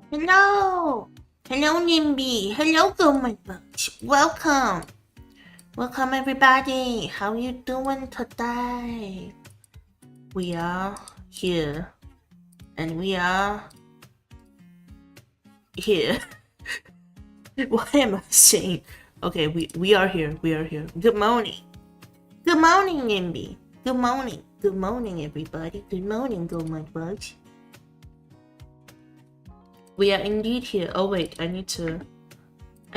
Hello! Hello, Nimby! Hello, goobermode. Welcome! Welcome, everybody! How you doing today? We are here. And we are here. What am I saying? Okay, we are here. We are here. Good morning. Good morning, Nimby. Good morning. Good morning, everybody. Good morning, goobermode. We are indeed here. Oh wait, I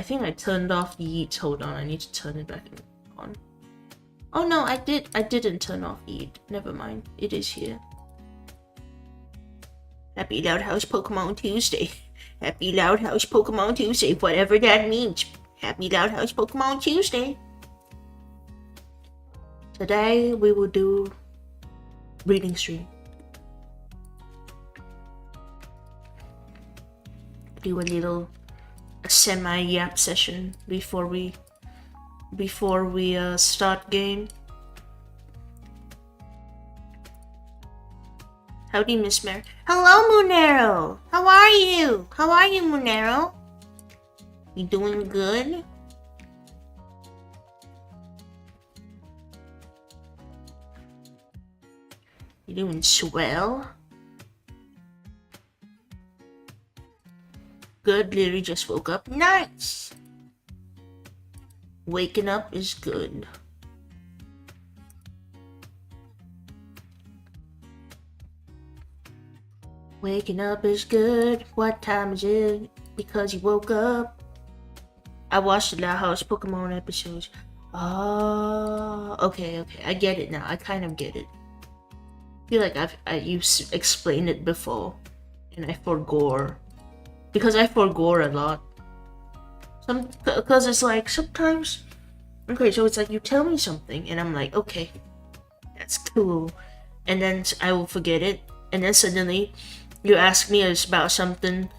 think I turned off yeet. Hold on, I need to turn it back on. Oh no, I didn't turn off yeet. Never mind. It is here. Happy Loud House Pokemon Tuesday. Happy Loud House Pokemon Tuesday. Whatever that means. Happy Loud House Pokemon Tuesday. Today we will do reading stream. Do a semi-yap session before we start game. Howdy, Miss Mare. Hello, Monero. How are you? How are you, Monero? You doing good? You doing swell? Good, literally just woke up. Nice! Waking up is good. Waking up is good. What time is it? Because you woke up. I watched the Loud House Pokemon episodes. Oh, okay. I get it now. I kind of get it. I feel like you explained it before, and I forgot. Because I forgot a lot. Because it's like sometimes. Okay, so it's like you tell me something, and I'm like, okay, that's cool, and then I will forget it, and then suddenly you ask me about something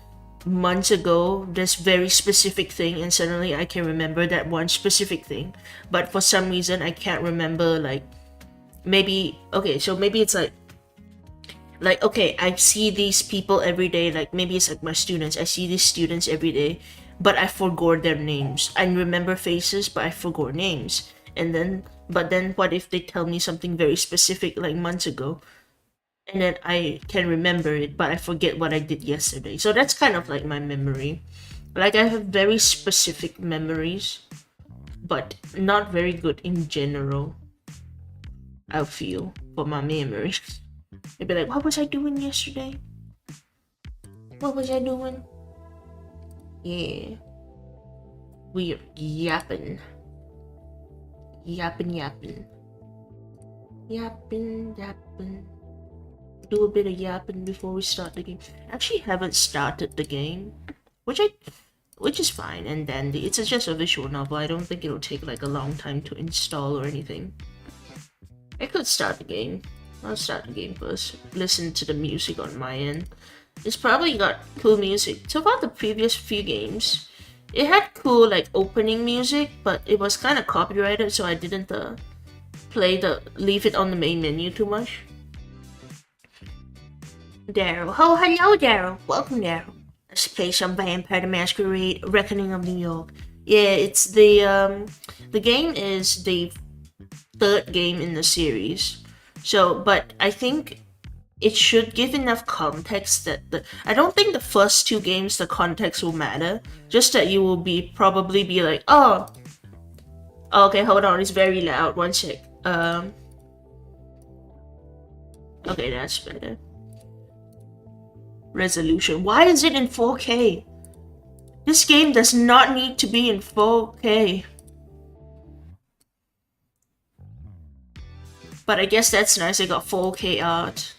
months ago, this very specific thing, and suddenly I can remember that one specific thing, but for some reason I can't remember. Like maybe it's like okay, I see these people every day, like maybe it's like my students, I see these students every day, but I forgot their names. I remember faces, but I forgot names. But then what if they tell me something very specific like months ago, and then I can remember it, but I forget what I did yesterday. So that's kind of like my memory. Like I have very specific memories, but not very good in general, I feel, for my memories. They'd be like, what was I doing yesterday? What was I doing? Yeah. We're yapping. Yapping. Do a bit of yapping before we start the game. I actually haven't started the game, which is fine and dandy. It's just a visual novel. I don't think it'll take like a long time to install or anything. I could start the game. I'll start the game first. Listen to the music on my end. It's probably got cool music. So far the previous few games, it had cool like opening music, but it was kind of copyrighted, so I didn't leave it on the main menu too much. Daryl. Oh, hello, Daryl. Welcome, Daryl. Let's play some Vampire the Masquerade: Reckoning of New York. Yeah, it's the game is the third game in the series. So, but I think it should give enough context that I don't think the first two games the context will matter. Just that you will probably be like, oh, okay, hold on, it's very loud. One sec. Okay, that's better. Resolution. Why is it in 4K? This game does not need to be in 4K. But I guess that's nice. I got 4K art.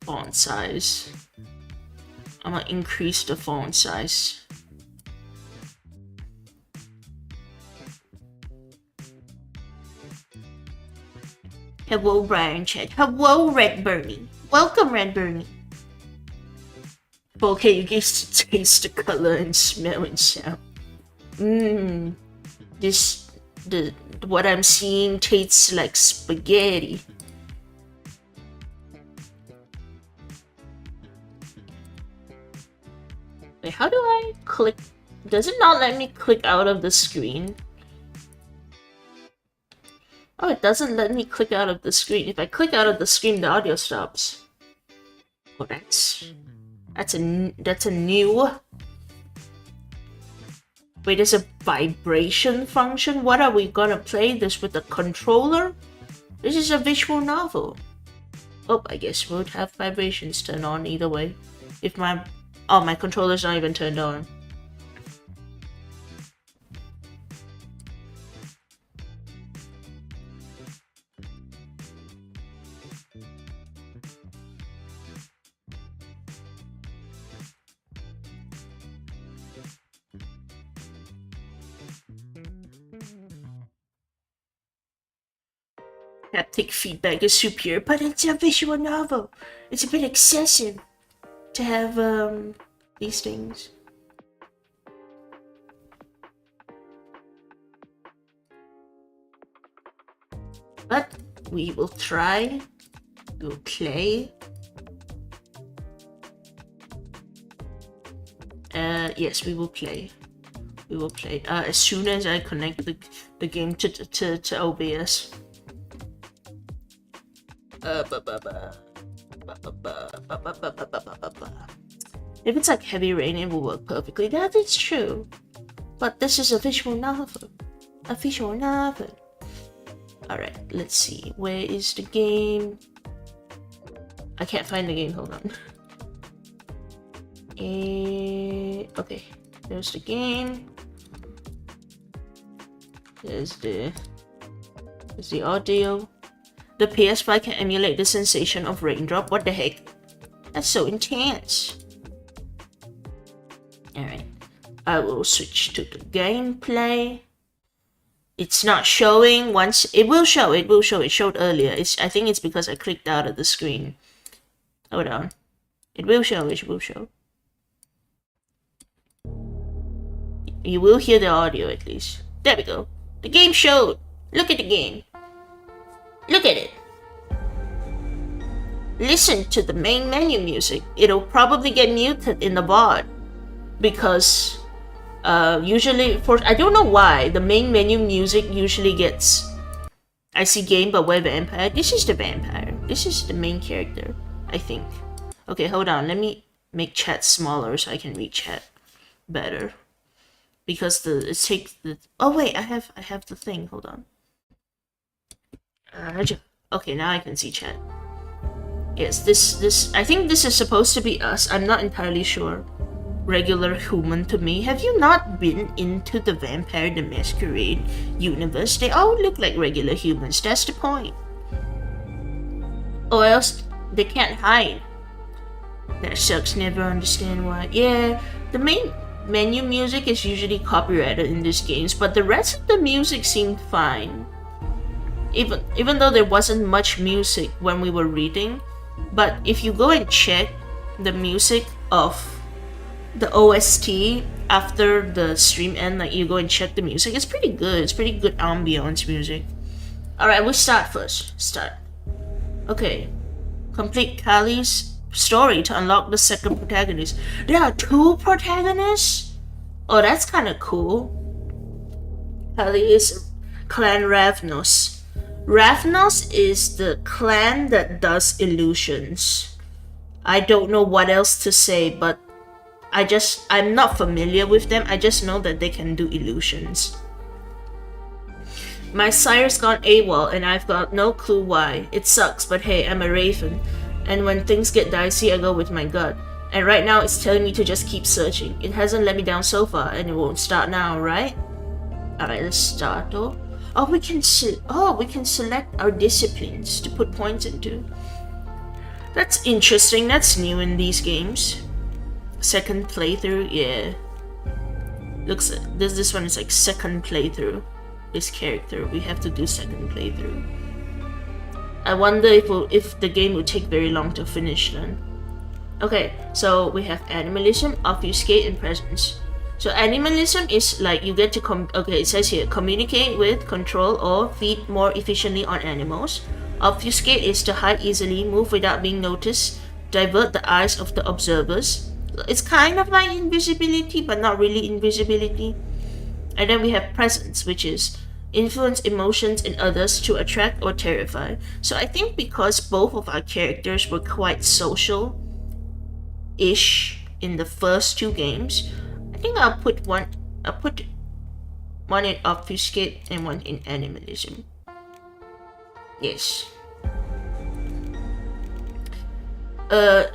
Font size. I'm gonna increase the font size. Hello, Briar and Chet. Hello, Red Bernie. Welcome, Red Bernie. 4K, you get to taste the color and smell and sound. What I'm seeing tastes like spaghetti. Okay, how do I click? Does it not let me click out of the screen? Oh, it doesn't let me click out of the screen. If I click out of the screen, the audio stops. Oh, that's a new. Wait, there's a vibration function? What are we gonna play this with the controller? This is a visual novel. Oh, I guess we'll have vibrations turned on either way. If my controller's not even turned on. Haptic feedback is superior, but it's a visual novel. It's a bit excessive to have these things. But we will try. We'll play. Yes, we will play. We will play as soon as I connect the game to OBS. If it's like heavy rain, it will work perfectly. That is true. But this is a visual novel. A visual novel. Alright, let's see. Where is the game? I can't find the game. Hold on. Okay. There's the game. There's the audio. The PS5 can emulate the sensation of raindrop. What the heck? That's so intense. Alright. I will switch to the gameplay. It's not showing. Once it will show. It will show. It showed earlier. I think it's because I clicked out of the screen. Hold on. It will show. It will show. You will hear the audio at least. There we go. The game showed. Look at the game. Look at it. Listen to the main menu music. It'll probably get muted in the VOD because usually I don't know why the main menu music usually gets. I see game, but where vampire? This is the vampire. This is the main character, I think. Okay, hold on. Let me make chat smaller so I can read chat better. Because it takes the. Oh wait, I have the thing. Hold on. Okay, now I can see chat. Yes, this. I think this is supposed to be us. I'm not entirely sure. Regular human to me. Have you not been into the Vampire the Masquerade universe? They all look like regular humans. That's the point. Or else they can't hide. That sucks. Never understand why. Yeah, the main menu music is usually copyrighted in these games, but the rest of the music seemed fine. Even though there wasn't much music when we were reading, but if you go and check the music of the OST after the stream end, like you go and check the music, it's pretty good. It's pretty good ambience music. Alright, we'll start first. Start. Okay. Complete Kali's story to unlock the second protagonist. There are 2 protagonists? Oh, that's kind of cool. Kali is Clan Ravnos. Ravnos is the clan that does illusions. I don't know what else to say, but I'm not familiar with them. I just know that they can do illusions. My sire's gone AWOL and I've got no clue why. It sucks, but hey, I'm a raven. And when things get dicey, I go with my gut. And right now it's telling me to just keep searching. It hasn't let me down so far and it won't start now, right? Alright, let's start though. Oh, we can select our disciplines to put points into. That's interesting. That's new in these games. Second playthrough, yeah. Looks this one is like second playthrough. This character, we have to do second playthrough. I wonder if the game will take very long to finish then. Okay, so we have animalism, obfuscate, and presence. So animalism is like you get to okay, it says here communicate with, control, or feed more efficiently on animals. Obfuscate is to hide easily, move without being noticed, divert the eyes of the observers. It's kind of like invisibility, but not really invisibility. And then we have presence, which is influence emotions in others to attract or terrify. So I think because both of our characters were quite social-ish in the first two games, I think I'll put one in obfuscate and one in animalism. Yes.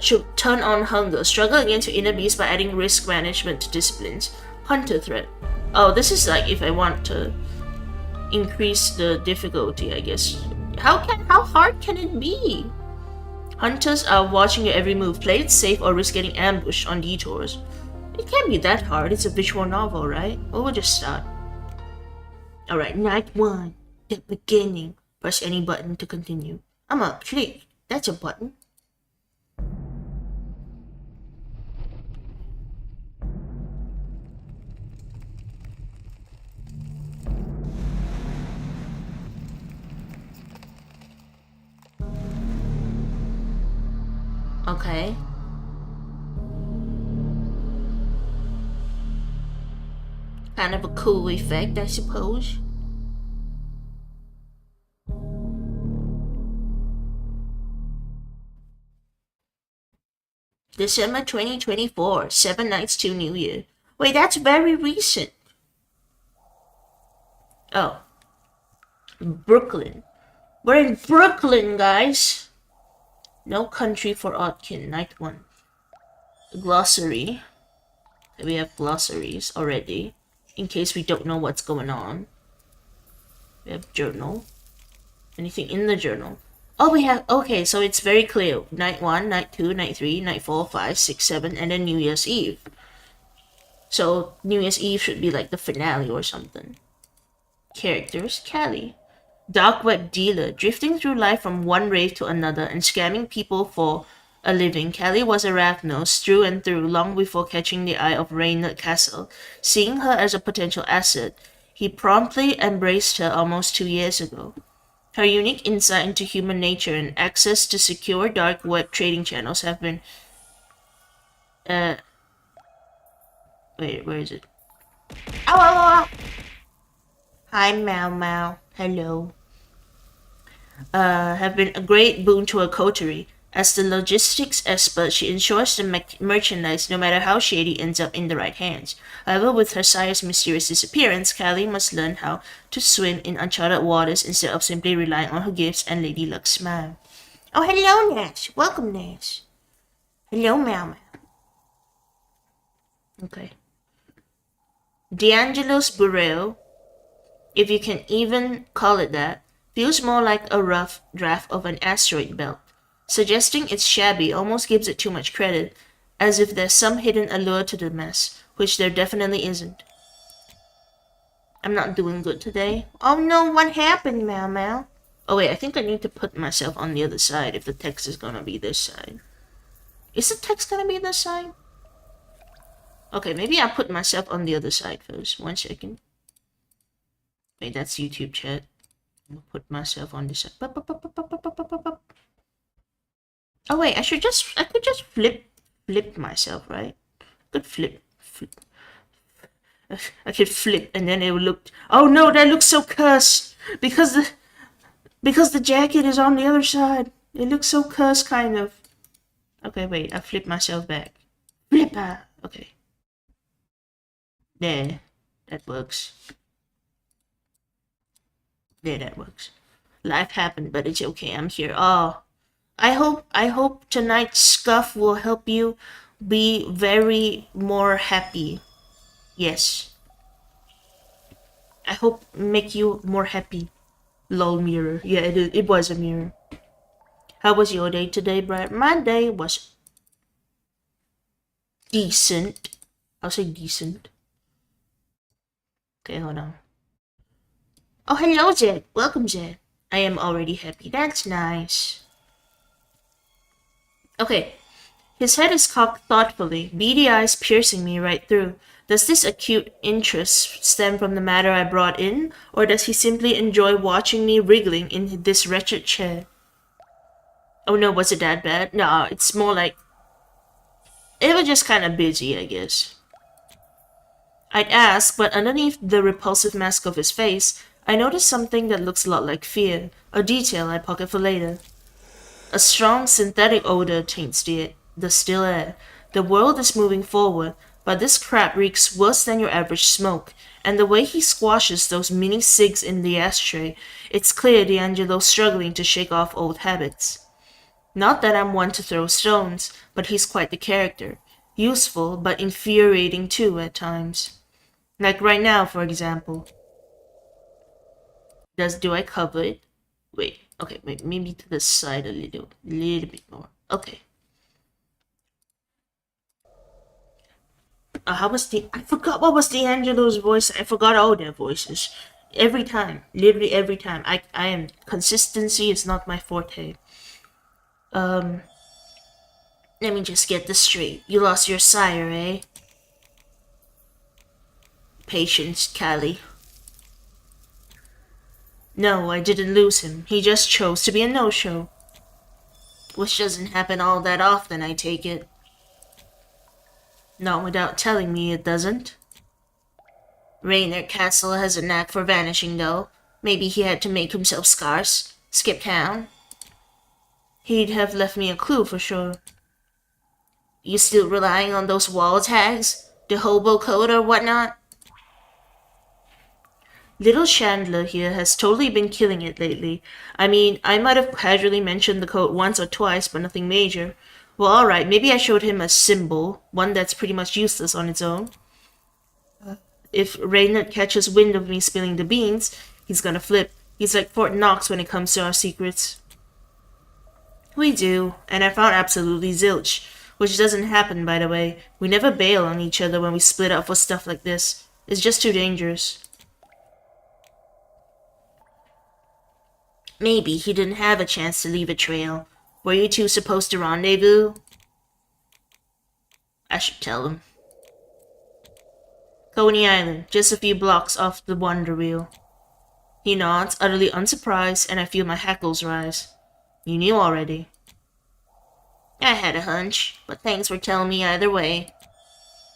Should turn on hunger. Struggle against your inner beast by adding risk management to disciplines. Hunter threat. Oh, this is like if I want to increase the difficulty, I guess. How hard can it be? Hunters are watching your every move. Play it safe or risk getting ambushed on detours. It can't be that hard. It's a visual novel, right? Well, we'll just start. Alright, night 1. The beginning. Press any button to continue. I'm gonna click. That's a button. Okay. Kind of a cool effect, I suppose. December 2024, 7 nights to New Year. Wait, that's very recent. Oh. Brooklyn. We're in Brooklyn, guys. No country for Odkin, night 1. Glossary. We have glossaries already, in case we don't know what's going on. We have journal. Anything in the journal? Oh, we have, okay, so it's very clear. Night 1, night 2, night 3, night 4, 5, 6, 7, and then New Year's Eve. So New Year's Eve should be like the finale or something. Characters, Callie. Dark web dealer, drifting through life from one rave to another and scamming people for a living. Callie was a Ravnos through and through long before catching the eye of Reynard Castle. Seeing her as a potential asset, he promptly embraced her almost 2 years ago. Her unique insight into human nature and access to secure dark web trading channels have been... Wait, where is it? Ow, ow, ow, ow! Hi, Mau Mau. Hello. Have been a great boon to her coterie. As the logistics expert, she ensures the merchandise, no matter how shady, ends up in the right hands. However, with her sire's mysterious disappearance, Callie must learn how to swim in uncharted waters instead of simply relying on her gifts and Lady Luck's smile. Oh, hello, Nash. Welcome, Nash. Hello, Mau Mau. Okay. D'Angelo's Bureau, if you can even call it that, feels more like a rough draft of an asteroid belt. Suggesting it's shabby almost gives it too much credit, as if there's some hidden allure to the mess, which there definitely isn't. I'm not doing good today. Oh no, what happened, Mau Mau? Oh wait, I think I need to put myself on the other side if the text is gonna be this side. Is the text gonna be this side? Okay, maybe I'll put myself on the other side first. 1 second. Wait, that's YouTube chat. I'll put myself on this side. Oh wait, I could just flip myself, right? I could flip. I could flip and then it would look, oh no, that looks so cursed because the jacket is on the other side. It looks so cursed, kind of. Okay, wait, I flip myself back. Flipper. Okay. There, that works. There, that works. Life happened, but it's okay. I'm here. Oh, I hope tonight's scuff will help you be very more happy. Yes. I hope make you more happy. Lol, mirror. Yeah, it was a mirror. How was your day today, Briar? My day was decent. I'll say decent. Okay, hold on. Oh, hello, Zed. Welcome, Zed. I am already happy. That's nice. Okay. His head is cocked thoughtfully, beady eyes piercing me right through. Does this acute interest stem from the matter I brought in, or does he simply enjoy watching me wriggling in this wretched chair? Oh no, was it that bad? No, it's more like... It was just kind of busy, I guess. I'd ask, but underneath the repulsive mask of his face, I noticed something that looks a lot like fear, a detail I'd pocket for later. A strong synthetic odor taints the still air. The world is moving forward, but this crap reeks worse than your average smoke, and the way he squashes those mini cigs in the ashtray, it's clear 𝑑'Angelo's struggling to shake off old habits. Not that I'm one to throw stones, but he's quite the character. Useful, but infuriating too at times. Like right now, for example. Do I cover it? Wait, okay, maybe to the side a little bit more. Okay. How was I forgot what was 𝑑'Angelo's voice. I forgot all their voices. Every time. Literally every time. I am, consistency is not my forte. Let me just get this straight. You lost your sire, eh? Patience, Callie. No, I didn't lose him. He just chose to be a no-show. Which doesn't happen all that often, I take it. Not without telling me it doesn't. Reynard Castle has a knack for vanishing, though. Maybe he had to make himself scarce. Skip town. He'd have left me a clue for sure. You still relying on those wall tags? The hobo code or whatnot? Little Chandler here has totally been killing it lately. I mean, I might have casually mentioned the code once or twice, but nothing major. Well, alright, maybe I showed him a symbol, one that's pretty much useless on its own. If Reynard catches wind of me spilling the beans, he's gonna flip. He's like Fort Knox when it comes to our secrets. We do, and I found absolutely zilch, which doesn't happen, by the way. We never bail on each other when we split up for stuff like this. It's just too dangerous. Maybe he didn't have a chance to leave a trail. Were you two supposed to rendezvous? I should tell him. Coney Island, just a few blocks off the Wonder Wheel. He nods, utterly unsurprised, and I feel my hackles rise. You knew already. I had a hunch, but thanks for telling me either way.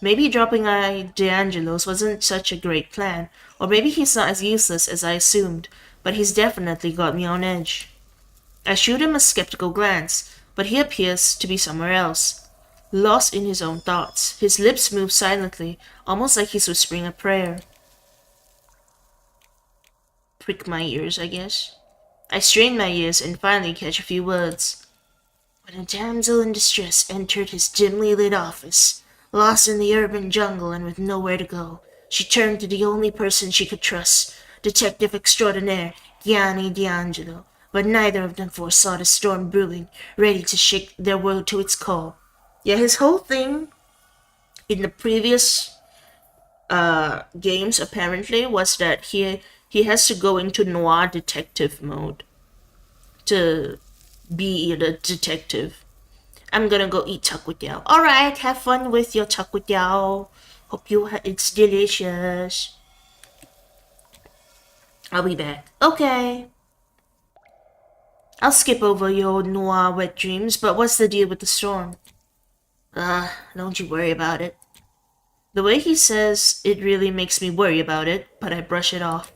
Maybe dropping 𝑑'Angelo's wasn't such a great plan, or maybe he's not as useless as I assumed, but he's definitely got me on edge. I shoot him a skeptical glance, but he appears to be somewhere else. Lost in his own thoughts, his lips move silently, almost like he's whispering a prayer. Prick my ears, I guess. I strain my ears and finally catch a few words. When a damsel in distress entered his dimly lit office, lost in the urban jungle and with nowhere to go, she turned to the only person she could trust, Detective Extraordinaire Gianni 𝑑'Angelo, but neither of them foresaw the storm brewing, ready to shake their world to its core. Yeah, his whole thing in the previous games apparently was that he has to go into noir detective mode to be the detective. I'm gonna go eat 𝒓𝒂𝒑. Alright, have fun with your 𝒓𝒂𝒑. Hope it's delicious. I'll be back. Okay. I'll skip over your noir wet dreams, but what's the deal with the storm? Don't you worry about it. The way he says it really makes me worry about it, but I brush it off.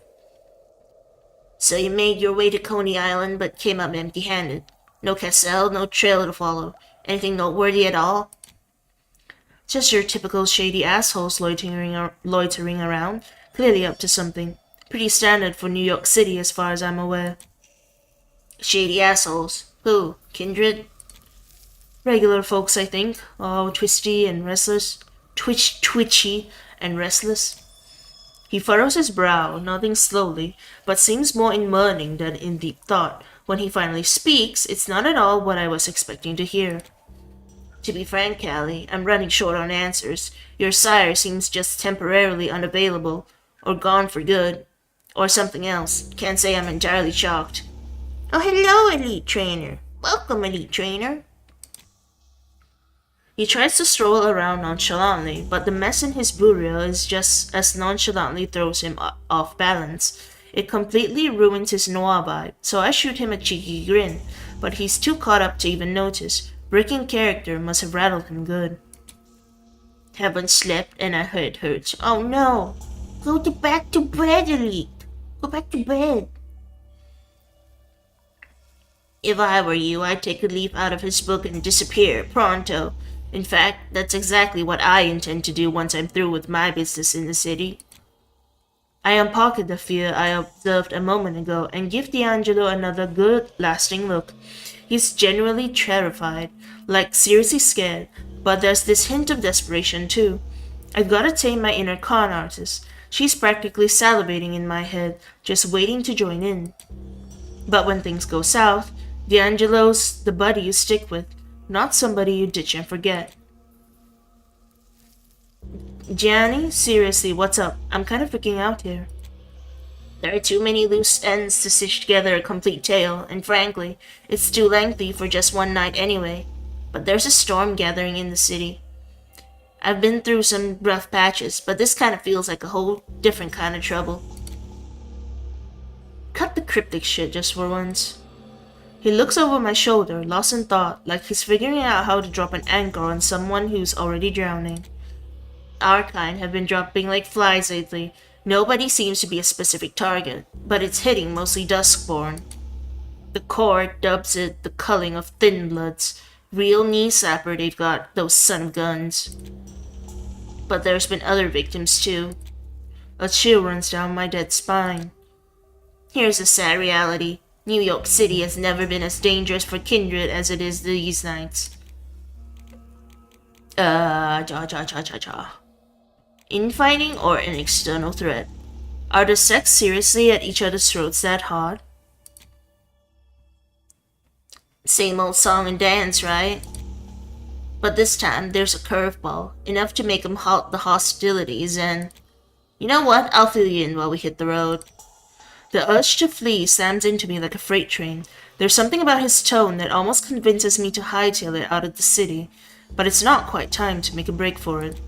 So you made your way to Coney Island, but came up empty-handed. No castle, no trail to follow. Anything noteworthy at all? Just your typical shady assholes loitering around, clearly up to something. Pretty standard for New York City as far as I'm aware. Shady assholes? Who? Kindred? Regular folks, I think. Oh, twitchy and restless. Twitchy and restless. He furrows his brow, nodding slowly, but seems more in mourning than in deep thought. When he finally speaks, it's not at all what I was expecting to hear. To be frank, Callie, I'm running short on answers. Your sire seems just temporarily unavailable, or gone for good, or something else. Can't say I'm entirely shocked. Oh, hello, Elite Trainer. Welcome, Elite Trainer. He tries to stroll around nonchalantly, but the mess in his bureau is just as nonchalantly throws him off balance. It completely ruins his noir vibe, so I shoot him a cheeky grin, but he's too caught up to even notice. Breaking character must have rattled him good. Haven't slept and my head hurts. Oh no! Back to bed, Elite! Go back to bed! If I were you, I'd take a leaf out of his book and disappear, pronto. In fact, that's exactly what I intend to do once I'm through with my business in the city. I unpocket the fear I observed a moment ago and give D'Angelo another good, lasting look. He's genuinely terrified, like seriously scared, but there's this hint of desperation too. I've gotta tame my inner con artist. She's practically salivating in my head, just waiting to join in. But when things go south, D'Angelo's the buddy you stick with, not somebody you ditch and forget. Gianni, seriously, what's up? I'm kind of freaking out here. There are too many loose ends to stitch together a complete tale, and frankly, it's too lengthy for just one night anyway. But there's a storm gathering in the city. I've been through some rough patches, but this kind of feels like a whole different kind of trouble. Cut the cryptic shit just for once. He looks over my shoulder, lost in thought, like he's figuring out how to drop an anchor on someone who's already drowning. Our kind have been dropping like flies lately. Nobody seems to be a specific target, but it's hitting mostly Duskborn. The court dubs it the culling of thin bloods. Real knee slapper they've got, those son of guns. But there's been other victims too. A chill runs down my dead spine. Here's the sad reality. New York City has never been as dangerous for kindred as it is these nights. Infighting or an external threat? Are the sects seriously at each other's throats that hard? Same old song and dance, right? But this time, there's a curveball, enough to make them halt the hostilities and... You know what? I'll fill you in while we hit the road. The urge to flee slams into me like a freight train. There's something about his tone that almost convinces me to hightail it out of the city, but it's not quite time to make a break for it.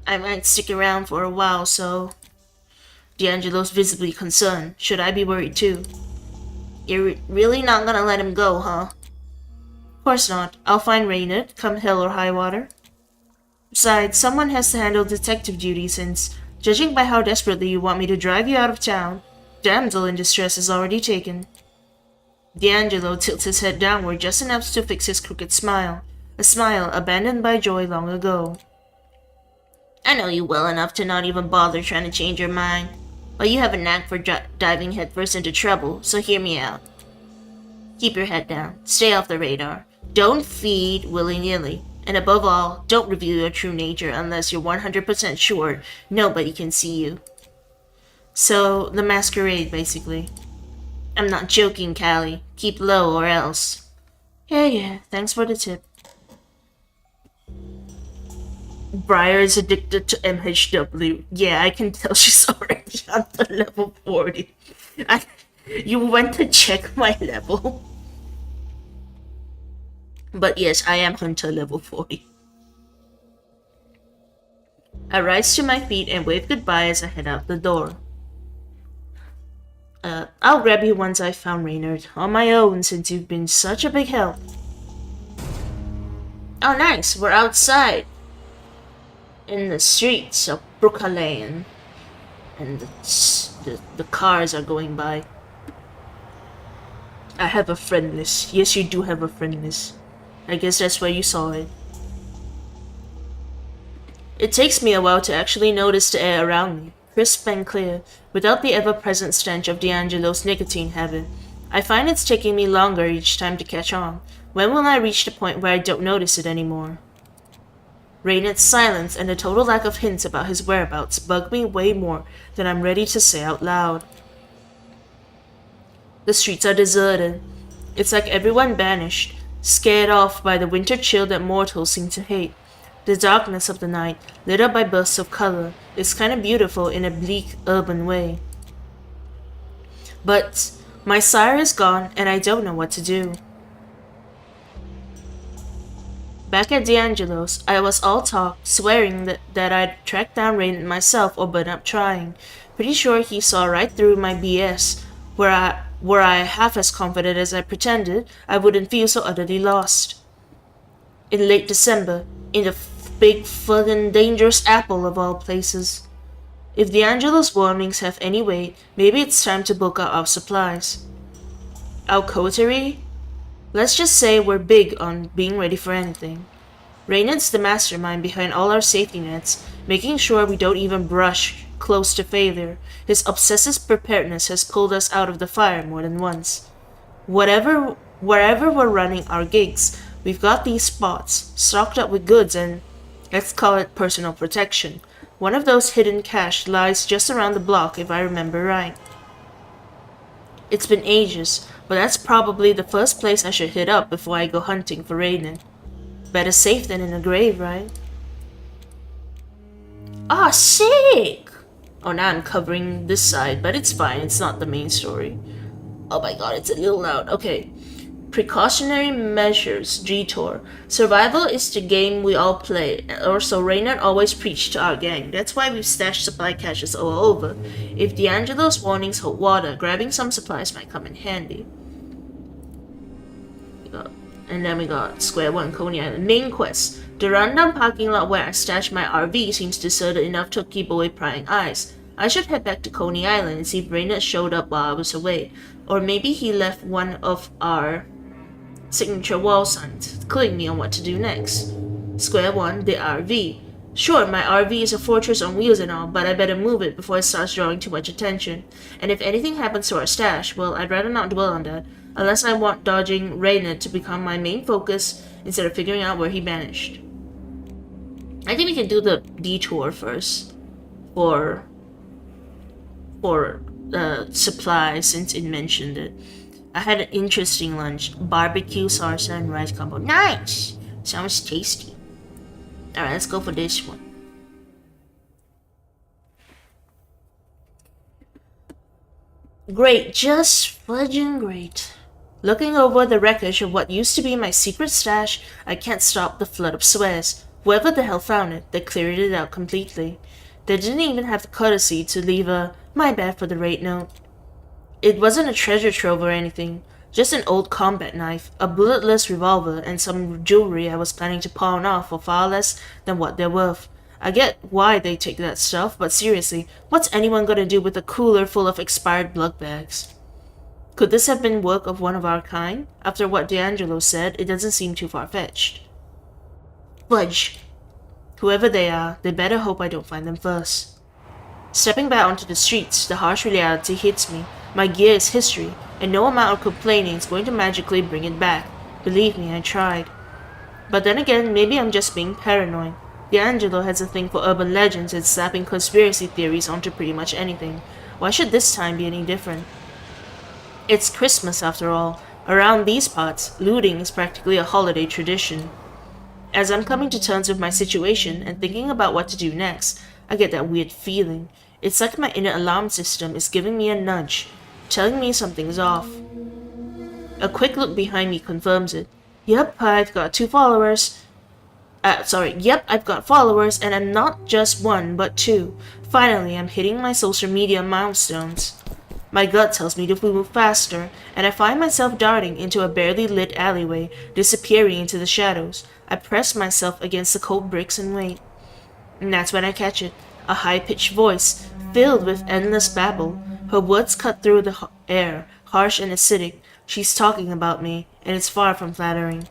I might stick around for a while, so... D'Angelo's visibly concerned. Should I be worried too? You're really not gonna let him go, huh? Of course not. I'll find Reynard, come hell or high water. Besides, someone has to handle detective duty since, judging by how desperately you want me to drive you out of town, damsel in distress is already taken. D'Angelo tilts his head downward just enough to fix his crooked smile, a smile abandoned by joy long ago. I know you well enough to not even bother trying to change your mind, but you have a knack for diving headfirst into trouble, so hear me out. Keep your head down, stay off the radar, don't feed willy-nilly, and above all, don't reveal your true nature unless you're 100% sure nobody can see you. So, the masquerade, basically. I'm not joking, Callie. Keep low or else. Yeah, thanks for the tip. Briar is addicted to MHW. Yeah, I can tell she's already on the level 40. You went to check my level. But yes, I am Hunter level 40. I rise to my feet and wave goodbye as I head out the door. I'll grab you once I've found Reynard. On my own, since you've been such a big help. Oh nice, we're outside. In the streets of Brooklyn Lane. And the cars are going by. I have a friend list. Yes, you do have a friend list. I guess that's where you saw it. It takes me a while to actually notice the air around me, crisp and clear, without the ever-present stench of D'Angelo's nicotine habit. I find it's taking me longer each time to catch on. When will I reach the point where I don't notice it anymore? Reynard's silence and the total lack of hints about his whereabouts bug me way more than I'm ready to say out loud. The streets are deserted. It's like everyone banished, scared off by the winter chill that mortals seem to hate. The darkness of the night, lit up by bursts of color, is kind of beautiful in a bleak, urban way. But my sire is gone and I don't know what to do. Back at D'Angelo's, I was all talk, swearing that I'd track down Reynard myself or burn up trying. Pretty sure he saw right through my BS, were I half as confident as I pretended, I wouldn't feel so utterly lost. In late December, in the big fucking dangerous apple of all places. If D'Angelo's warnings have any weight, maybe it's time to book out our supplies. Our coterie? Let's just say we're big on being ready for anything. Reynard's the mastermind behind all our safety nets, making sure we don't even brush close to failure. His obsessive preparedness has pulled us out of the fire more than once. Wherever we're running our gigs, we've got these spots, stocked up with goods and, let's call it personal protection. One of those hidden cache lies just around the block if I remember right. It's been ages, but that's probably the first place I should hit up before I go hunting for Reynard. Better safe than in a grave, right? Ah, sick! Oh, now I'm covering this side, but it's fine, it's not the main story. Oh my god, it's a little loud. Okay. Precautionary measures, G-Tor. Survival is the game we all play, or so Reynard always preached to our gang. That's why we've stashed supply caches all over. If D'Angelo's warnings hold water, grabbing some supplies might come in handy. And then we got Square 1, Coney Island. Main quest. The rundown parking lot where I stashed my RV seems deserted enough to keep away prying eyes. I should head back to Coney Island and see if Reynard showed up while I was away. Or maybe he left one of our signature wall signs, cluing me on what to do next. Square 1, the RV. Sure, my RV is a fortress on wheels and all, but I better move it before it starts drawing too much attention. And if anything happens to our stash, well, I'd rather not dwell on that. Unless I want dodging Reynard to become my main focus instead of figuring out where he vanished. I think we can do the detour first for supplies since it mentioned it. I had an interesting lunch. Barbecue, salsa, and rice combo. Nice! Sounds tasty. Alright, let's go for this one. Great, just fudging great. Looking over the wreckage of what used to be my secret stash, I can't stop the flood of swears. Whoever the hell found it, they cleared it out completely. They didn't even have the courtesy to leave a "my bad" for the raid note. It wasn't a treasure trove or anything, just an old combat knife, a bulletless revolver, and some jewelry I was planning to pawn off for far less than what they're worth. I get why they take that stuff, but seriously, what's anyone gonna do with a cooler full of expired blood bags? Could this have been work of one of our kind? After what D'Angelo said, it doesn't seem too far-fetched. Fudge. Whoever they are, they better hope I don't find them first. Stepping back onto the streets, the harsh reality hits me. My gear is history, and no amount of complaining is going to magically bring it back. Believe me, I tried. But then again, maybe I'm just being paranoid. D'Angelo has a thing for urban legends and slapping conspiracy theories onto pretty much anything. Why should this time be any different? It's Christmas after all. Around these parts, looting is practically a holiday tradition. As I'm coming to terms with my situation and thinking about what to do next, I get that weird feeling. It's like my inner alarm system is giving me a nudge, telling me something's off. A quick look behind me confirms it. Yep, I've got followers, and I'm not just one, but two. Finally, I'm hitting my social media milestones. My gut tells me to move faster, and I find myself darting into a barely lit alleyway, disappearing into the shadows. I press myself against the cold bricks and wait. And that's when I catch it. A high-pitched voice, filled with endless babble. Her words cut through the air, harsh and acidic. She's talking about me, and it's far from flattering.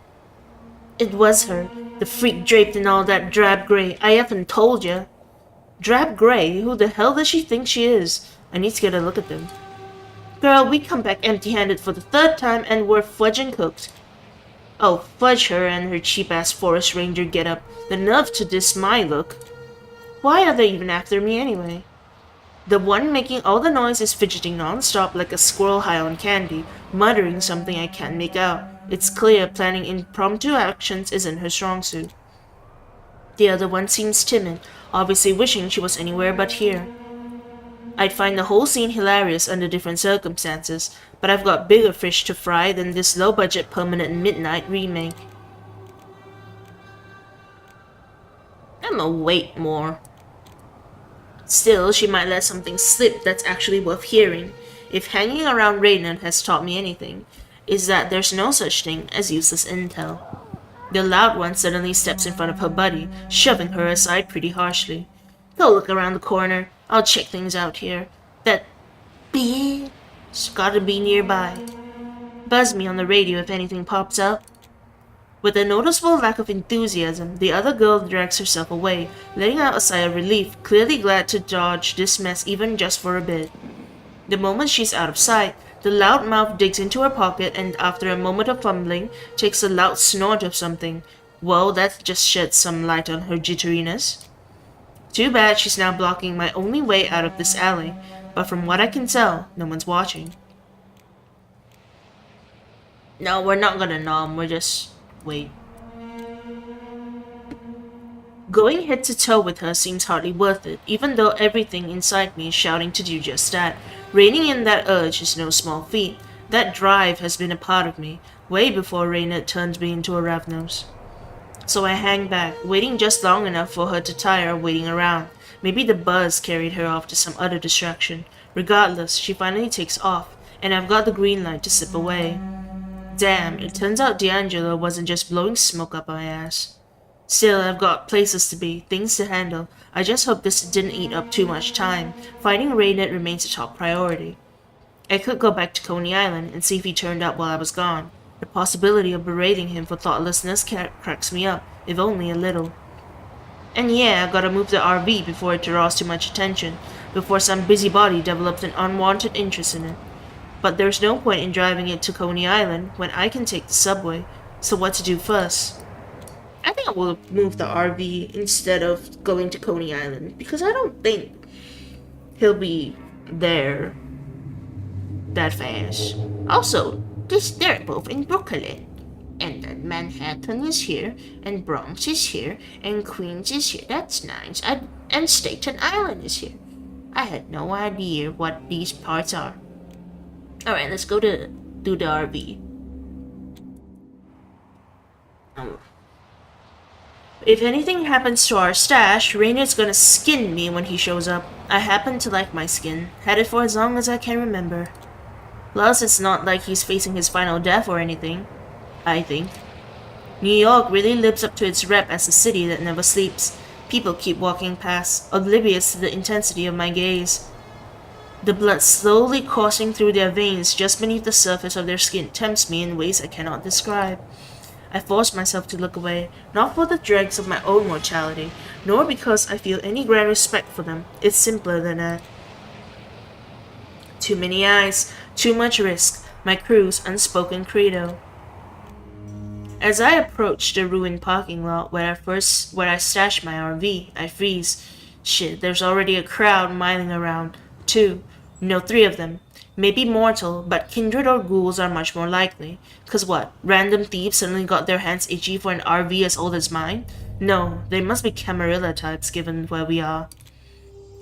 It was her, the freak draped in all that drab gray. I effing told ya. Drab gray? Who the hell does she think she is? I need to get a look at them. Girl, we come back empty-handed for the third time and we're fudging cooked. Oh, fudge her and her cheap-ass forest ranger getup. The nerve to diss my look. Why are they even after me anyway? The one making all the noise is fidgeting non-stop like a squirrel high on candy, muttering something I can't make out. It's clear planning impromptu actions isn't her strong suit. The other one seems timid, obviously wishing she was anywhere but here. I'd find the whole scene hilarious under different circumstances, but I've got bigger fish to fry than this low-budget permanent midnight remake. I'ma wait more. Still, she might let something slip that's actually worth hearing. If hanging around Reynard has taught me anything, is that there's no such thing as useless intel. The loud one suddenly steps in front of her buddy, shoving her aside pretty harshly. Go look around the corner. I'll check things out here. That bitch gotta be nearby. Buzz me on the radio if anything pops up. With a noticeable lack of enthusiasm, the other girl drags herself away, letting out a sigh of relief, clearly glad to dodge this mess even just for a bit. The moment she's out of sight, the loud mouth digs into her pocket and after a moment of fumbling, takes a loud snort of something. Well, that just sheds some light on her jitteriness. Too bad she's now blocking my only way out of this alley, but from what I can tell, no one's watching. No, we're not gonna nom, we're just... wait. Going head to toe with her seems hardly worth it, even though everything inside me is shouting to do just that. Reining in that urge is no small feat. That drive has been a part of me, way before Raina turned me into a Ravnos. So I hang back, waiting just long enough for her to tire of waiting around. Maybe the buzz carried her off to some other distraction. Regardless, she finally takes off, and I've got the green light to slip away. Damn, it turns out D'Angelo wasn't just blowing smoke up my ass. Still, I've got places to be, things to handle. I just hope this didn't eat up too much time. Finding Raynet remains a top priority. I could go back to Coney Island and see if he turned up while I was gone. The possibility of berating him for thoughtlessness cracks me up, if only a little. And yeah, I gotta move the RV before it draws too much attention, before some busybody develops an unwanted interest in it. But there's no point in driving it to Coney Island when I can take the subway, so what to do first? I think I will move the RV instead of going to Coney Island, because I don't think he'll be there that fast. Also, they're both in Brooklyn. And then Manhattan is here, and Bronx is here, and Queens is here. That's nice. And Staten Island is here. I had no idea what these parts are. Alright, let's go to do the RV. If anything happens to our stash, Rainier's gonna skin me when he shows up. I happen to like my skin. Had it for as long as I can remember. Plus, it's not like he's facing his final death or anything, I think. New York really lives up to its rep as a city that never sleeps. People keep walking past, oblivious to the intensity of my gaze. The blood slowly coursing through their veins just beneath the surface of their skin tempts me in ways I cannot describe. I force myself to look away, not for the dregs of my own mortality, nor because I feel any grand respect for them. It's simpler than that. Too many eyes, too much risk, my crew's unspoken credo. As I approach the ruined parking lot where I stashed my RV, I freeze. Shit, there's already a crowd miling around. 2, no 3 of them. Maybe mortal, but kindred or ghouls are much more likely. 'Cause what, random thieves suddenly got their hands itchy for an RV as old as mine? No, they must be Camarilla types given where we are.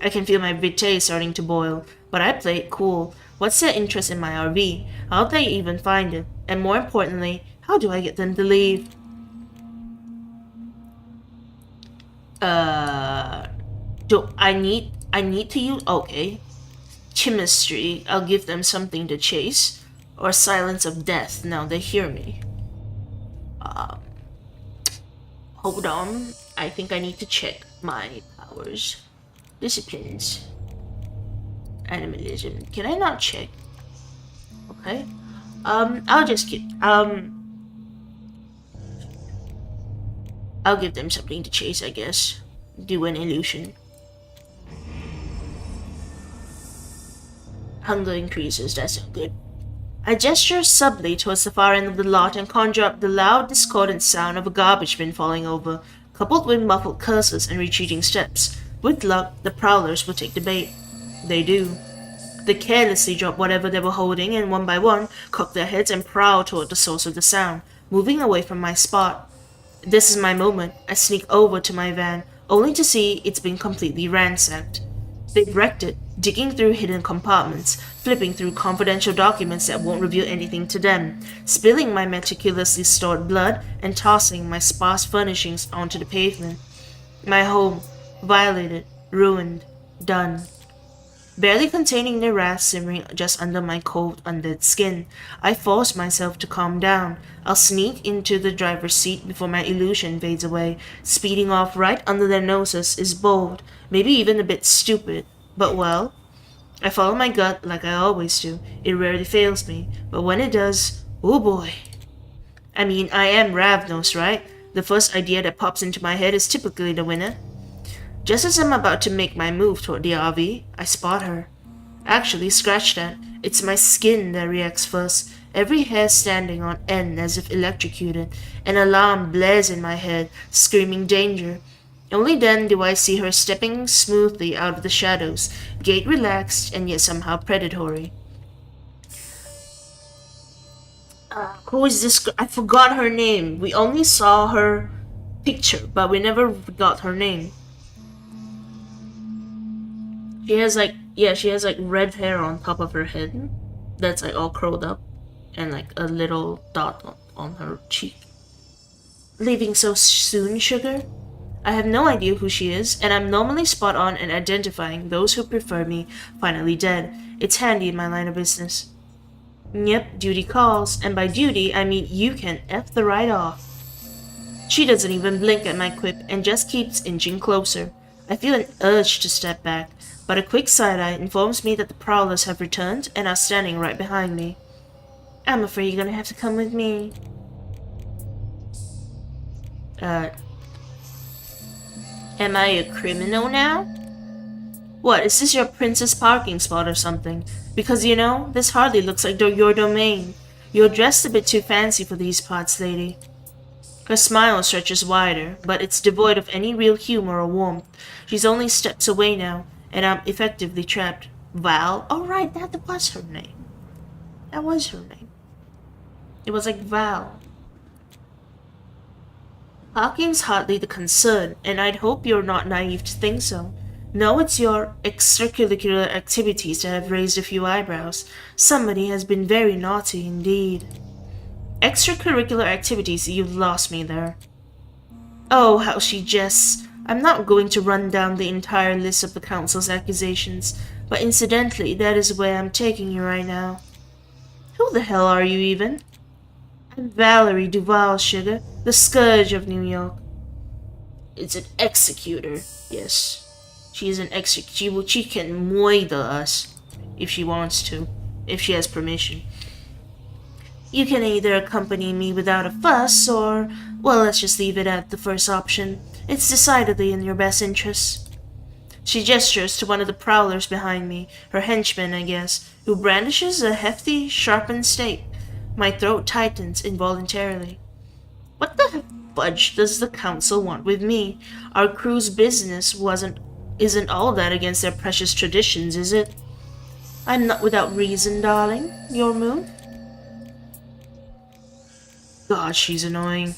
I can feel my vitae starting to boil, but I play it cool. What's their interest in my RV? How'd they even find it? And more importantly, how do I get them to leave? Do I need to use... Okay. Chemistry, I'll give them something to chase. Or silence of death, now they hear me. Hold on. I think I need to check my powers. Disciplines. Animalism. Can I not check? Okay. I'll just get... I'll give them something to chase, I guess. Do an illusion. Hunger increases, that's not good. I gesture subtly towards the far end of the lot and conjure up the loud, discordant sound of a garbage bin falling over, coupled with muffled curses and retreating steps. With luck, the prowlers will take the bait. They do. They carelessly drop whatever they were holding and one by one, cock their heads and prowl toward the source of the sound, moving away from my spot. This is my moment. I sneak over to my van, only to see it's been completely ransacked. They've wrecked it, digging through hidden compartments, flipping through confidential documents that won't reveal anything to them, spilling my meticulously stored blood, and tossing my sparse furnishings onto the pavement. My home, violated, ruined, done. Barely containing the wrath simmering just under my cold, undead skin, I force myself to calm down. I'll sneak into the driver's seat before my illusion fades away. Speeding off right under their noses is bold, maybe even a bit stupid. But well, I follow my gut like I always do. It rarely fails me, but when it does, oh boy. I mean, I am Ravnos, right? The first idea that pops into my head is typically the winner. Just as I'm about to make my move toward the RV, I spot her. Actually, scratch that. It's my skin that reacts first, every hair standing on end as if electrocuted. An alarm blares in my head, screaming danger. Only then do I see her stepping smoothly out of the shadows, gait relaxed and yet somehow predatory. Who is this girl? I forgot her name. We only saw her picture, but we never got her name. She has like red hair on top of her head that's like all curled up and like a little dot on her cheek. Leaving so soon, sugar? I have no idea who she is, and I'm normally spot on in identifying those who prefer me finally dead. It's handy in my line of business. Yep, duty calls, and by duty I mean you can F the right off. She doesn't even blink at my quip and just keeps inching closer. I feel an urge to step back, but a quick side-eye informs me that the prowlers have returned and are standing right behind me. I'm afraid you're gonna have to come with me. Am I a criminal now? What, is this your princess parking spot or something? Because you know, this hardly looks like your domain. You're dressed a bit too fancy for these parts, lady. Her smile stretches wider, but it's devoid of any real humor or warmth. She's only steps away now, and I'm effectively trapped. Val? Oh right, that was her name. That was her name. It was like Val. Parking's hardly the concern, and I'd hope you're not naive to think so. No, it's your extracurricular activities that have raised a few eyebrows. Somebody has been very naughty indeed. Extracurricular activities, you've lost me there. Oh, how she jests. I'm not going to run down the entire list of the council's accusations, but incidentally, that is where I'm taking you right now. Who the hell are you even? I'm Valerie Duval, sugar, the scourge of New York. It's an executor, yes. She is an executor. She can murder us if she wants to, if she has permission. You can either accompany me without a fuss, or, well, let's just leave it at the first option. It's decidedly in your best interests. She gestures to one of the prowlers behind me, her henchman, I guess, who brandishes a hefty, sharpened stake. My throat tightens involuntarily. What the fudge does the council want with me? Our crew's business isn't all that against their precious traditions, is it? I'm not without reason, darling. Your move? God, she's annoying.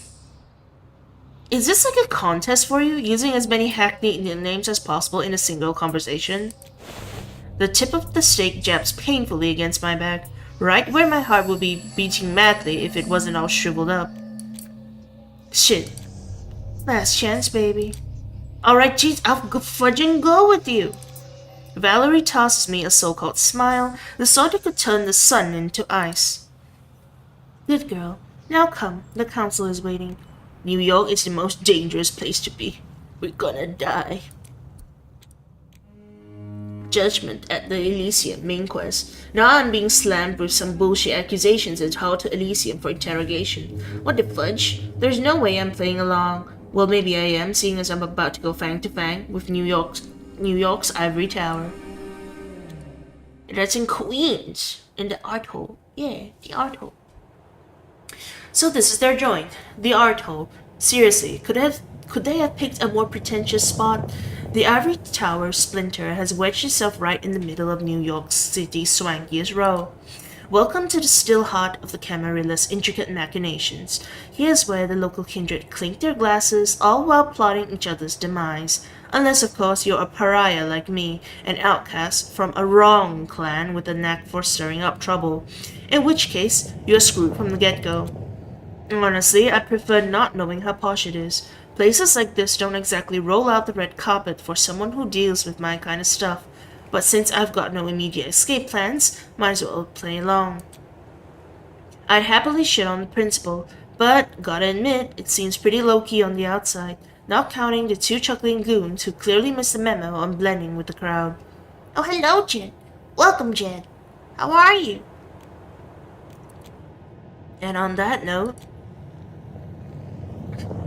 Is this like a contest for you, using as many hackneyed names as possible in a single conversation? The tip of the stake jabs painfully against my back, right where my heart would be beating madly if it wasn't all shriveled up. Shit. Last chance, baby. Alright, geez, I'll fudging go with you. Valerie tosses me a so-called smile, the sort that could turn the sun into ice. Good girl. Now come, the council is waiting. New York is the most dangerous place to be. We're gonna die. Judgment at the Elysium main quest. Now I'm being slammed with some bullshit accusations and hauled to Elysium for interrogation. What the fudge? There's no way I'm playing along. Well, maybe I am, seeing as I'm about to go fang to fang with New York's ivory tower. That's in Queens, in the art hole. Yeah, the art hole. So this is their joint, the art hole. Seriously, could they have picked a more pretentious spot? The ivory tower splinter has wedged itself right in the middle of New York City's swankiest row. Welcome to the still heart of the Camarilla's intricate machinations. Here's where the local kindred clink their glasses, all while plotting each other's demise. Unless, of course, you're a pariah like me, an outcast from a wrong clan with a knack for stirring up trouble. In which case, you're screwed from the get-go. Honestly, I prefer not knowing how posh it is. Places like this don't exactly roll out the red carpet for someone who deals with my kind of stuff. but since I've got no immediate escape plans, might as well play along. I'd happily shit on the principal, but gotta admit, it seems pretty low-key on the outside, not counting the two chuckling goons who clearly missed the memo on blending with the crowd. Oh, hello, Jed. Welcome, Jed. How are you? And on that note,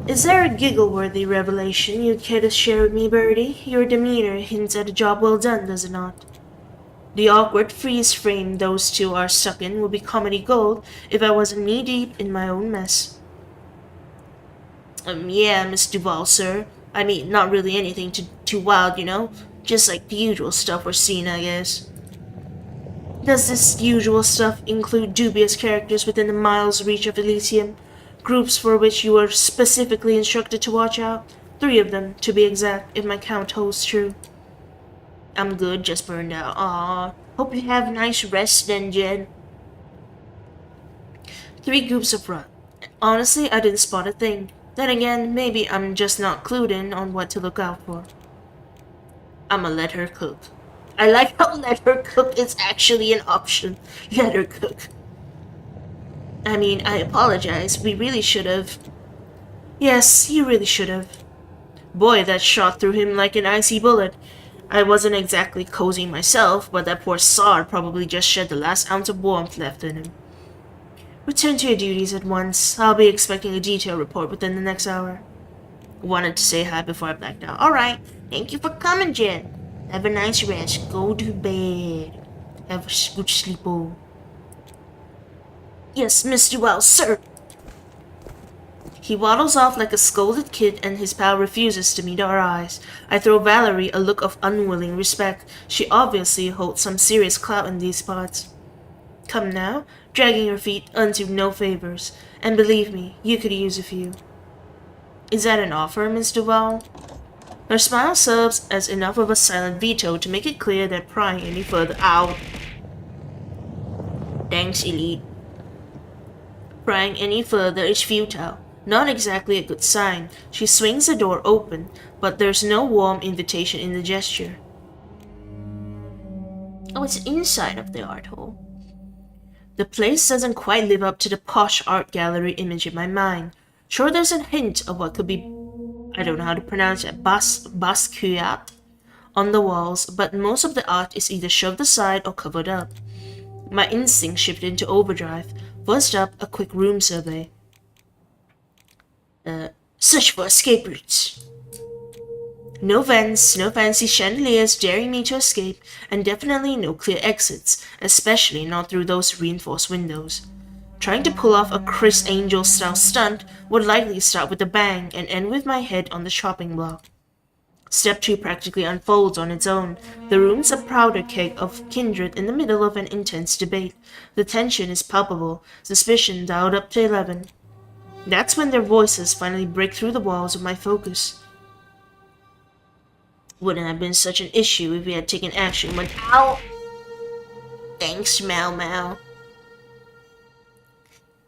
is there a giggle-worthy revelation you'd care to share with me, Birdie? Your demeanor hints at a job well done, does it not? The awkward freeze frame those two are stuck in would be comedy gold if I wasn't knee-deep in my own mess. Yeah, Miss Duval, sir. I mean, not really anything too wild, you know? Just like the usual stuff we're seeing, I guess. Does this usual stuff include dubious characters within a mile's reach of Elysium? Groups for which you were specifically instructed to watch out? 3 of them, to be exact, if my count holds true. I'm good, just burned out. Aw, hope you have a nice rest then, Jed. 3 groups up front. Honestly, I didn't spot a thing. Then again, maybe I'm just not clued in on what to look out for. I'ma let her cook. I like how let her cook is actually an option. Let her cook. I mean, I apologize. We really should have. Yes, you really should have. Boy, that shot through him like an icy bullet. I wasn't exactly cozy myself, but that poor sod probably just shed the last ounce of warmth left in him. Return to your duties at once. I'll be expecting a detailed report within the next hour. Wanted to say hi before I blacked out. Alright, thank you for coming, Jen. Have a nice rest. Go to bed. Have a good sleep. Yes, Mr. Wells, sir. He waddles off like a scolded kid and his pal refuses to meet our eyes. I throw Valerie a look of unwilling respect. She obviously holds some serious clout in these parts. Come now, dragging your feet unto no favors. And believe me, you could use a few. Is that an offer, Miss Duval? Her smile serves as enough of a silent veto to make it clear that prying any further out. Thanks, Elite. Prying any further is futile. Not exactly a good sign. She swings the door open, but there's no warm invitation in the gesture. Oh, it's inside of the art hall. The place doesn't quite live up to the posh art gallery image in my mind. Sure, there's a hint of what could be, I don't know how to pronounce it, Basquiat on the walls, but most of the art is either shoved aside or covered up. My instinct shifted into overdrive, buzzed up a quick room survey. Search for escape routes. No vents, no fancy chandeliers daring me to escape, and definitely no clear exits, especially not through those reinforced windows. Trying to pull off a Chris Angel-style stunt would likely start with a bang and end with my head on the chopping block. Step 2 practically unfolds on its own. The room's a powder keg of kindred in the middle of an intense debate. The tension is palpable, suspicion dialed up to 11. That's when their voices finally break through the walls of my focus. Wouldn't have been such an issue if we had taken action when— Ow! Thanks, Mau Mau.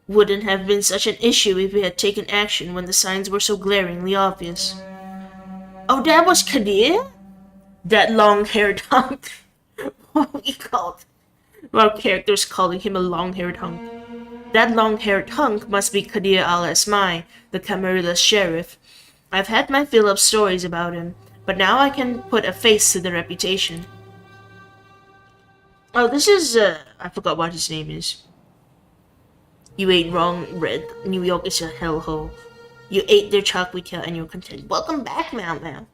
Wouldn't have been such an issue if we had taken action when the signs were so glaringly obvious. Oh, that was Kadir? That long-haired hunk. What we called? Our character's calling him a long-haired hunk. That long-haired hunk must be Kadir al-Asmai, the Camarilla sheriff. I've had my fill of stories about him, but now I can put a face to the reputation. Oh, this is, I forgot what his name is. You ain't wrong, Red. New York is a hellhole. You ate their chocolate and you're content. Welcome back, Mau Mau.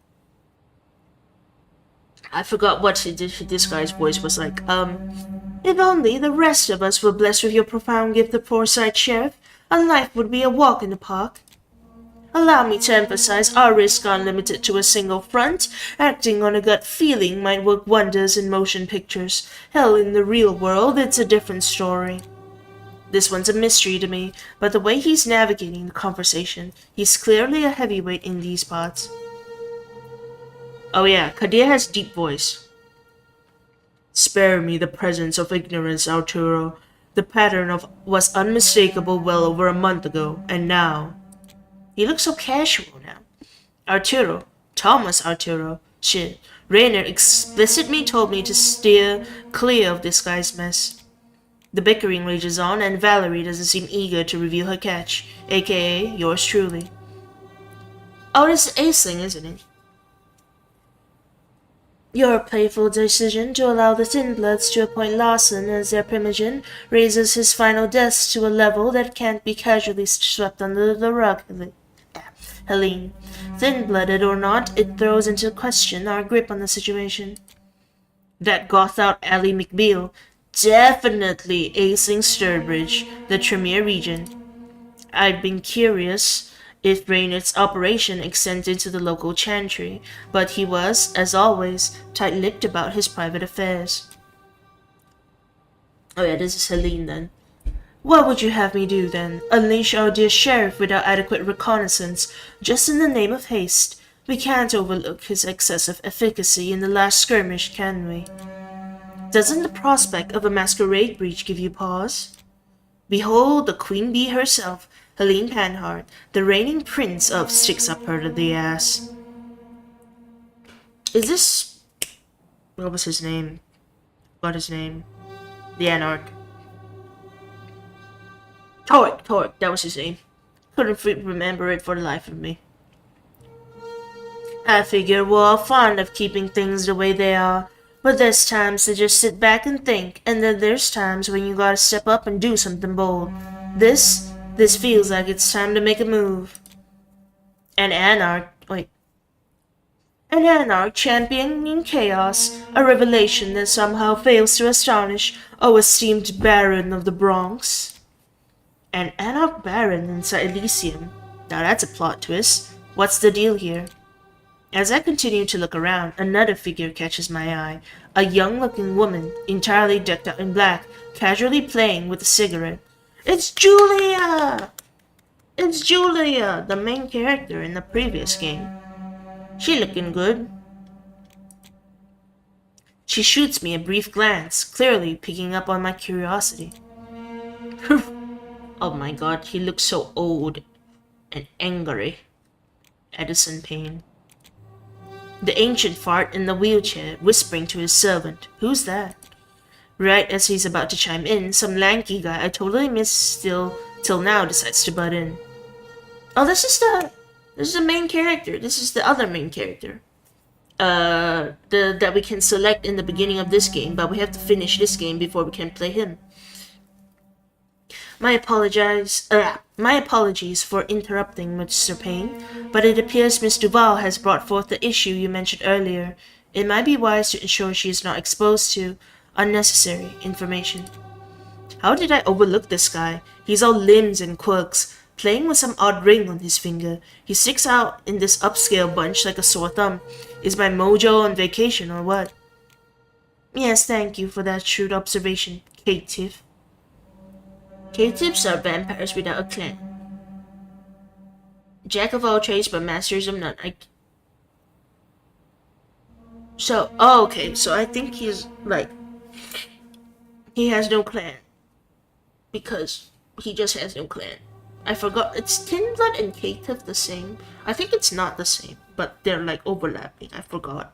I forgot what this guy's voice was like. If only the rest of us were blessed with your profound gift of foresight, Sheriff, our life would be a walk in the park. Allow me to emphasize our risk aren't limited to a single front. Acting on a gut feeling might work wonders in motion pictures. Hell, in the real world, it's a different story. This one's a mystery to me, but the way he's navigating the conversation, he's clearly a heavyweight in these parts. Oh yeah, Kadir has deep voice. Spare me the presence of ignorance, Arturo. The pattern was unmistakable well over a month ago, and now... He looks so casual now. Arturo. Thomas Arturo. Shit. Rainer explicitly told me to steer clear of this guy's mess. The bickering rages on, and Valerie doesn't seem eager to reveal her catch, aka yours truly. Oh, this Aisling, isn't it? Your playful decision to allow the Thin Bloods to appoint Larson as their primogen raises his final deaths to a level that can't be casually swept under the rug, Helene. Thin-blooded or not, it throws into question our grip on the situation. That goth-out Ally McBeal, definitely acing Sturbridge, the Tremere region. I'd been curious if Rainer's operation extended to the local chantry, but he was, as always, tight-lipped about his private affairs. Oh yeah, this is Helene then. What would you have me do then? Unleash our dear sheriff without adequate reconnaissance, just in the name of haste? We can't overlook his excessive efficacy in the last skirmish, can we? Doesn't the prospect of a masquerade breach give you pause? Behold the queen bee herself, Helene Panhard, the reigning prince of 𝑺𝒕𝒓𝒂𝒎. Is this... what was his name? What his name? The Anarch. Torek, that was his name. Couldn't remember it for the life of me. I figure we're all fond of keeping things the way they are, but there's times to just sit back and think, and then there's times when you gotta step up and do something bold. This feels like it's time to make a move. An Anarch championing chaos, a revelation that somehow fails to astonish our esteemed Baron of the Bronx. An Anarch Baron inside Elysium. Now that's a plot twist. What's the deal here? As I continue to look around, another figure catches my eye. A young-looking woman, entirely decked out in black, casually playing with a cigarette. It's Julia! It's Julia, the main character in the previous game. She looking good. She shoots me a brief glance, clearly picking up on my curiosity. Oh my god, he looks so old and angry. Edison Payne. The ancient fart in the wheelchair, whispering to his servant, "Who's that?" Right as he's about to chime in, some lanky guy I totally missed till now decides to butt in. Oh, this is the main character. This is the other main character. That we can select in the beginning of this game, but we have to finish this game before we can play him. My apologies for interrupting, Mr. Payne, but it appears Miss Duval has brought forth the issue you mentioned earlier. It might be wise to ensure she is not exposed to unnecessary information. How did I overlook this guy? He's all limbs and quirks, playing with some odd ring on his finger. He sticks out in this upscale bunch like a sore thumb. Is my mojo on vacation or what? Yes, thank you for that shrewd observation, Caitiff. Caitiffs are vampires without a clan. Jack of all trades but masters of none. Okay, so I think he's like, he has no clan. Because he just has no clan. I forgot, it's Thin Blood and Caitiff the same? I think it's not the same, but they're like overlapping, I forgot.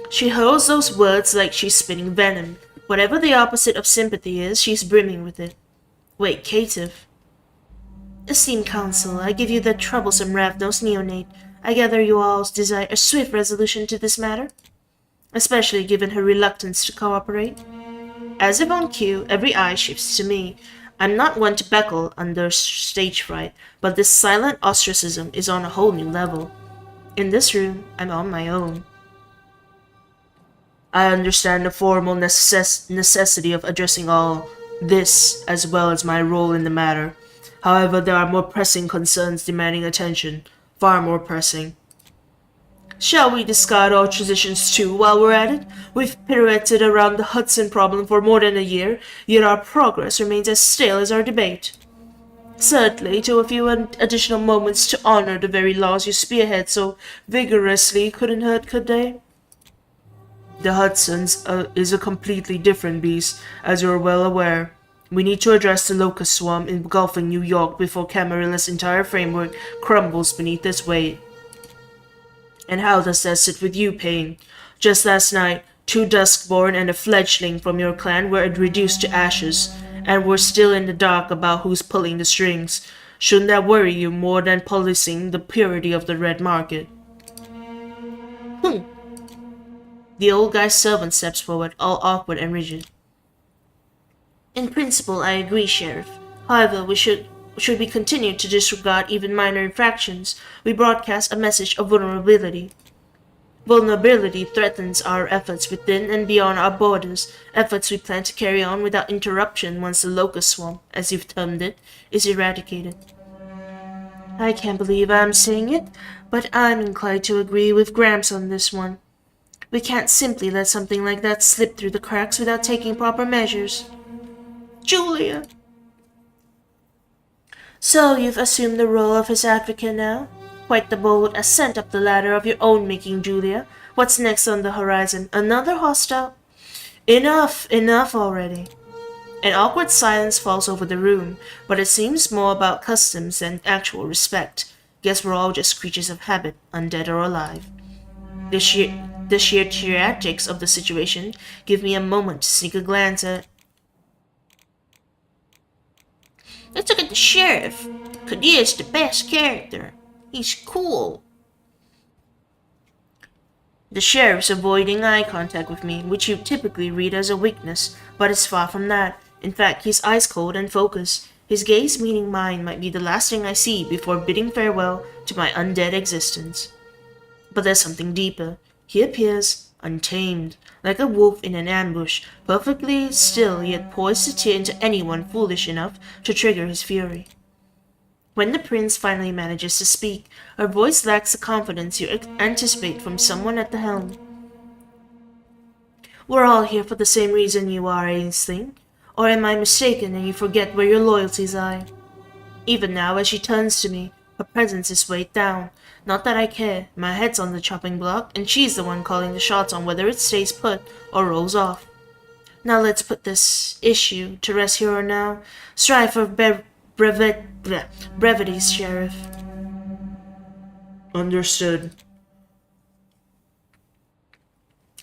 She hurls those words like she's spitting venom. Whatever the opposite of sympathy is, she's brimming with it. Wait, Caitiff. Esteemed Council, I give you the troublesome Ravnos neonate. I gather you all desire a swift resolution to this matter, especially given her reluctance to cooperate. As if on cue, every eye shifts to me. I'm not one to beckle under stage fright, but this silent ostracism is on a whole new level. In this room, I'm on my own. I understand the formal necessity of addressing all this, as well as my role in the matter. However, there are more pressing concerns demanding attention, far more pressing. Shall we discard all traditions too while we're at it? We've pirouetted around the Hudson problem for more than a year, yet our progress remains as stale as our debate. Certainly, to a few additional moments to honor the very laws you spearhead so vigorously couldn't hurt, could they? The Hudson's is a completely different beast, as you're well aware. We need to address the locust swarm engulfing New York before Camarilla's entire framework crumbles beneath its weight. And how does that sit with you, Pain? Just last night, 2 Duskborn and a fledgling from your clan were reduced to ashes, and we're still in the dark about who's pulling the strings. Shouldn't that worry you more than policing the purity of the red market? The old guy's servant steps forward, all awkward and rigid. In principle, I agree, Sheriff. However, should we continue to disregard even minor infractions, we broadcast a message of vulnerability. Vulnerability threatens our efforts within and beyond our borders, efforts we plan to carry on without interruption once the locust swamp, as you've termed it, is eradicated. I can't believe I'm saying it, but I'm inclined to agree with Gramps on this one. We can't simply let something like that slip through the cracks without taking proper measures. Julia! So you've assumed the role of his advocate now? Quite the bold ascent up the ladder of your own making, Julia. What's next on the horizon? Another hostile? Enough already. An awkward silence falls over the room, but it seems more about customs than actual respect. Guess we're all just creatures of habit, undead or alive. The sheer theatrics of the situation give me a moment to sneak a glance at. Let's look at the sheriff. Kadir's the best character. He's cool. The sheriff's avoiding eye contact with me, which you typically read as a weakness, but it's far from that. In fact, he's ice cold and focused. His gaze meeting mine might be the last thing I see before bidding farewell to my undead existence. But there's something deeper. He appears untamed, like a wolf in an ambush, perfectly still yet poised to tear into anyone foolish enough to trigger his fury. When the prince finally manages to speak, her voice lacks the confidence you anticipate from someone at the helm. We're all here for the same reason you are, Ainsley. Or am I mistaken and you forget where your loyalties lie? Even now, as she turns to me, her presence is weighed down. Not that I care, my head's on the chopping block, and she's the one calling the shots on whether it stays put or rolls off. Now let's put this issue to rest here or now. Strive for brevity, Sheriff. Understood.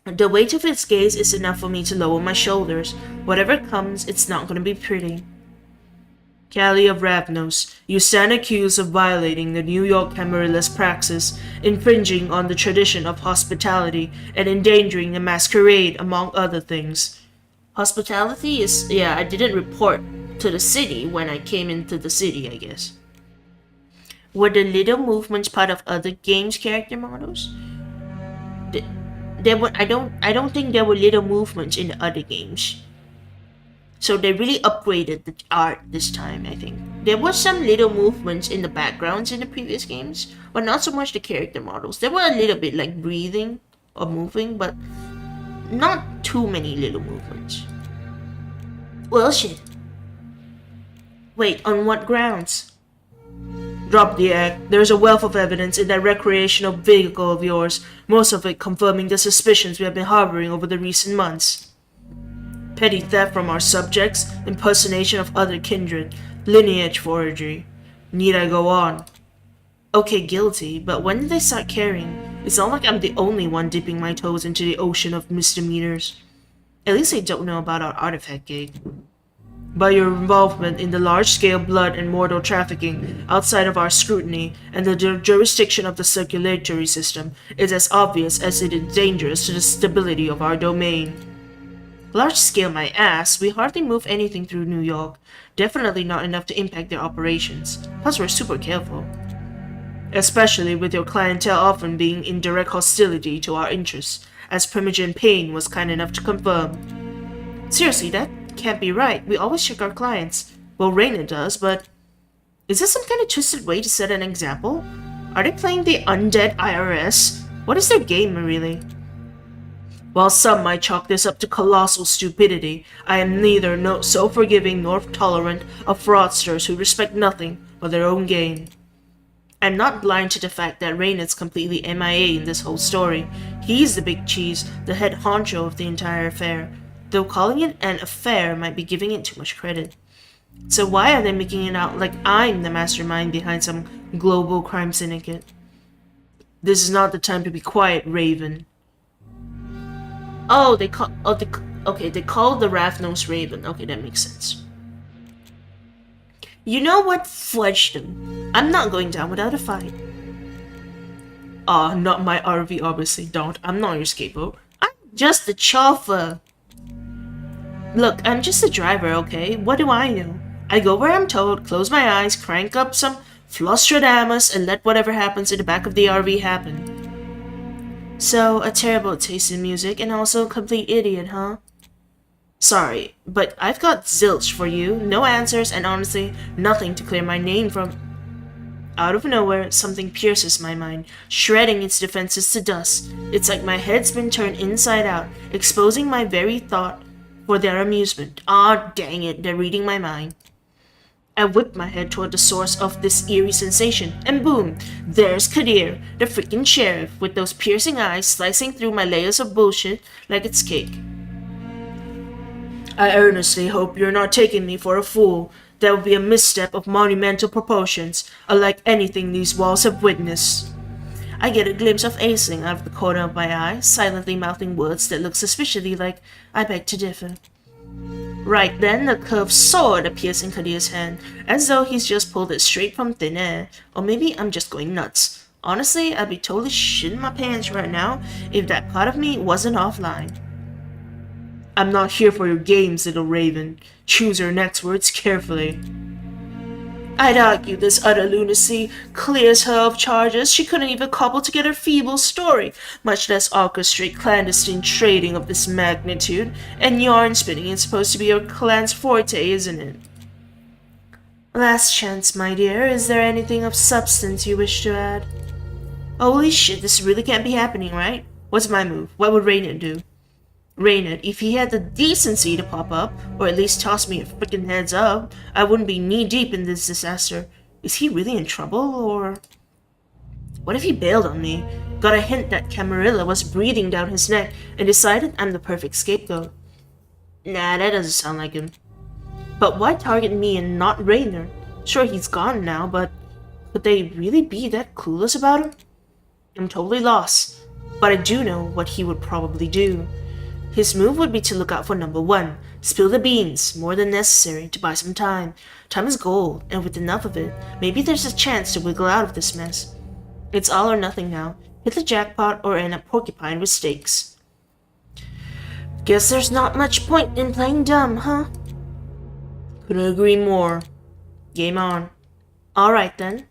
The weight of his gaze is enough for me to lower my shoulders. Whatever comes, it's not going to be pretty. Callie of Ravnos, you stand accused of violating the New York Camarillus praxis, infringing on the tradition of hospitality, and endangering the masquerade, among other things. Hospitality is, yeah, I didn't report to the city when I came into the city, I guess. Were the little movements part of other games' character models? I don't think there were little movements in the other games. So they really upgraded the art this time, I think. There were some little movements in the backgrounds in the previous games, but not so much the character models. There were a little bit like breathing or moving, but not too many little movements. Well, shit. Wait, on what grounds? Drop the act. There's a wealth of evidence in that recreational vehicle of yours, most of it confirming the suspicions we have been harboring over the recent months. Petty theft from our subjects, impersonation of other kindred, lineage forgery. Need I go on? Okay, guilty, but when did they start caring? It's not like I'm the only one dipping my toes into the ocean of misdemeanors. At least they don't know about our artifact gig. By your involvement in the large-scale blood and mortal trafficking outside of our scrutiny and the jurisdiction of the circulatory system is as obvious as it is dangerous to the stability of our domain. Large scale my ass, we hardly move anything through New York. Definitely not enough to impact their operations. Plus we're super careful. Especially with your clientele often being in direct hostility to our interests, as Primogen Payne was kind enough to confirm. Seriously, that can't be right. We always check our clients. Well, Raina does, but... Is this some kind of twisted way to set an example? Are they playing the undead IRS? What is their game, really? While some might chalk this up to colossal stupidity, I am neither so forgiving nor tolerant of fraudsters who respect nothing but their own gain. I'm not blind to the fact that Raynard's completely MIA in this whole story. He's the big cheese, the head honcho of the entire affair, though calling it an affair might be giving it too much credit. So why are they making it out like I'm the mastermind behind some global crime syndicate? This is not the time to be quiet, Raven. Oh, they call. Oh, okay, they call the Ravnos Raven. Okay, that makes sense. You know what? Fudge them. I'm not going down without a fight. Not my RV, obviously. Don't. I'm not your scapegoat. I'm just the chauffeur. Look, I'm just a driver, okay? What do I know? I go where I'm told, close my eyes, crank up some 𝑺𝒕𝒓𝒂𝒎, and let whatever happens in the back of the RV happen. So, a terrible taste in music and also a complete idiot, huh? Sorry, but I've got zilch for you, no answers, and honestly, nothing to clear my name from. Out of nowhere, something pierces my mind, shredding its defenses to dust. It's like my head's been turned inside out, exposing my very thought for their amusement. Ah, dang it, they're reading my mind. I whip my head toward the source of this eerie sensation, and boom, there's Kadir, the freaking sheriff, with those piercing eyes slicing through my layers of bullshit like it's cake. I earnestly hope you're not taking me for a fool. That would be a misstep of monumental proportions, unlike anything these walls have witnessed. I get a glimpse of Aisling out of the corner of my eye, silently mouthing words that look suspiciously like, I beg to differ. Right then, the curved sword appears in Kadir's hand, as though he's just pulled it straight from thin air. Or maybe I'm just going nuts. Honestly, I'd be totally shitting my pants right now if that part of me wasn't offline. I'm not here for your games, little Raven. Choose your next words carefully. I'd argue this utter lunacy clears her of charges. She couldn't even cobble together a feeble story, much less orchestrate clandestine trading of this magnitude, and yarn spinning is supposed to be your clan's forte, isn't it? Last chance, my dear. Is there anything of substance you wish to add? Holy shit, this really can't be happening, right? What's my move? What would Reynard do? Reynard, if he had the decency to pop up, or at least toss me a freaking heads up, I wouldn't be knee-deep in this disaster. Is he really in trouble, or... What if he bailed on me? Got a hint that Camarilla was breathing down his neck, and decided I'm the perfect scapegoat. Nah, that doesn't sound like him. But why target me and not Reynard? Sure, he's gone now, but... Could they really be that clueless about him? I'm totally lost. But I do know what he would probably do. His move would be to look out for number 1, spill the beans, more than necessary, to buy some time. Time is gold, and with enough of it, maybe there's a chance to wiggle out of this mess. It's all or nothing now. Hit the jackpot or end up porcupine with stakes. Guess there's not much point in playing dumb, huh? Couldn't agree more. Game on. Alright then.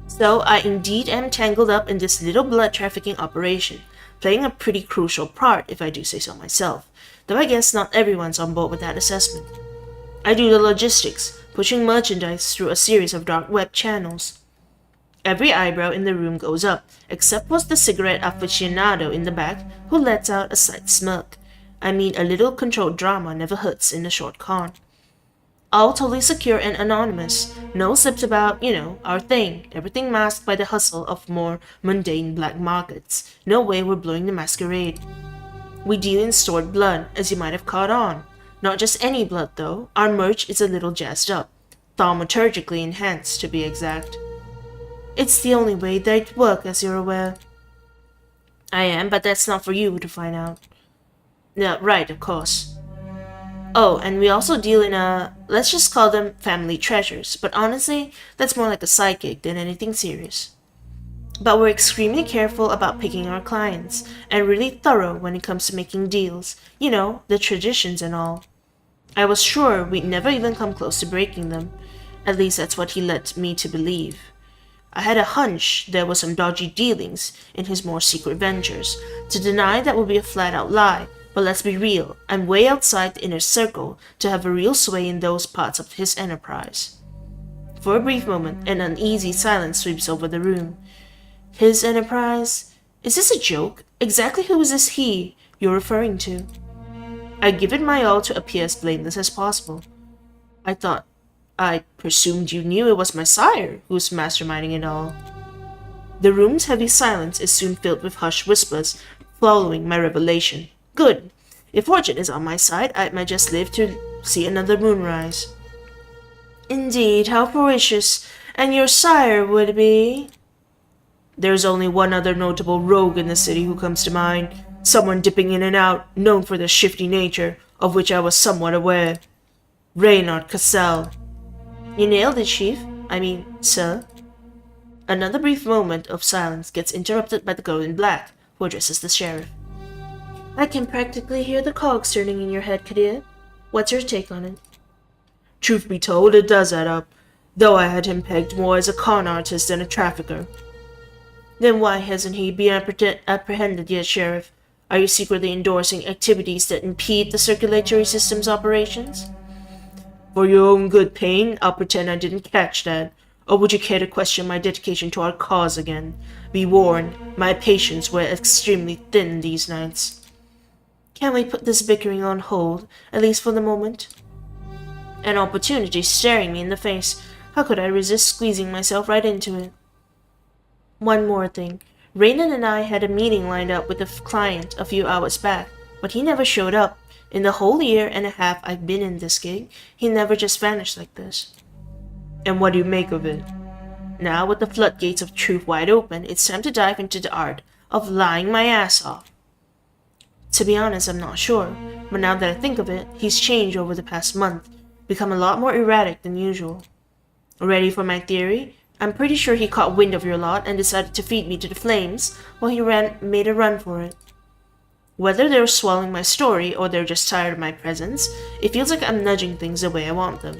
So I indeed am tangled up in this little blood trafficking operation. Playing a pretty crucial part, if I do say so myself, though I guess not everyone's on board with that assessment. I do the logistics, pushing merchandise through a series of dark web channels. Every eyebrow in the room goes up, except for the cigarette aficionado in the back, who lets out a slight smirk. I mean, a little controlled drama never hurts in a short con. All totally secure and anonymous. No slips about, our thing. Everything masked by the hustle of more mundane black markets. No way we're blowing the masquerade. We deal in stored blood, as you might have caught on. Not just any blood, though. Our merch is a little jazzed up. Thaumaturgically enhanced, to be exact. It's the only way that it works, as you're aware. I am, but that's not for you to find out. Yeah, right, of course. Oh, and we also deal in let's just call them family treasures, but honestly, that's more like a side gig than anything serious. But we're extremely careful about picking our clients, and really thorough when it comes to making deals, the traditions and all. I was sure we'd never even come close to breaking them. At least that's what he led me to believe. I had a hunch there were some dodgy dealings in his more secret ventures. To deny that would be a flat-out lie. But let's be real, I'm way outside the inner circle to have a real sway in those parts of his enterprise. For a brief moment, an uneasy silence sweeps over the room. His enterprise? Is this a joke? Exactly who is this he you're referring to? I give it my all to appear as blameless as possible. I presumed you knew it was my sire who's masterminding it all. The room's heavy silence is soon filled with hushed whispers following my revelation. Good. If fortune is on my side, I might just live to see another moonrise. Indeed, how propitious. And your sire would be? There's only one other notable rogue in the city who comes to mind, someone dipping in and out, known for their shifty nature, of which I was somewhat aware. 𝑺𝒕𝒓𝒂𝒎. You nailed it, Chief. Sir. Another brief moment of silence gets interrupted by the girl in black, who addresses the sheriff. I can practically hear the cogs turning in your head, Kadir. What's your take on it? Truth be told, it does add up, though I had him pegged more as a con artist than a trafficker. Then why hasn't he been apprehended yet, Sheriff? Are you secretly endorsing activities that impede the circulatory system's operations? For your own good, Payne, I'll pretend I didn't catch that. Or would you care to question my dedication to our cause again? Be warned, my patience were extremely thin these nights. Can't we put this bickering on hold, at least for the moment? An opportunity staring me in the face. How could I resist squeezing myself right into it? One more thing. Raynor and I had a meeting lined up with a client a few hours back, but he never showed up. In the whole year and a half I've been in this gig, he never just vanished like this. And what do you make of it? Now, with the floodgates of truth wide open, it's time to dive into the art of lying my ass off. To be honest, I'm not sure, but now that I think of it, he's changed over the past month, become a lot more erratic than usual. Ready for my theory? I'm pretty sure he caught wind of your lot and decided to feed me to the flames while he made a run for it. Whether they're swallowing my story or they're just tired of my presence, it feels like I'm nudging things the way I want them.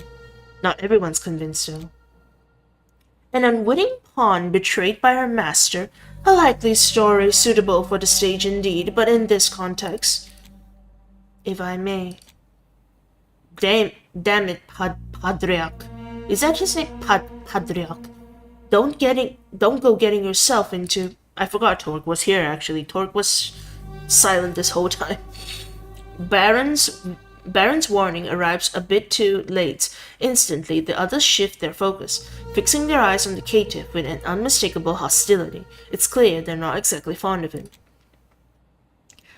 Not everyone's convinced though. An unwitting pawn betrayed by her master, a likely story suitable for the stage indeed, but in this context, if I may. Damn it, Padriak. Is that his name? Padriak. Don't go getting yourself into... I forgot Torque was here actually. Torque was silent this whole time. Baron's warning arrives a bit too late. Instantly, the others shift their focus, fixing their eyes on the caitiff with an unmistakable hostility. It's clear they're not exactly fond of him.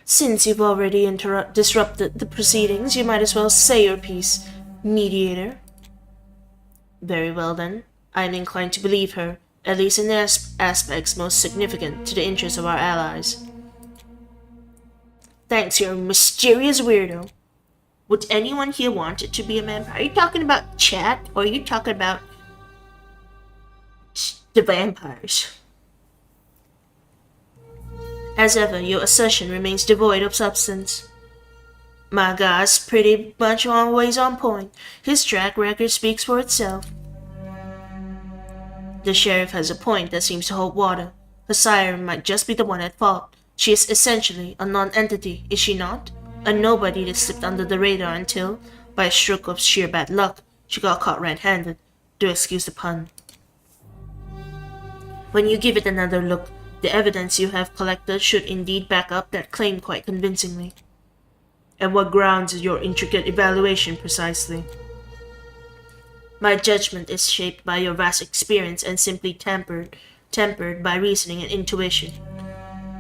Since you've already disrupted the proceedings, you might as well say your piece, mediator. Very well then. I am inclined to believe her, at least in the aspects most significant to the interests of our allies. Thanks, you mysterious weirdo. Would anyone here want it to be a vampire? Are you talking about chat, or are you talking about the vampires? As ever, your assertion remains devoid of substance. My guy's pretty much always on point. His track record speaks for itself. The sheriff has a point that seems to hold water. Her sire might just be the one at fault. She is essentially a non-entity, is she not? A nobody that slipped under the radar until, by a stroke of sheer bad luck, she got caught red-handed. Do excuse the pun. When you give it another look, the evidence you have collected should indeed back up that claim quite convincingly. And what grounds is your intricate evaluation precisely? My judgment is shaped by your vast experience and simply tempered by reasoning and intuition.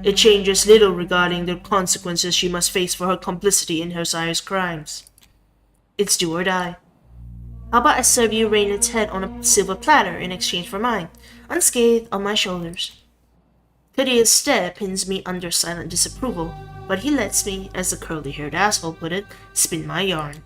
It changes little regarding the consequences she must face for her complicity in her sire's crimes. It's do or die. How about I serve you Raynor's head on a silver platter in exchange for mine, unscathed on my shoulders? Kadir's stare pins me under silent disapproval, but he lets me, as the curly-haired asshole put it, spin my yarn.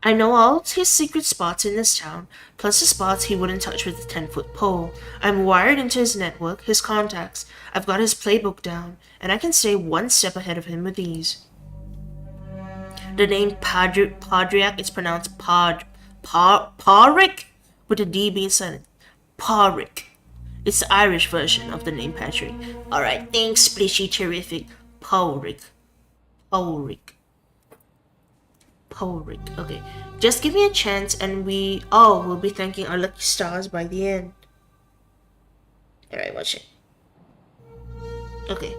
I know all his secret spots in this town, plus the spots he wouldn't touch with a 10-foot pole. I'm wired into his network, his contacts. I've got his playbook down, and I can stay one step ahead of him with ease. The name Padriak is pronounced Parik, with a D being silent. Parik. It's the Irish version of the name Patrick. Alright, thanks, Splishy, terrific. Parik. Okay, just give me a chance and we all will be thanking our lucky stars by the end. Alright, watch it. Okay.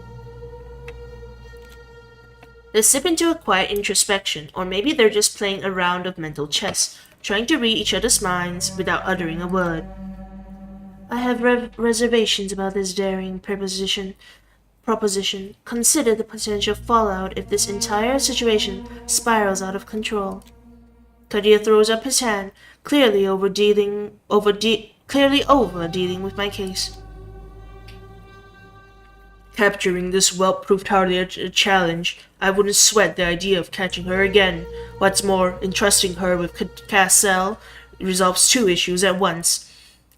They slip into a quiet introspection, or maybe they're just playing a round of mental chess, trying to read each other's minds without uttering a word. I have reservations about this daring proposition. Consider the potential fallout if this entire situation spirals out of control. Kadir throws up his hand, clearly over dealing with my case. Capturing this whelp proved hardly a challenge. I wouldn't sweat the idea of catching her again. What's more, entrusting her with 𝑭𝒂𝒎 resolves two issues at once.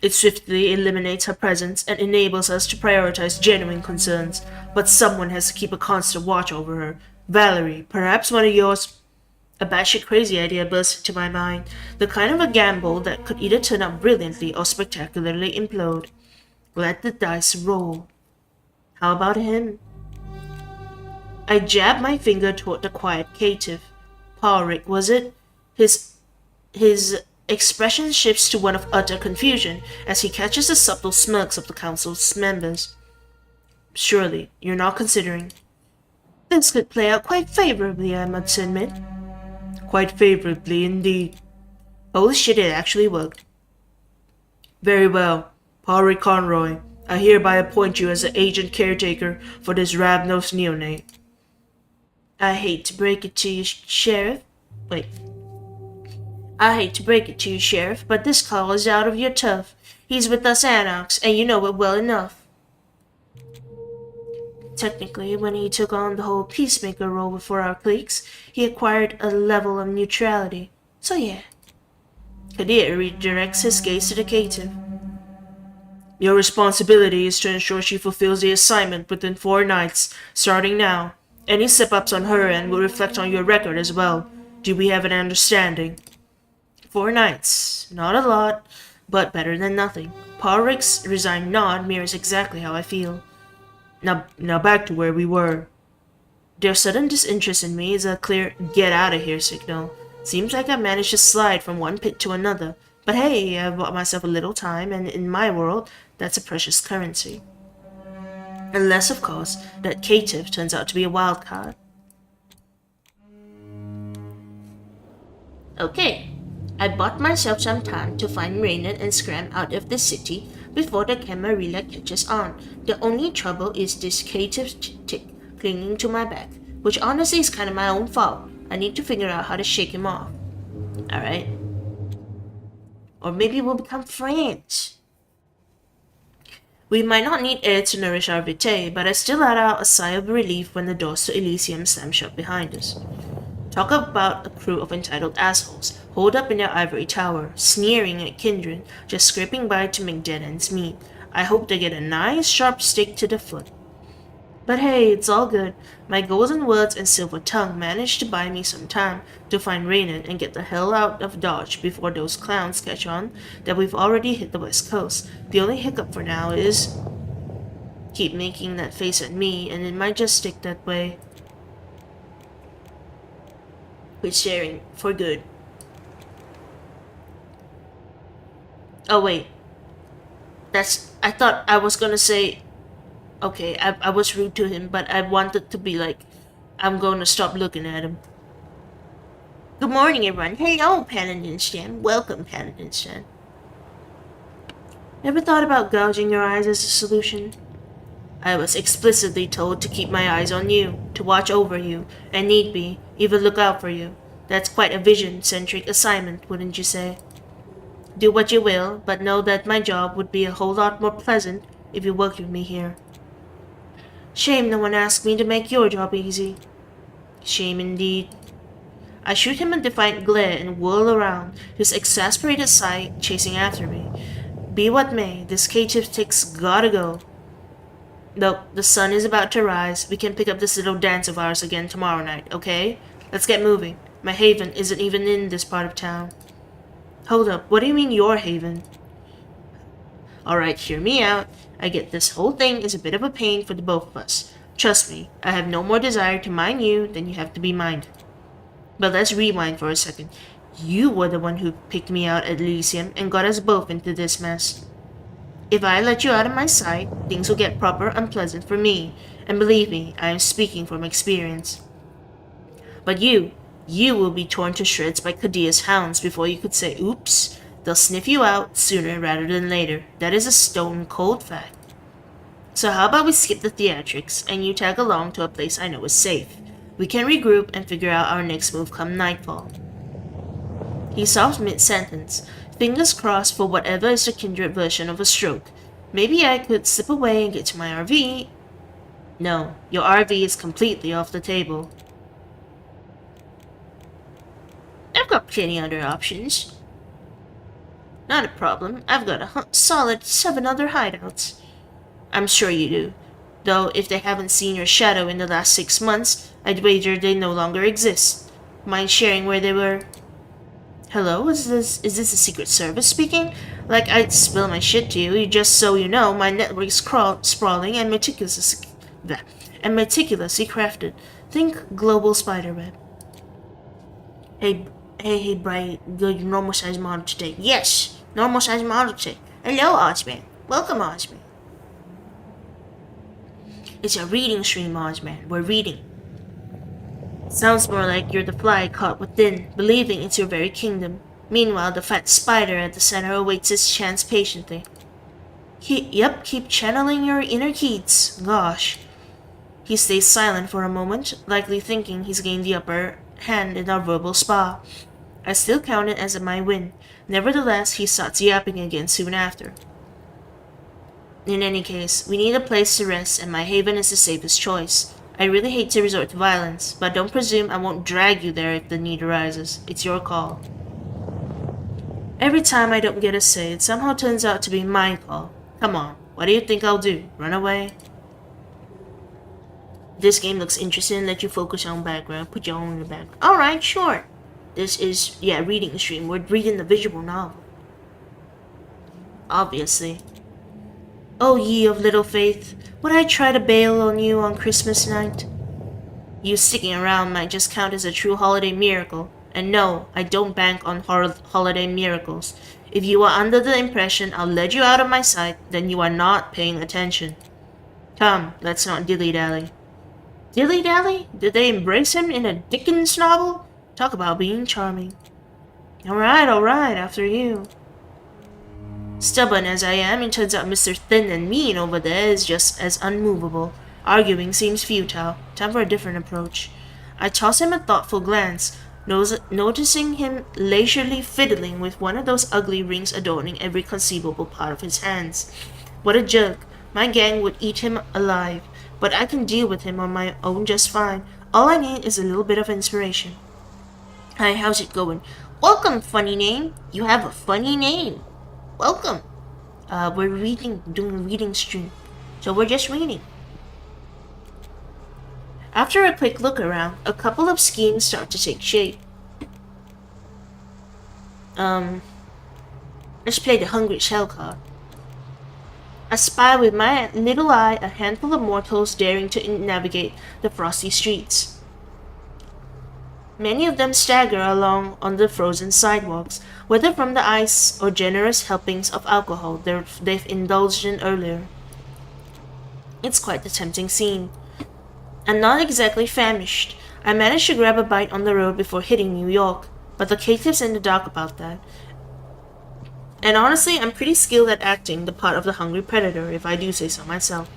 It swiftly eliminates her presence and enables us to prioritize genuine concerns, but someone has to keep a constant watch over her. Valerie, perhaps one of yours. A batshit crazy idea burst into my mind, the kind of a gamble that could either turn out brilliantly or spectacularly implode. Let the dice roll. How about him? I jabbed my finger toward the quiet caitiff. Pádraig, was it? His expression shifts to one of utter confusion as he catches the subtle smirks of the council's members. Surely, you're not considering. This could play out quite favorably, I must admit. Quite favorably indeed. Holy shit, it actually worked. Very well, Pádraig Conroy. I hereby appoint you as the agent caretaker for this rab-nosed neonate. I hate to break it to you, Sheriff. I hate to break it to you, Sheriff, but this call is out of your turf. He's with us addyolks, and you know it well enough. Technically, when he took on the whole peacemaker role before our cliques, he acquired a level of neutrality. So yeah. Kadir redirects his gaze to the caitiff. Your responsibility is to ensure she fulfills the assignment within 4 nights, starting now. Any slip-ups on her end will reflect on your record as well. Do we have an understanding? 4 nights. Not a lot, but better than nothing. Pádraig's resigned nod mirrors exactly how I feel. Now back to where we were. Their sudden disinterest in me is a clear get out of here signal. Seems like I managed to slide from one pit to another. But hey, I've bought myself a little time, and in my world, that's a precious currency. Unless, of course, that caitiff turns out to be a wild card. Okay, I bought myself some time to find Reynard and scram out of the city before the Camarilla catches on. The only trouble is this caitiff's tick clinging to my back, which honestly is kind of my own fault. I need to figure out how to shake him off. Alright. Or maybe we'll become friends. We might not need air to nourish our vitae, but I still let out a sigh of relief when the doors to Elysium slammed shut behind us. Talk about a crew of entitled assholes, holed up in their ivory tower, sneering at kindred, just scraping by to make dead ends meet. I hope they get a nice sharp stick to the foot. But hey, it's all good. My golden words and silver tongue managed to buy me some time to find Reynard and get the hell out of Dodge before those clowns catch on that we've already hit the west coast. The only hiccup for now is keep making that face at me, and it might just stick that way. Quit sharing for good. Oh wait, I thought I was gonna say, okay, I was rude to him, but I wanted to be like, I'm gonna stop looking at him. Good morning, everyone. Hello, Paladin Stan. Welcome, Paladin Stan. Ever thought about gouging your eyes as a solution? I was explicitly told to keep my eyes on you, to watch over you, and need be, even look out for you. That's quite a vision-centric assignment, wouldn't you say? Do what you will, but know that my job would be a whole lot more pleasant if you worked with me here. Shame no one asked me to make your job easy. Shame indeed. I shoot him a defiant glare and whirl around, his exasperated sigh chasing after me. Be what may, this caitiff tick's gotta go. Nope, the sun is about to rise. We can pick up this little dance of ours again tomorrow night, okay? Let's get moving. My haven isn't even in this part of town. Hold up, what do you mean your haven? Alright, hear me out. I get this whole thing is a bit of a pain for the both of us. Trust me, I have no more desire to mind you than you have to be minded. But let's rewind for a second. You were the one who picked me out at Elysium and got us both into this mess. If I let you out of my sight, things will get proper unpleasant for me, and believe me, I am speaking from experience. But you will be torn to shreds by Kadir's hounds before you could say oops. They'll sniff you out sooner rather than later. That is a stone cold fact. So how about we skip the theatrics, and you tag along to a place I know is safe. We can regroup and figure out our next move come nightfall. He stops mid-sentence, fingers crossed for whatever is the kindred version of a stroke. Maybe I could slip away and get to my RV. No, your RV is completely off the table. I've got plenty other options. Not a problem. I've got a solid 7 other hideouts. I'm sure you do. Though if they haven't seen your shadow in the last 6 months, I'd wager they no longer exist. Mind sharing where they were? Hello, is this the Secret Service speaking? Like I'd spill my shit to you, just so you know, my network's sprawling and meticulously crafted. Think global spiderweb. Hey, Briar, good normal size model today. Yes, normal size model today. Hello, Ozman. Welcome, Ozman. It's a reading stream, Ozman. We're reading. Sounds more like you're the fly caught within, believing it's your very kingdom. Meanwhile, the fat spider at the center awaits its chance patiently. Keep channeling your inner Keats. Gosh. He stays silent for a moment, likely thinking he's gained the upper hand in our verbal spa. I still count it as my win. Nevertheless, he starts yapping again soon after. In any case, we need a place to rest, and my haven is the safest choice. I really hate to resort to violence, but don't presume I won't drag you there if the need arises. It's your call. Every time I don't get a say, it somehow turns out to be my call. Come on, what do you think I'll do? Run away? This game looks interesting. Let you focus on background. Put your own in the background. Alright, sure. This is, reading stream. We're reading the visual novel. Obviously. Oh, ye of little faith, would I try to bail on you on Christmas night? You sticking around might just count as a true holiday miracle. And no, I don't bank on holiday miracles. If you are under the impression I'll let you out of my sight, then you are not paying attention. Come, let's not dilly-dally. Dilly-dally? Did they embrace him in a Dickens novel? Talk about being charming. Alright, after you. Stubborn as I am, it turns out Mr. Thin and Mean over there is just as unmovable. Arguing seems futile. Time for a different approach. I toss him a thoughtful glance, noticing him leisurely fiddling with one of those ugly rings adorning every conceivable part of his hands. What a jerk. My gang would eat him alive, but I can deal with him on my own just fine. All I need is a little bit of inspiration. Hi, how's it going? Welcome, funny name. You have a funny name. Welcome. We're doing a reading stream. So we're just reading. After a quick look around, a couple of schemes start to take shape. Let's play the Hungry Shell card. I spy with my little eye a handful of mortals daring to navigate the frosty streets. Many of them stagger along on the frozen sidewalks, whether from the ice or generous helpings of alcohol they've indulged in earlier. It's quite the tempting scene. I'm not exactly famished. I managed to grab a bite on the road before hitting New York, but the caitiff's in the dark about that. And honestly, I'm pretty skilled at acting the part of the hungry predator, if I do say so myself.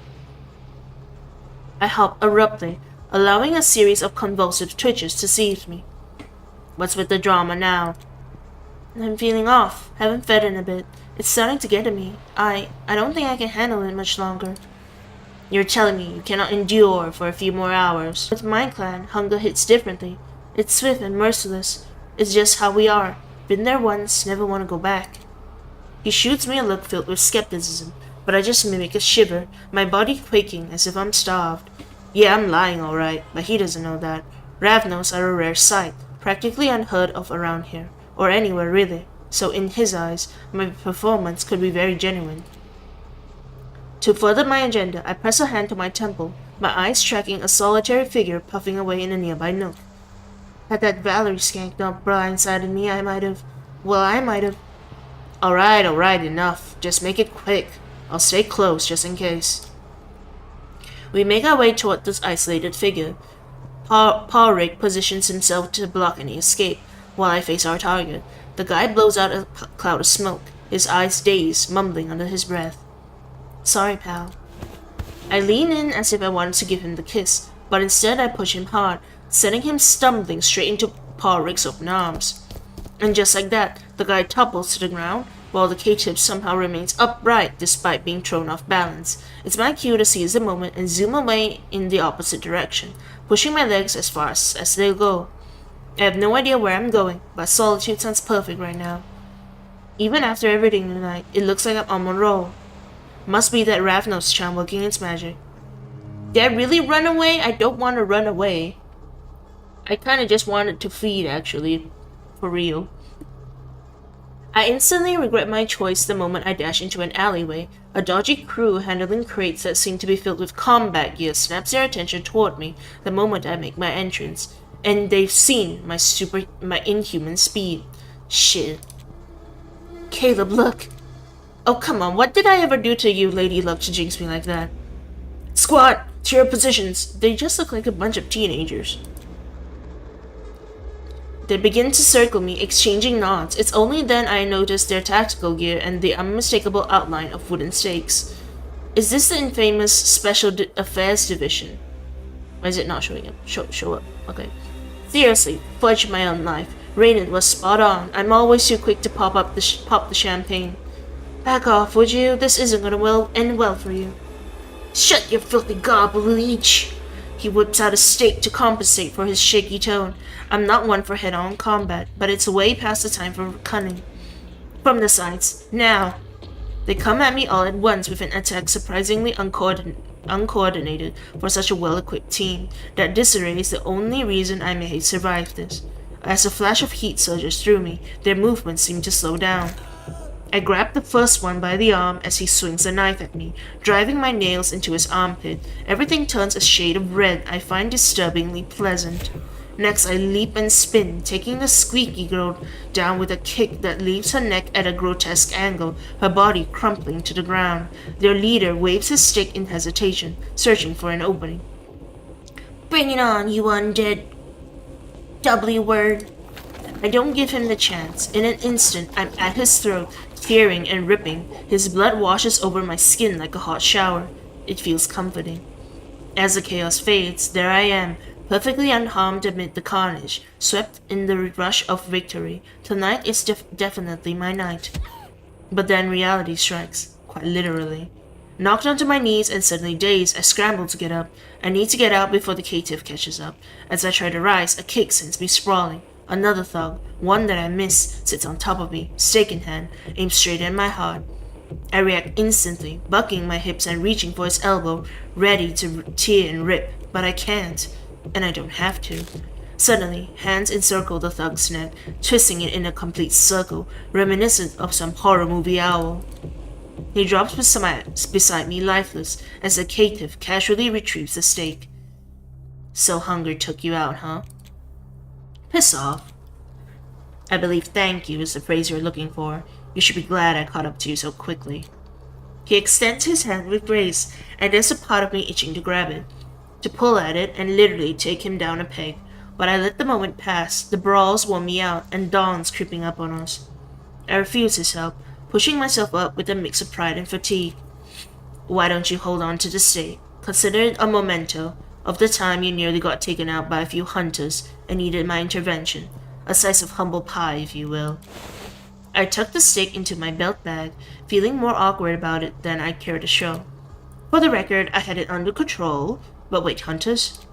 I hop abruptly, allowing a series of convulsive twitches to seize me. What's with the drama now? I'm feeling off. Haven't fed in a bit. It's starting to get to me. I don't think I can handle it much longer. You're telling me you cannot endure for a few more hours. With my clan, hunger hits differently. It's swift and merciless. It's just how we are. Been there once, never want to go back. He shoots me a look filled with skepticism, but I just mimic a shiver, my body quaking as if I'm starved. Yeah, I'm lying alright, but he doesn't know that. Ravnos are a rare sight, practically unheard of around here, or anywhere really, so in his eyes, my performance could be very genuine. To further my agenda, I press a hand to my temple, my eyes tracking a solitary figure puffing away in a nearby nook. Had that Valerie skank not blindsided me, I might have... Alright, enough. Just make it quick. I'll stay close, just in case. We make our way toward this isolated figure. Parik positions himself to block any escape, while I face our target. The guy blows out a cloud of smoke, his eyes dazed, mumbling under his breath. Sorry, pal. I lean in as if I wanted to give him the kiss, but instead I push him hard, sending him stumbling straight into Parik's open arms. And just like that, the guy topples to the ground, while the K-tip somehow remains upright despite being thrown off balance. It's my cue to seize the moment and zoom away in the opposite direction, pushing my legs as far as they'll go. I have no idea where I'm going, but solitude sounds perfect right now. Even after everything tonight, it looks like I'm on a roll. Must be that Ravnos charm working its magic. Did I really run away? I don't want to run away. I kind of just wanted to feed, actually. For real. I instantly regret my choice the moment I dash into an alleyway. A dodgy crew handling crates that seem to be filled with combat gear snaps their attention toward me the moment I make my entrance. And they've seen my inhuman speed. Shit. Caleb, look. Oh, come on. What did I ever do to you, Lady Luck, to jinx me like that? Squad, to your positions. They just look like a bunch of teenagers. They begin to circle me, exchanging nods. It's only then I notice their tactical gear and the unmistakable outline of wooden stakes. Is this the infamous Special Affairs Division? Why is it not showing up? Show up. Okay. Seriously, fudge my own life. Raiden was spot on. I'm always too quick to pop the champagne. Back off, would you? This isn't gonna end well for you. Shut your filthy gob, leech! He whips out a stake to compensate for his shaky tone. I'm not one for head-on combat, but it's way past the time for cunning. From the sides, now! They come at me all at once with an attack surprisingly uncoordinated for such a well-equipped team. That disarray is the only reason I may survive this. As a flash of heat surges through me, their movements seem to slow down. I grab the first one by the arm as he swings a knife at me, driving my nails into his armpit. Everything turns a shade of red I find disturbingly pleasant. Next, I leap and spin, taking the squeaky girl down with a kick that leaves her neck at a grotesque angle, her body crumpling to the ground. Their leader waves his stick in hesitation, searching for an opening. Bring it on, you undead W word. I don't give him the chance. In an instant, I'm at his throat, tearing and ripping. His blood washes over my skin like a hot shower. It feels comforting. As the chaos fades, there I am, perfectly unharmed amid the carnage, swept in the rush of victory. Tonight is definitely my night. But then reality strikes, quite literally. Knocked onto my knees and suddenly dazed, I scramble to get up. I need to get out before the K-tip catches up. As I try to rise, a kick sends me sprawling. Another thug, one that I miss, sits on top of me, stake in hand, aims straight at my heart. I react instantly, bucking my hips and reaching for his elbow, ready to tear and rip, but I can't, and I don't have to. Suddenly, hands encircle the thug's neck, twisting it in a complete circle, reminiscent of some horror movie owl. He drops beside me lifeless as the K-tip casually retrieves the stake. So hunger took you out, huh? Piss off. I believe thank you is the phrase you're looking for. You should be glad I caught up to you so quickly. He extends his hand with grace, and there's a part of me itching to grab it, to pull at it and literally take him down a peg. But I let the moment pass. The brawls wore me out, and dawn's creeping up on us. I refuse his help, pushing myself up with a mix of pride and fatigue. Why don't you hold on to the stake? Consider it a memento of the time you nearly got taken out by a few hunters and needed my intervention. A slice of humble pie, if you will. I tucked the stake into my belt bag, feeling more awkward about it than I cared to show. For the record, I had it under control. But wait, hunters?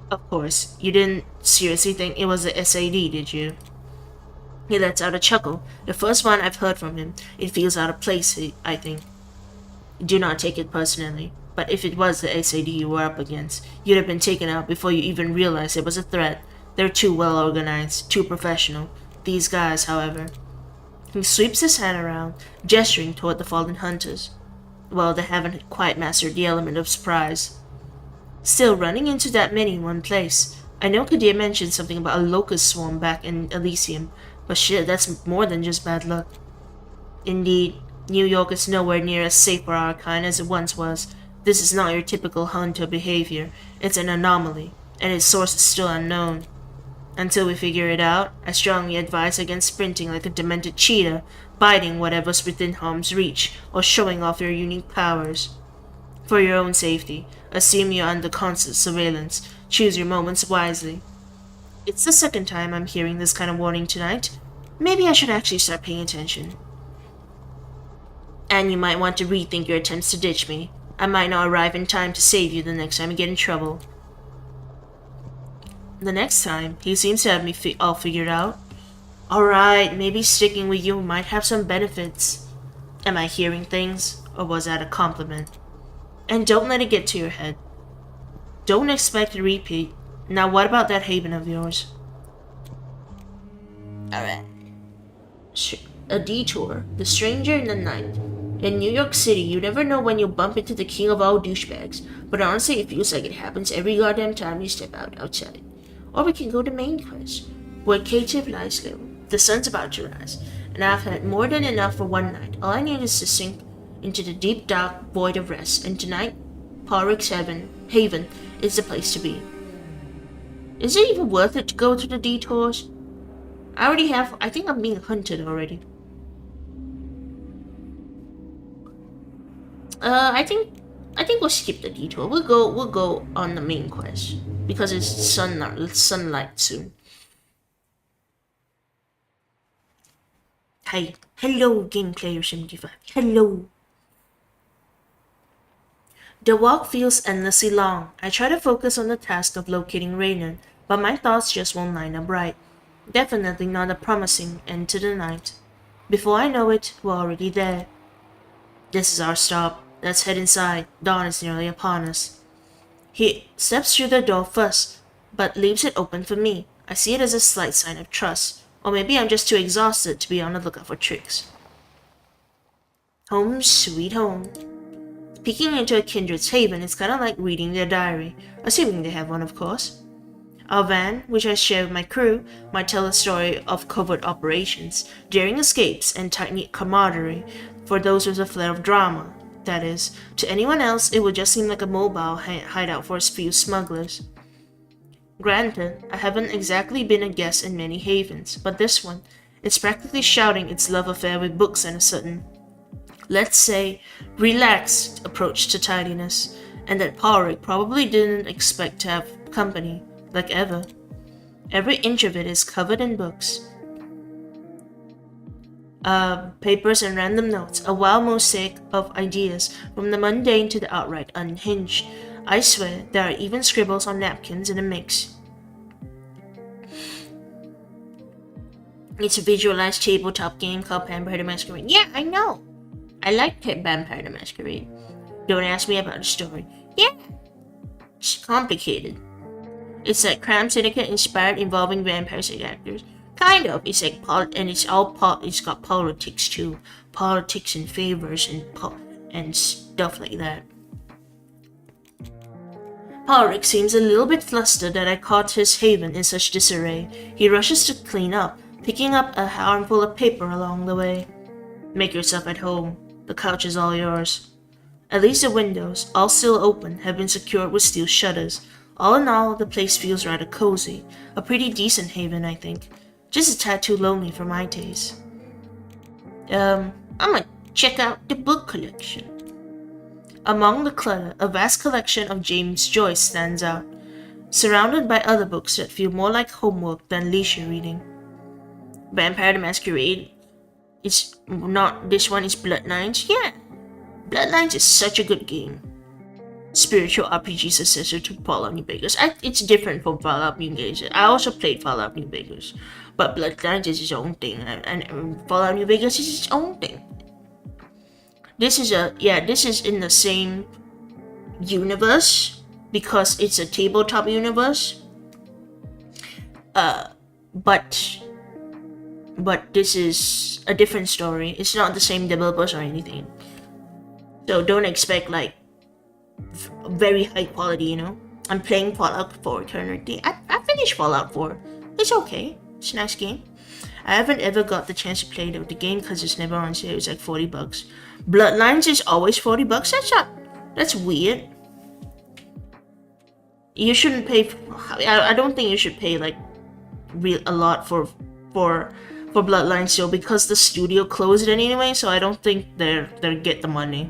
Of course, you didn't seriously think it was the SAD, did you? He lets out a chuckle, the first one I've heard from him. It feels out of place, I think. Do not take it personally, but if it was the SAD you were up against, you'd have been taken out before you even realized it was a threat. They're too well organized, too professional. These guys, however. He sweeps his hand around, gesturing toward the fallen hunters. Well, they haven't quite mastered the element of surprise. Still, running into that many in one place. I know Kadir mentioned something about a locust swarm back in Elysium, but shit, that's more than just bad luck. Indeed, New York is nowhere near as safe for our kind as it once was. This is not your typical hunter behavior. It's an anomaly, and its source is still unknown. Until we figure it out, I strongly advise against sprinting like a demented cheetah, biting whatever's within harm's reach, or showing off your unique powers. For your own safety, assume you're under constant surveillance. Choose your moments wisely. It's the second time I'm hearing this kind of warning tonight. Maybe I should actually start paying attention. And you might want to rethink your attempts to ditch me. I might not arrive in time to save you the next time you get in trouble. The next time, he seems to have me all figured out. Alright, maybe sticking with you might have some benefits. Am I hearing things, or was that a compliment? And don't let it get to your head. Don't expect a repeat. Now what about that haven of yours? Alright. A detour. The stranger in the night. In New York City, you never know when you'll bump into the king of all douchebags, but honestly it feels like it happens every goddamn time you step outside. Or we can go to main quest, where 𝒂𝒐 lies low. The sun's about to rise, and I've had more than enough for one night. All I need is to sink into the deep dark void of rest, and tonight, 𝒂𝒏𝒄𝒄 Haven is the place to be. Is it even worth it to go through the detours? I think I'm being hunted already. I think we'll skip the detour. We'll go on the main quest because it's sunlight soon. Hi, hello, game player 75. Hello. The walk feels endlessly long. I try to focus on the task of locating Raynor, but my thoughts just won't line up right. Definitely not a promising end to the night. Before I know it, we're already there. This is our stop. Let's head inside. Dawn is nearly upon us. He steps through the door first, but leaves it open for me. I see it as a slight sign of trust, or maybe I'm just too exhausted to be on the lookout for tricks. Home sweet home. Peeking into a kindred's haven is kind of like reading their diary, assuming they have one, of course. Our van, which I share with my crew, might tell a story of covert operations, daring escapes, and tight-knit camaraderie for those with a flair of drama. That is, to anyone else, it would just seem like a mobile hideout for a few smugglers. Granted, I haven't exactly been a guest in many havens, but this one, it's practically shouting its love affair with books and a certain, let's say, relaxed approach to tidiness, and that 𝒂𝒏𝒄𝒄 probably didn't expect to have company, like ever. Every inch of it is covered in books. Papers and random notes, a wild mosaic of ideas, from the mundane to the outright unhinged. I swear, there are even scribbles on napkins in a mix. It's a visualized tabletop game called Vampire the Masquerade. Yeah, I know! I like Vampire the Masquerade. Don't ask me about the story. Yeah! It's complicated. It's like crime syndicate inspired involving vampires and actors. Kind of. It's like it's got politics too. Politics and favors and stuff like that. 𝒂𝒏𝒄𝒄 seems a little bit flustered that I caught his haven in such disarray. He rushes to clean up, picking up a handful of paper along the way. Make yourself at home. The couch is all yours. At least the windows, all still open, have been secured with steel shutters. All in all, the place feels rather cozy. A pretty decent haven, I think. Just a tad too lonely for my taste. I'm gonna check out the book collection. Among the clutter, a vast collection of James Joyce stands out, surrounded by other books that feel more like homework than leisure reading. Vampire the Masquerade. It's not, this one is Bloodlines. Yeah, Bloodlines is such a good game. Spiritual RPG successor to Fallout New Vegas. It's different from Fallout New Vegas. I also played Fallout New Vegas, but Bloodlines is its own thing, and Fallout New Vegas is its own thing. This is in the same universe because it's a tabletop universe. But this is a different story. It's not the same developers or anything, so don't expect like very high quality, you know. I'm playing Fallout 4 currently. I finished Fallout 4. It's okay. It's a nice game. I haven't ever got the chance to play the game because it's never on sale. It's like $40. Bloodlines is always $40. That's weird. You shouldn't pay. I don't think you should pay like a lot for Bloodlines though, because the studio closed it anyway. So I don't think they'll get the money.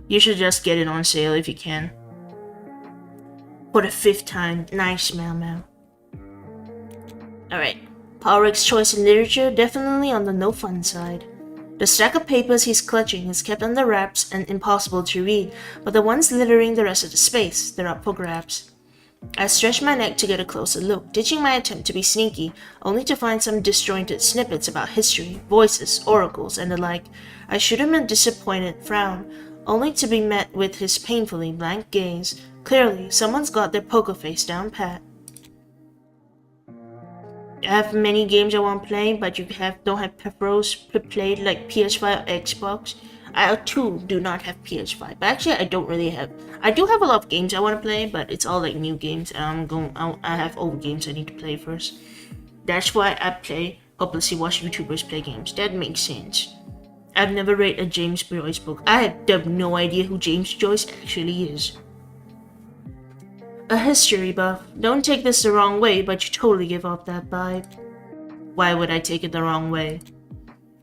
You should just get it on sale if you can. For the 5th time. Nice, Mal. Alright. 𝒂𝒏𝒄𝒄's choice in literature, definitely on the no fun side. The stack of papers he's clutching is kept under wraps and impossible to read, but the ones littering the rest of the space, they're up for grabs. I stretch my neck to get a closer look, ditching my attempt to be sneaky, only to find some disjointed snippets about history, voices, oracles, and the like. I shoot him a disappointed frown, only to be met with his painfully blank gaze. Clearly, someone's got their poker face down pat. I have many games I want to play, but you don't have preferences played like PS5 or Xbox. I too do not have PS5. But actually, I don't really have. I do have a lot of games I want to play, but it's all like new games, and I have old games I need to play first. That's why I play hopelessly watch YouTubers play games. That makes sense. I've never read a James Joyce book. I have no idea who James Joyce actually is. A history buff. Don't take this the wrong way, but you totally give off that vibe. Why would I take it the wrong way?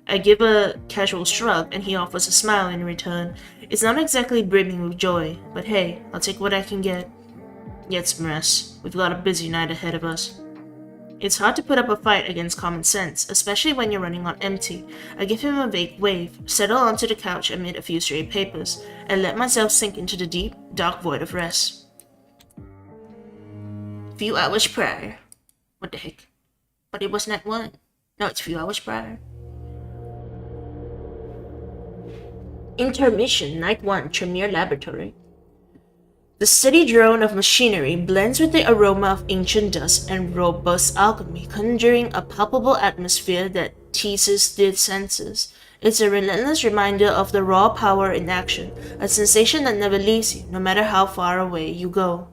I give a casual shrug, and he offers a smile in return. It's not exactly brimming with joy, but hey, I'll take what I can get. 𝑺𝒕𝒓𝒆💂💏, we've got a busy night ahead of us. It's hard to put up a fight against common sense, especially when you're running on empty. I give him a vague wave, settle onto the couch amid a few stray papers, and let myself sink into the deep, dark void of rest. Few hours prior. What the heck? But it was night 1. No, it's few hours prior. Intermission, night 1, Tremere Laboratory. The steady drone of machinery blends with the aroma of ancient dust and robust alchemy, conjuring a palpable atmosphere that teases the senses. It's a relentless reminder of the raw power in action, a sensation that never leaves you, no matter how far away you go.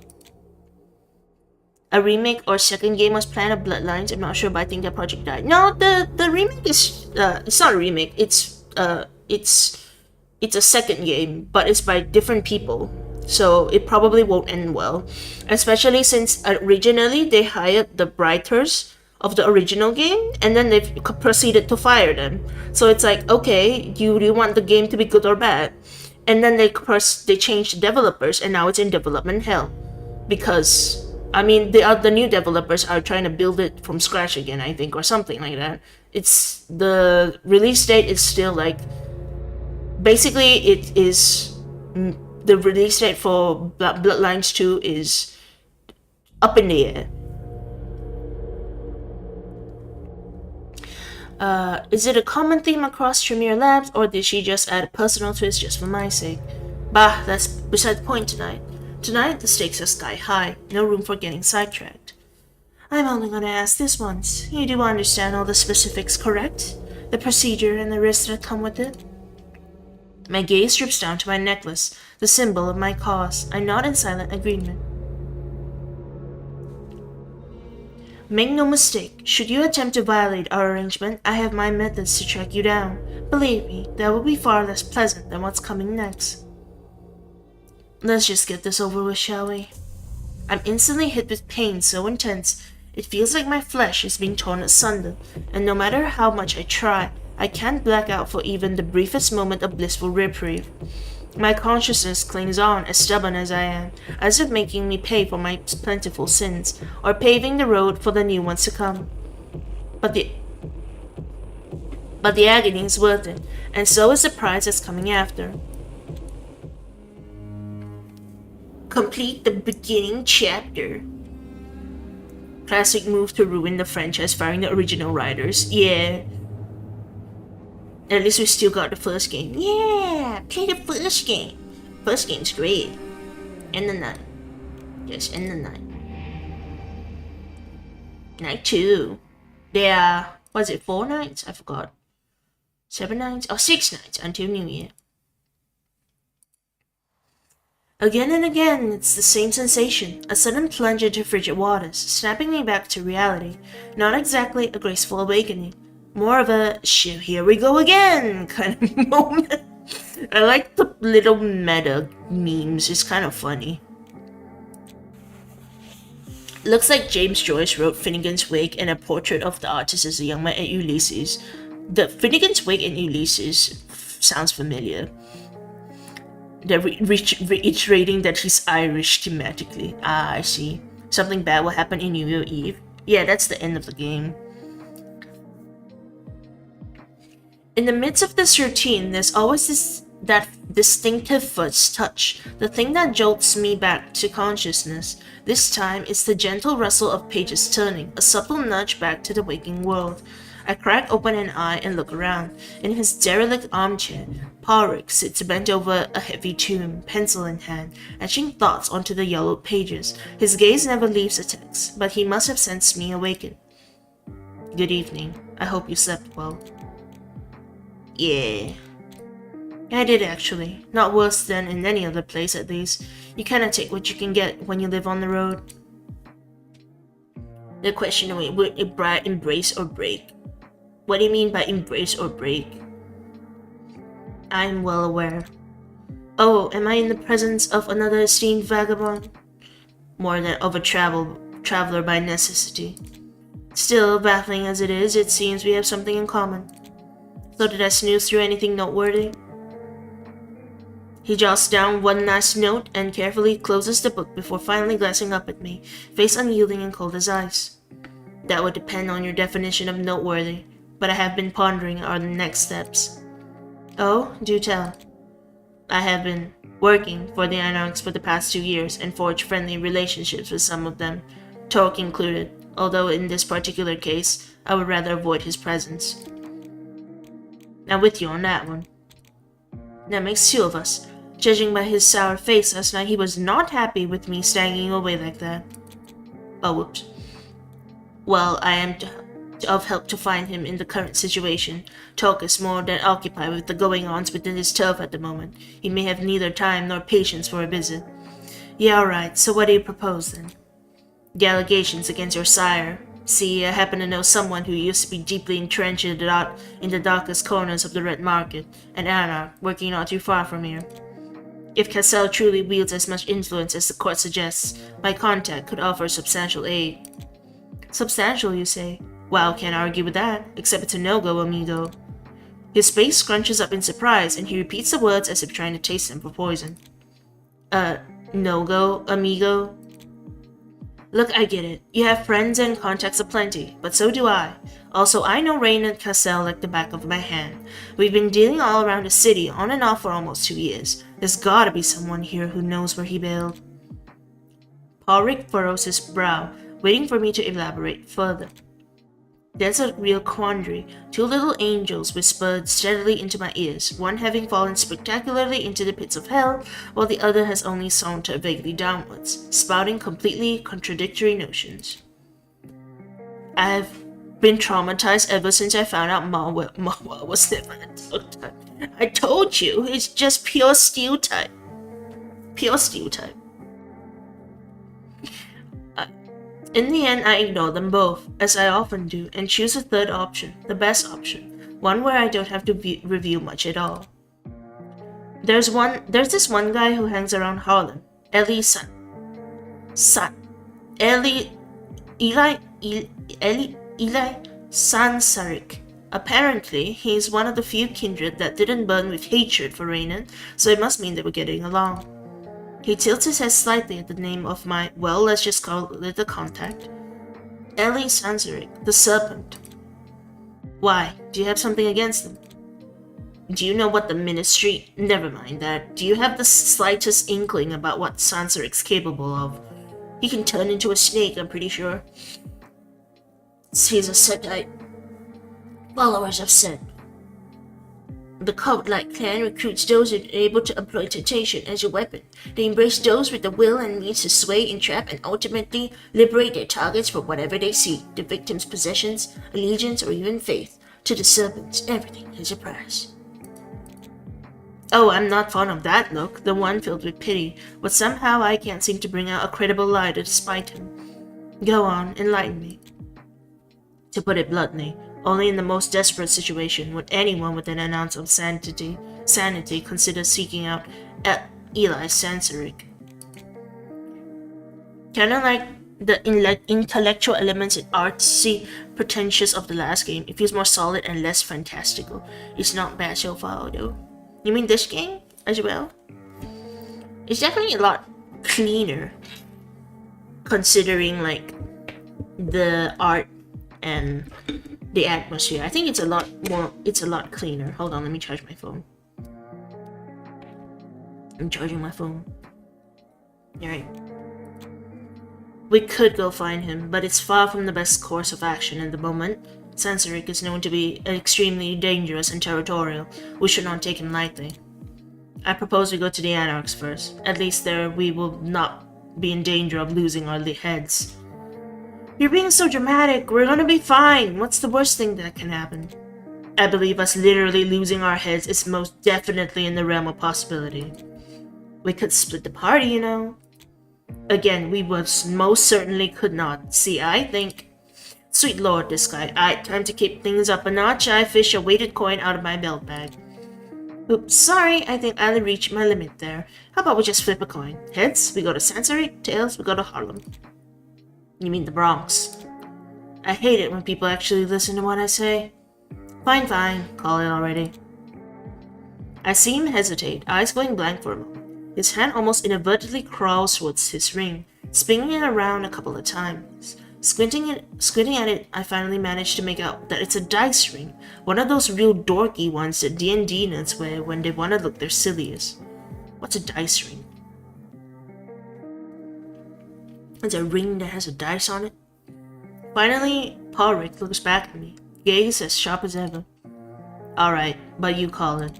A remake or second game was planned of Bloodlines. I'm not sure, but I think that project died. No, the remake is it's not a remake. It's a second game, but it's by different people, so it probably won't end well. Especially since originally they hired the writers of the original game, and then they proceeded to fire them. So it's like, okay, do you want the game to be good or bad? And then they changed the developers, and now it's in development hell because. I mean, the new developers are trying to build it from scratch again, I think, or something like that. It's the release date is still like, basically it is, the release date for Bloodlines 2 is up in the air. Is it a common theme across Tremere Labs, or did she just add a personal twist just for my sake? Bah, that's beside the point tonight. Tonight, the stakes are sky high, no room for getting sidetracked. I'm only gonna ask this once. You do understand all the specifics, correct? The procedure and the risks that come with it? My gaze drips down to my necklace, the symbol of my cause. I nod in silent agreement. Make no mistake, should you attempt to violate our arrangement, I have my methods to track you down. Believe me, that will be far less pleasant than what's coming next. Let's just get this over with, shall we? I'm instantly hit with pain so intense, it feels like my flesh is being torn asunder, and no matter how much I try, I can't black out for even the briefest moment of blissful reprieve. My consciousness clings on, as stubborn as I am, as if making me pay for my plentiful sins, or paving the road for the new ones to come. But the agony is worth it, and so is the prize that's coming after. Complete the beginning chapter. Classic move to ruin the franchise, firing the original writers. Yeah. At least we still got the first game. Yeah! Play the first game. First game's great. End the night. Just end the night. Night 2. There are, was it 4 nights? I forgot. 7 nights? Or 6 nights until New Year. Again and again, it's the same sensation, a sudden plunge into frigid waters, snapping me back to reality. Not exactly a graceful awakening, more of a shit, here we go again kind of moment. I like the little meta memes, it's kind of funny. Looks like James Joyce wrote Finnegan's Wake and a portrait of the artist as a young man at Ulysses. The Finnegan's Wake and Ulysses sounds familiar. They're reiterating that he's Irish thematically. Ah, I see. Something bad will happen in New Year's Eve. Yeah, that's the end of the game. In the midst of this routine, there's always that distinctive first touch, the thing that jolts me back to consciousness. This time, it's the gentle rustle of pages turning, a subtle nudge back to the waking world. I crack open an eye and look around. In his derelict armchair, Briar sits bent over a heavy tome, pencil in hand, etching thoughts onto the yellowed pages. His gaze never leaves the text, but he must have sensed me awaken. Good evening. I hope you slept well. Yeah, I did actually. Not worse than in any other place, at least. You kinda take what you can get when you live on the road. The question is, would Briar embrace or break? What do you mean by embrace or break? I'm well aware. Oh, am I in the presence of another esteemed vagabond? More than of a traveler by necessity. Still, baffling as it is, it seems we have something in common. So did I snooze through anything noteworthy? He jots down one last note and carefully closes the book before finally glancing up at me, face unyielding and cold as ice. That would depend on your definition of noteworthy, but I have been pondering our next steps. Oh, do tell. I have been working for the addyolks for the past 2 years and forged friendly relationships with some of them, Torque included, although in this particular case, I would rather avoid his presence. I'm with you on that one. That makes 2 of us. Judging by his sour face last night, he was not happy with me staggering away like that. Oh, whoops. Well, I am of help to find him in the current situation. Torque is more than occupied with the going-ons within his turf at the moment. He may have neither time nor patience for a visit. Yeah, alright, so what do you propose then? The allegations against your sire. See, I happen to know someone who used to be deeply entrenched in the darkest corners of the Red Market, an anarch working not too far from here. If 𝒂𝒎 truly wields as much influence as the court suggests, my contact could offer substantial aid. Substantial, you say? Well, can't argue with that, except it's a no-go, amigo. His face scrunches up in surprise, and he repeats the words as if trying to taste them for poison. No-go, amigo? Look, I get it. You have friends and contacts aplenty, but so do I. Also, I know Rain and 𝒂𝒎 like the back of my hand. We've been dealing all around the city, on and off for almost 2 years. There's gotta be someone here who knows where he bailed. Briar furrows his brow, waiting for me to elaborate further. There's a real quandary. 2 little angels whispered steadily into my ears, one having fallen spectacularly into the pits of hell, while the other has only sauntered vaguely downwards, spouting completely contradictory notions. I've been traumatized ever since I found out Mare was never a dog type. I told you, it's just pure steel type. Pure steel type. In the end, I ignore them both, as I often do, and choose a third option, the best option, one where I don't have to review much at all. There's this one guy who hangs around Harlem, Eli 𝒂𝒎𝒒𝒂𝒎. Apparently, he's one of the few kindred that didn't burn with hatred for Rainen, so it must mean they were getting along. He tilts his head slightly at the name of my, well, let's just call it the contact. Eli 𝒂𝒎𝒂𝒄𝒊𝒕𝒔, the serpent. Why? Do you have something against him? Do you know what the ministry... Never mind that. Do you have the slightest inkling about what 𝒂𝒎𝒂𝒄's capable of? He can turn into a snake, I'm pretty sure. He's a Setite. Followers of Set. The cult-like clan recruits those able to employ temptation as a weapon. They embrace those with the will and means to sway, entrap, and ultimately liberate their targets for whatever they seek, the victim's possessions, allegiance, or even faith. To the serpents, everything has a price. Oh, I'm not fond of that look, the one filled with pity, but somehow I can't seem to bring out a credible lie to despite him. Go on, enlighten me. To put it bluntly, only in the most desperate situation would anyone with an ounce of sanity consider seeking out Eli 𝒂𝒎𝒂𝒄. Kinda like the intellectual elements and artsy pretentious of the last game, it feels more solid and less fantastical. It's not bad so far though. You mean this game as well? It's definitely a lot cleaner, considering like the art and the atmosphere. I think it's a lot cleaner. Hold on, let me charge my phone. I'm charging my phone. Alright. We could go find him, but it's far from the best course of action at the moment. 𝒂𝒒𝒏 is known to be extremely dangerous and territorial. We should not take him lightly. I propose we go to the addyolks first. At least there we will not be in danger of losing our heads. You're being so dramatic. We're gonna be fine. What's the worst thing that can happen? I believe us literally losing our heads is most definitely in the realm of possibility. We could split the party, you know. Again, we most certainly could not. See, I think... Sweet lord, this guy. Alright, time to keep things up a notch. I fish a weighted coin out of my belt bag. Oops, sorry. I think I reached my limit there. How about we just flip a coin? Heads, we go to 𝒂𝒒𝒏. Tails, we go to Harlem. You mean the Bronx. I hate it when people actually listen to what I say. Fine, fine. Call it already. I see him hesitate, eyes going blank for a moment. His hand almost inadvertently crawls towards his ring, spinning it around a couple of times. Squinting at it, I finally manage to make out that it's a dice ring, one of those real dorky ones that D&D nerds wear when they want to look their silliest. What's a dice ring? It's a ring that has a dice on it. Finally, 𝒂𝒏 looks back at me, gaze as sharp as ever. Alright, but you call it.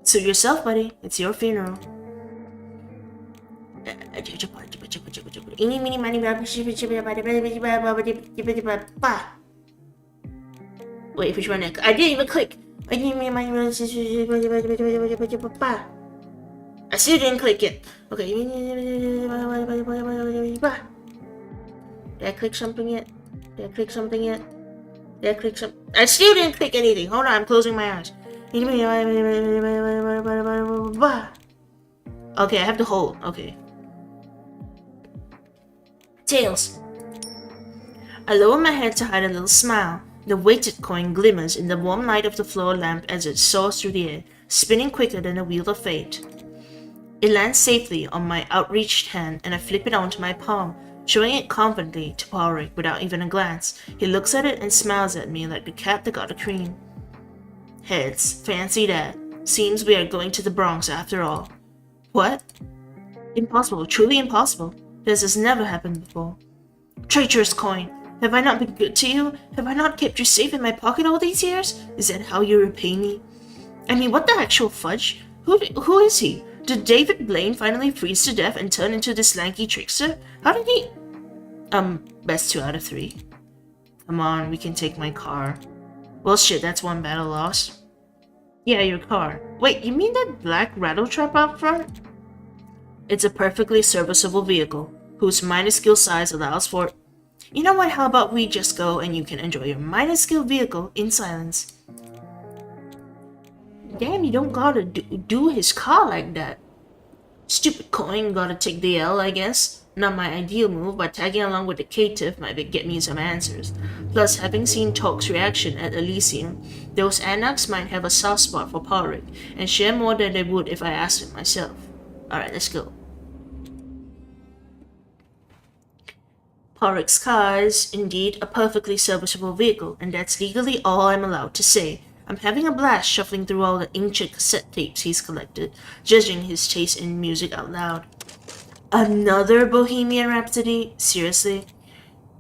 Suit yourself, buddy. It's your funeral. Wait, which one? I didn't even click. I still didn't click it. Okay. Did I click something yet? I still didn't click anything. Hold on, I'm closing my eyes. Okay, I have to hold. Okay. Tails. I lower my head to hide a little smile. The weighted coin glimmers in the warm light of the floor lamp as it soars through the air, spinning quicker than a wheel of fate. It lands safely on my outreached hand, and I flip it onto my palm, showing it confidently to 𝒂𝒏 without even a glance. He looks at it and smiles at me like the cat that got the cream. Heads. Fancy that. Seems we are going to the Bronx after all. What? Impossible. Truly impossible. This has never happened before. Treacherous coin. Have I not been good to you? Have I not kept you safe in my pocket all these years? Is that how you repay me? I mean, what the actual fudge? Who is he? Did David Blaine finally freeze to death and turn into this lanky trickster? How did he... best 2 out of 3. Come on, we can take my car. Well, shit, that's one battle lost. Yeah, your car. Wait, you mean that black rattletrap out front? It's a perfectly serviceable vehicle, whose minuscule size allows for... You know what, how about we just go and you can enjoy your minuscule vehicle in silence. Damn, you don't gotta do his car like that. Stupid coin, gotta take the L, I guess. Not my ideal move, but tagging along with the K-Tiff might get me some answers. Plus, having seen Tok's reaction at Elysium, those addyolks might have a soft spot for 𝒂𝒏, and share more than they would if I asked it myself. Alright, let's go. 𝒂𝒏's car is, indeed, a perfectly serviceable vehicle, and that's legally all I'm allowed to say. I'm having a blast shuffling through all the ancient cassette tapes he's collected, judging his taste in music out loud. Another Bohemian Rhapsody? Seriously?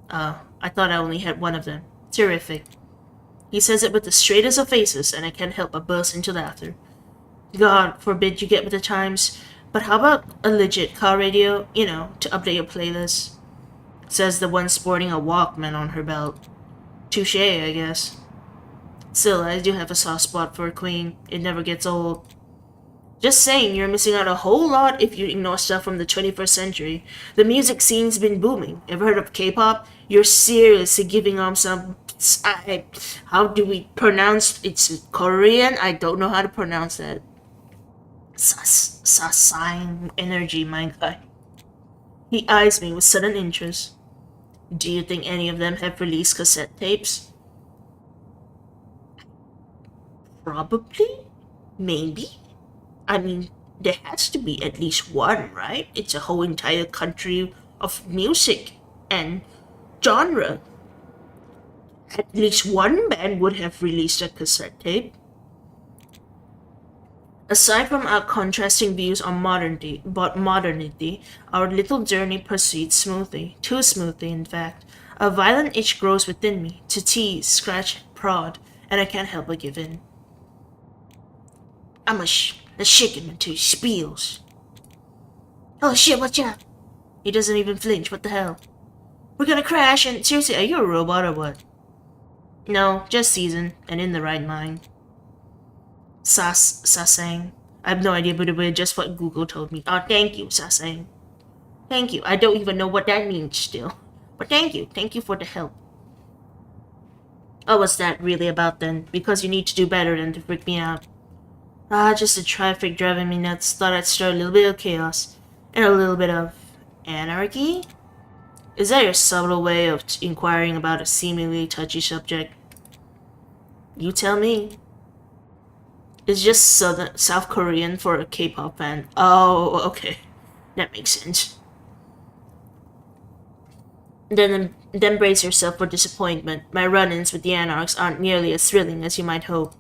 I thought I only had one of them. Terrific. He says it with the straightest of faces, and I can't help but burst into laughter. God forbid you get with the times, but how about a legit car radio, you know, to update your playlist? Says the one sporting a Walkman on her belt. Touché, I guess. Still, I do have a soft spot for a queen. It never gets old. Just saying, you're missing out a whole lot if you ignore stuff from the 21st century. The music scene's been booming. Ever heard of K-pop? You're seriously giving on some... how do we pronounce... It's Korean? I don't know how to pronounce that. Sasaeng energy, my guy. He eyes me with sudden interest. Do you think any of them have released cassette tapes? Probably? Maybe? I mean, there has to be at least one, right? It's a whole entire country of music and genre. At least one band would have released a cassette tape. Aside from our contrasting views on modernity, our little journey proceeds smoothly, too smoothly in fact. A violent itch grows within me, to tease, scratch, prod, and I can't help but give in. Let's shake him until he squeals. Oh shit, watch out! He doesn't even flinch, what the hell? We're gonna crash and seriously, are you a robot or what? No, just seasoned and in the right mind. Sasang. I have no idea, but just what Google told me. Oh, thank you, Sasang. Thank you. I don't even know what that means still. But thank you. Thank you for the help. Oh, what's that really about then? Because you need to do better than to freak me out. Just the traffic driving me nuts. Thought I'd start a little bit of chaos. And a little bit of anarchy? Is that your subtle way of inquiring about a seemingly touchy subject? You tell me. It's just South Korean for a K-pop fan. Oh, okay. That makes sense. Then brace yourself for disappointment. My run-ins with the anarchs aren't nearly as thrilling as you might hope.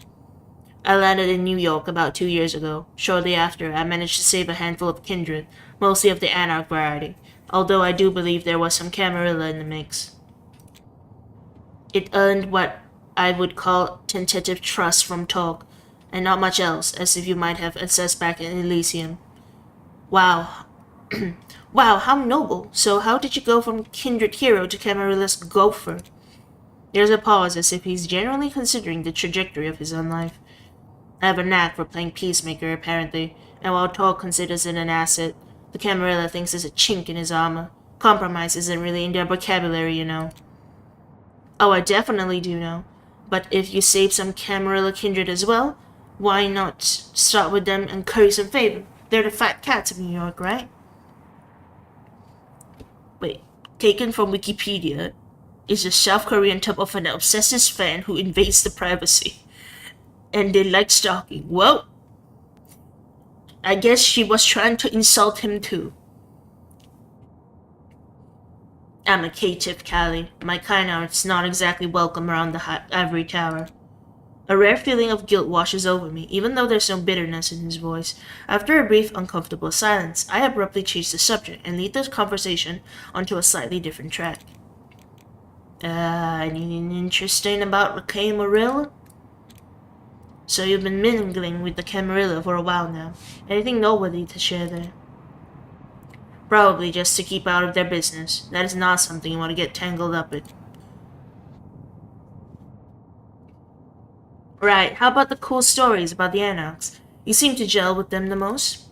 I landed in New York about 2 years ago. Shortly after, I managed to save a handful of kindred, mostly of the anarch variety, although I do believe there was some Camarilla in the mix. It earned what I would call tentative trust from talk, and not much else, as if you might have assessed back in Elysium. Wow. Wow, how noble. So how did you go from kindred hero to Camarilla's gopher? There's a pause, as if he's generally considering the trajectory of his own life. I have a knack for playing peacemaker, apparently, and while talk considers it an asset, the Camarilla thinks it's a chink in his armor. Compromise isn't really in their vocabulary, you know. Oh, I definitely do know. But if you save some Camarilla kindred as well, why not start with them and curry some favor? They're the fat cats of New York, right? Wait, taken from Wikipedia, is a South Korean type of an obsessive fan who invades the privacy. And they like stalking. Well, I guess she was trying to insult him too. I'm a 𝑭𝒂𝒏𝒂𝒎. My kind art's not exactly welcome around the ivory tower. A rare feeling of guilt washes over me, even though there's no bitterness in his voice. After a brief, uncomfortable silence, I abruptly change the subject and lead the conversation onto a slightly different track. Anything interesting about the Camarilla? So you've been mingling with the Camarilla for a while now. Anything noteworthy to share there? Probably just to keep out of their business. That is not something you want to get tangled up with. Right, how about the cool stories about the anarchs? You seem to gel with them the most.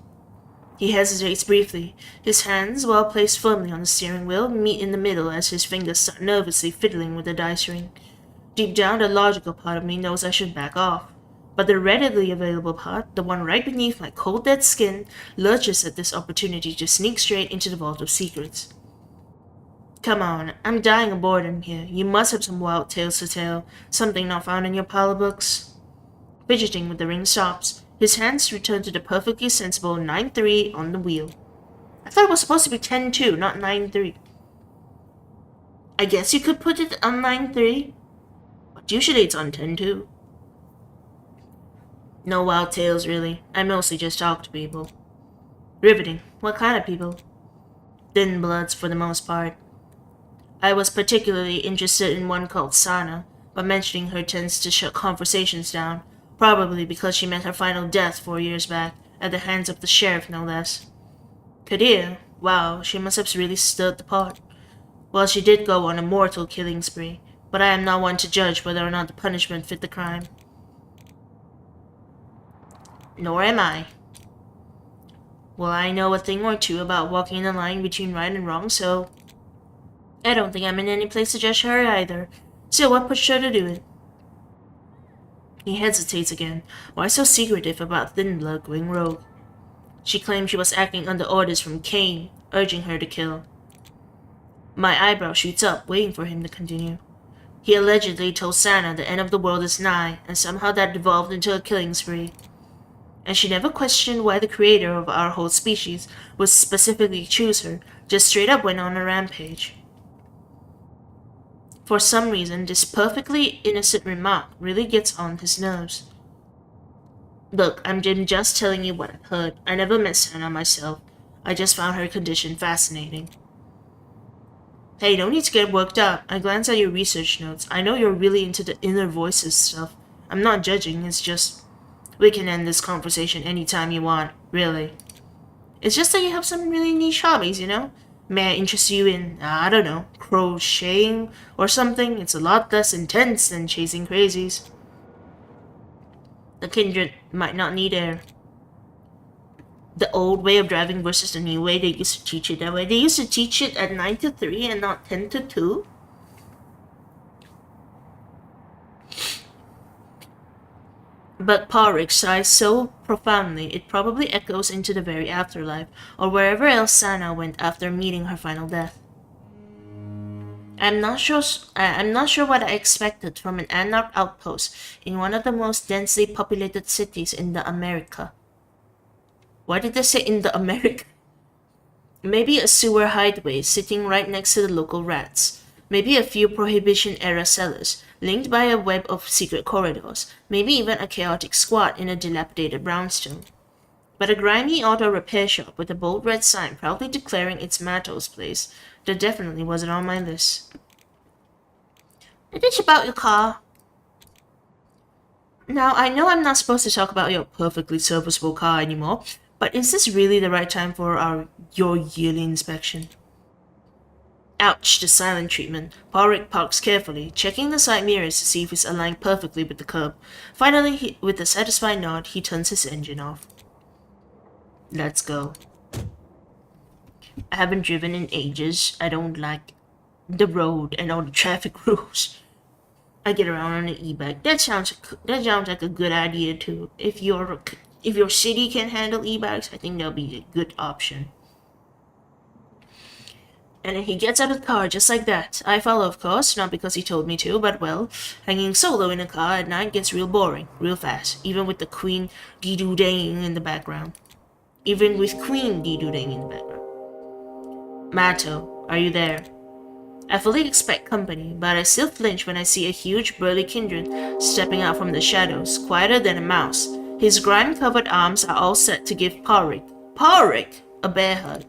He hesitates briefly. His hands, well placed firmly on the steering wheel, meet in the middle as his fingers start nervously fiddling with the dice ring. Deep down, the logical part of me knows I should back off. But the readily available part, the one right beneath my cold dead skin, lurches at this opportunity to sneak straight into the vault of secrets. Come on, I'm dying of boredom here. You must have some wild tales to tell, something not found in your pile of books. Fidgeting with the ring stops, his hands return to the perfectly sensible 9-3 on the wheel. I thought it was supposed to be 10-2, not 9-3. I guess you could put it on 9-3, but usually it's on 10-2. No wild tales, really. I mostly just talk to people. Riveting. What kind of people? Thin bloods, for the most part. I was particularly interested in one called Sana, but mentioning her tends to shut conversations down, probably because she met her final death 4 years back, at the hands of the sheriff no less. Kadir, wow, she must have really stood the part. Well, she did go on a mortal killing spree, but I am not one to judge whether or not the punishment fit the crime. Nor am I. Well, I know a thing or two about walking the line between right and wrong, so I don't think I'm in any place to judge her either. So what pushed her to do it? He hesitates again. Why so secretive about Thin Blood going rogue? She claimed she was acting under orders from Cain, urging her to kill. My eyebrow shoots up, waiting for him to continue. He allegedly told Sana the end of the world is nigh, and somehow that devolved into a killing spree. And she never questioned why the creator of our whole species would specifically choose her, just straight up went on a rampage. For some reason, this perfectly innocent remark really gets on his nerves. Look, I'm just telling you what I've heard. I never met Sana myself. I just found her condition fascinating. Hey, no need to get worked up. I glanced at your research notes. I know you're really into the inner voices stuff. I'm not judging, it's just... We can end this conversation anytime you want, really. It's just that you have some really niche hobbies, you know? May I interest you in, I don't know, crocheting or something? It's a lot less intense than chasing crazies. The kindred might not need air. The old way of driving versus the new way, they used to teach it that way. They used to teach it at 9 to 3 and not 10 to 2. But 𝒂𝒏𝒅𝒔 sighs so profoundly, it probably echoes into the very afterlife, or wherever else Sana went after meeting her final death. I'm not sure what I expected from an anarch outpost in one of the most densely populated cities in the America. Why did they say in the America? Maybe a sewer hideaway sitting right next to the local rats. Maybe a few Prohibition-era cellars, linked by a web of secret corridors. Maybe even a chaotic squat in a dilapidated brownstone. But a grimy auto repair shop with a bold red sign proudly declaring it's Mato's place, that definitely wasn't on my list. It is about your car. Now, I know I'm not supposed to talk about your perfectly serviceable car anymore, but is this really the right time for your yearly inspection? Ouch, the silent treatment. 𝒂𝒅𝒔 parks carefully, checking the side mirrors to see if it's aligned perfectly with the curb. Finally, with a satisfied nod, he turns his engine off. Let's go. I haven't driven in ages. I don't like the road and all the traffic rules. I get around on an e-bike. That sounds like a good idea too. If your city can handle e-bikes, I think that'll be a good option. And then he gets out of the car just like that. I follow, of course, not because he told me to, but well, hanging solo in a car at night gets real boring, real fast, even with the Queen dee-doo-daying in the background. Mato, are you there? I fully expect company, but I still flinch when I see a huge burly kindred stepping out from the shadows, quieter than a mouse. His grime-covered arms are all set to give 𝒂𝒅𝒔 a bear hug.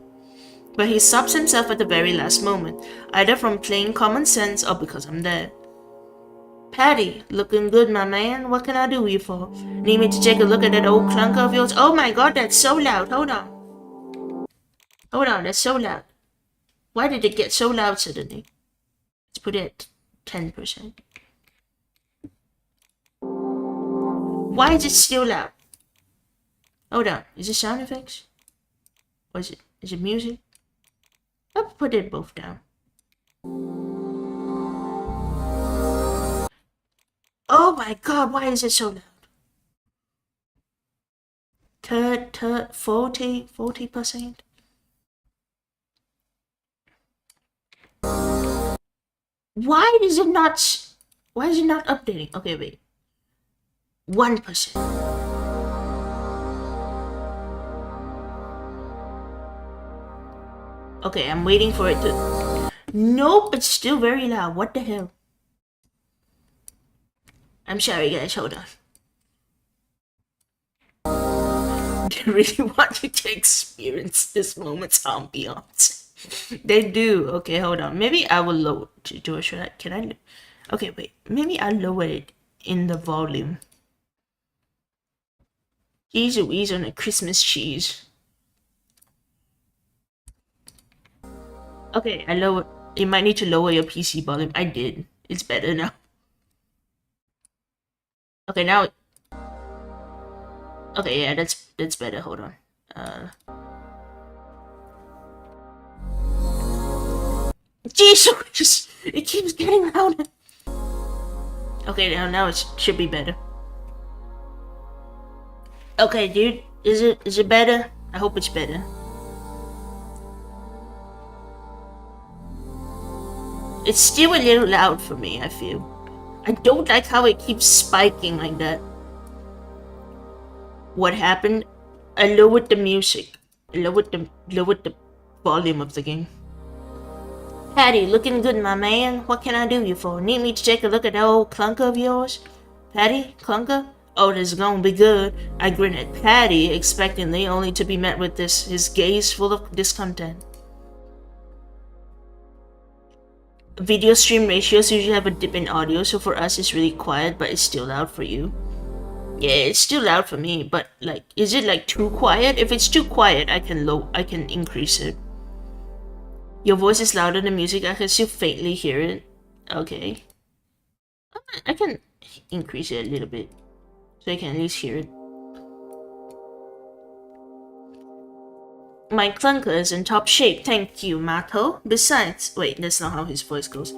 But he stops himself at the very last moment, either from plain common sense or because I'm there. Patty, looking good, my man. What can I do you for? Need me to take a look at that old clunker of yours? Oh my god, that's so loud. Hold on, that's so loud. Why did it get so loud suddenly? Let's put it at 10%. Why is it still loud? Hold on, is it sound effects? Or is it music? I'll put it both down. Oh my god, why is it so loud? 40%? Why is it not updating? Okay, wait. 1%. Okay, I'm waiting for it to... Nope, it's still very loud. What the hell? I'm sorry, guys. Hold on. They really want you to experience this moment's ambiance. They do. Okay, hold on. Maybe I will lower it. Can I? Okay, wait. Maybe I'll lower it in the volume. Cheese Louise on a Christmas cheese. Okay, I lowered. You might need to lower your PC volume. I did. It's better now. Okay, now. Okay, yeah, that's better. Hold on. Jesus, it keeps getting louder. Okay, now it should be better. Okay, dude, is it better? I hope it's better. It's still a little loud for me, I feel. I don't like how it keeps spiking like that. What happened? I lowered the music. I lowered the volume of the game. Patty, looking good, my man. What can I do you for? Need me to take a look at that old clunker of yours? Patty? Clunker? Oh, this is gonna be good. I grin at Patty, expectantly, only to be met with his gaze full of discontent. Video stream ratios usually have a dip in audio, so for us it's really quiet, but it's still loud for you. Yeah, it's still loud for me, but like, is it like too quiet? If it's too quiet, I can increase it. Your voice is louder than music. I can still faintly hear it. Okay. I can increase it a little bit, so I can at least hear it. My clunker is in top shape, thank you, Mato. Besides, wait, that's not how his voice goes.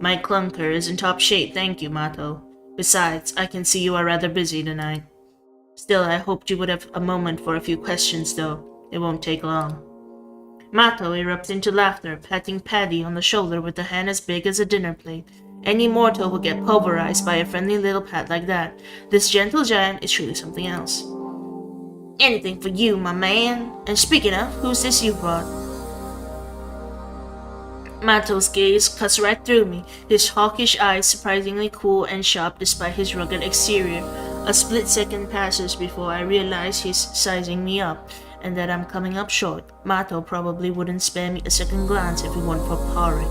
My clunker is in top shape, thank you, Mato. Besides, I can see you are rather busy tonight. Still, I hoped you would have a moment for a few questions, though. It won't take long. Mato erupts into laughter, patting Patty on the shoulder with a hand as big as a dinner plate. Any mortal will get pulverized by a friendly little pat like that. This gentle giant is truly something else. Anything for you, my man. And speaking of, who's this you brought? Mato's gaze cuts right through me, his hawkish eyes surprisingly cool and sharp despite his rugged exterior. A split second passes before I realize he's sizing me up, and that I'm coming up short. Mato probably wouldn't spare me a second glance if it weren't for Parik.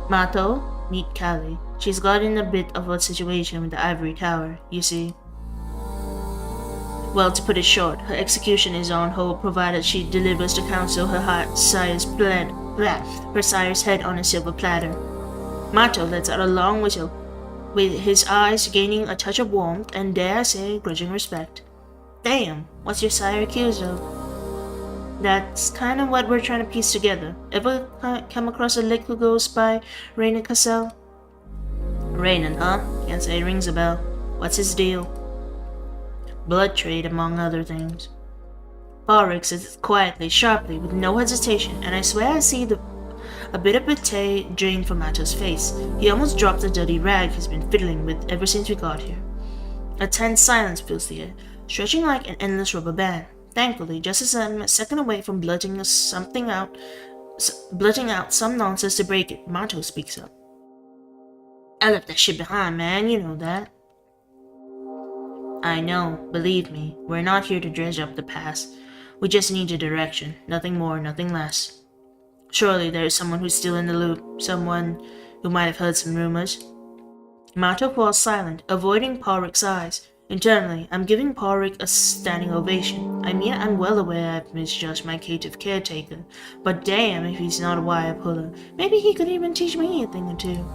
Mato, meet Callie. She's got in a bit of a situation with the ivory tower, you see. Well, to put it short, her execution is on hold provided she delivers to council her sire's head on a silver platter. Mato lets out a long whistle, with his eyes gaining a touch of warmth and, dare I say, grudging respect. Damn, what's your sire accused of? That's kind of what we're trying to piece together. Ever come across a lick who goes by 𝑺𝒕𝒂𝒎? Rainan, huh? Can't say it rings a bell. What's his deal? Blood trade, among other things. Parik says quietly, sharply, with no hesitation, and I swear I see a bit of pate drain from Mato's face. He almost dropped the dirty rag he's been fiddling with ever since we got here. A tense silence fills the air, stretching like an endless rubber band. Thankfully, just as I'm a second away from blurting out some nonsense to break it, Mato speaks up. I left that shit behind, man, you know that. I know, believe me, we're not here to dredge up the past. We just need a direction, nothing more, nothing less. Surely there is someone who's still in the loop, someone who might have heard some rumors. Mato falls silent, avoiding Parik's eyes. Internally, I'm giving Parik a standing ovation. I mean, I'm well aware I've misjudged my caitiff caretaker, but damn if he's not a wire puller. Maybe he could even teach me a thing or two.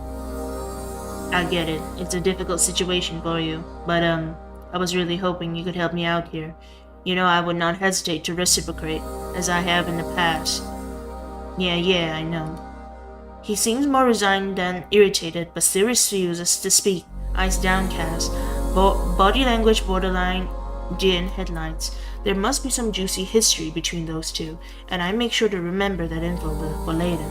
I get it, it's a difficult situation for you, but I was really hoping you could help me out here. You know I would not hesitate to reciprocate, as I have in the past. Yeah, I know. He seems more resigned than irritated, but still refuses to speak, eyes downcast, body language borderline gin headlights. There must be some juicy history between those two, and I make sure to remember that info for later.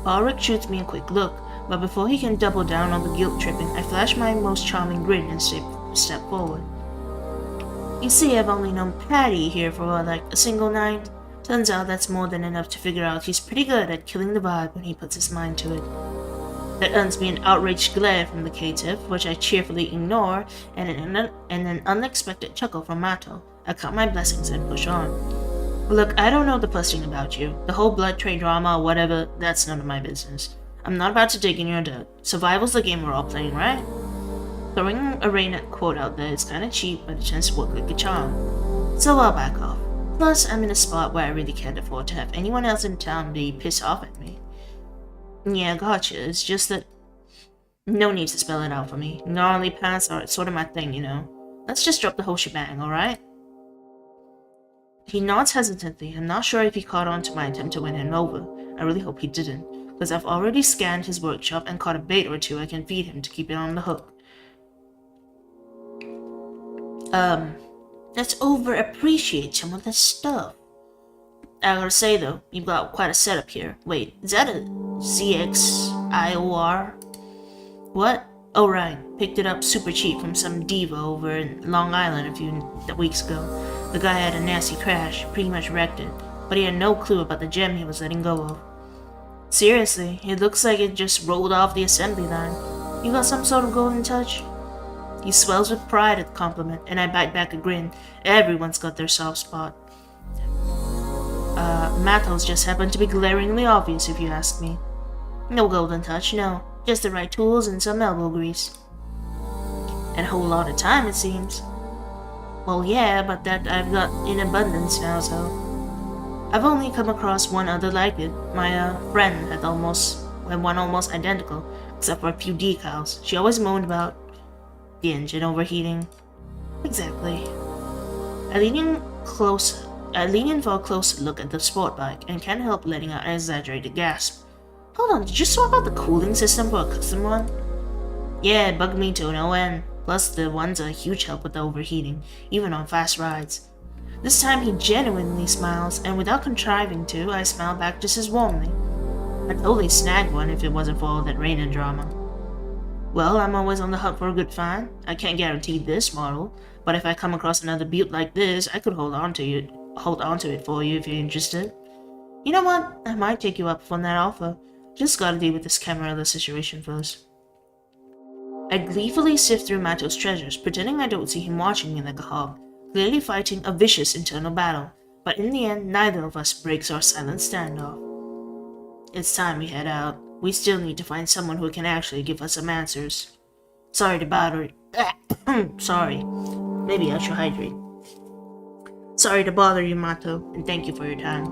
Parik shoots me a quick look, but before he can double down on the guilt tripping, I flash my most charming grin and step forward. You see, I've only known Patty here for like a single night. Turns out that's more than enough to figure out he's pretty good at killing the vibe when he puts his mind to it. That earns me an outraged glare from the caitiff, which I cheerfully ignore, and an unexpected chuckle from Mato. I count my blessings and push on. Look, I don't know the first thing about you. The whole blood trade drama or whatever, that's none of my business. I'm not about to dig in your dirt. Survival's the game we're all playing, right? Throwing a Rainan quote out there is kinda cheap, but it tends to work like a charm. So I'll back off. Plus, I'm in a spot where I really can't afford to have anyone else in town be pissed off at me. Yeah, gotcha. It's just that... No need to spell it out for me. Gnarly pants are sort of my thing, you know. Let's just drop the whole shebang, alright? He nods hesitantly. I'm not sure if he caught on to my attempt to win him over. I really hope he didn't, because I've already scanned his workshop and caught a bait or two I can feed him to keep it on the hook. Let's over-appreciate some of this stuff. I gotta say though, you've got quite a setup here. Wait, is that a ZXIOR? What? Oh right, picked it up super cheap from some diva over in Long Island a few weeks ago. The guy had a nasty crash, pretty much wrecked it. but he had no clue about the gem he was letting go of. Seriously, it looks like it just rolled off the assembly line. You got some sort of golden touch? He swells with pride at the compliment, and I bite back a grin. Everyone's got their soft spot. Mattels just happened to be glaringly obvious, if you ask me. No golden touch, no. Just the right tools and some elbow grease. And a whole lot of time, it seems. Well, yeah, but that I've got in abundance now, so... I've only come across one other like it. My friend had one almost identical, except for a few decals. She always moaned about the engine overheating. Exactly. I lean in for a closer look at the sport bike and can't help letting out an exaggerated gasp. Hold on, did you swap out the cooling system for a custom one? Yeah, it bugged me to no end. Plus, the one's a huge help with the overheating, even on fast rides. This time he genuinely smiles, and without contriving to, I smile back just as warmly. I'd totally snag one if it wasn't for all that rain and drama. Well, I'm always on the hunt for a good find. I can't guarantee this model, but if I come across another butte like this, I could hold on to it for you if you're interested. You know what? I might take you up on that offer. Just gotta deal with this Camarilla situation first. I gleefully sift through Mato's treasures, pretending I don't see him watching me like a hog, clearly fighting a vicious internal battle, but in the end, neither of us breaks our silent standoff. It's time we head out. We still need to find someone who can actually give us some answers. Sorry to bother Sorry. Maybe I should hydrate. Sorry to bother you, Mato, and thank you for your time.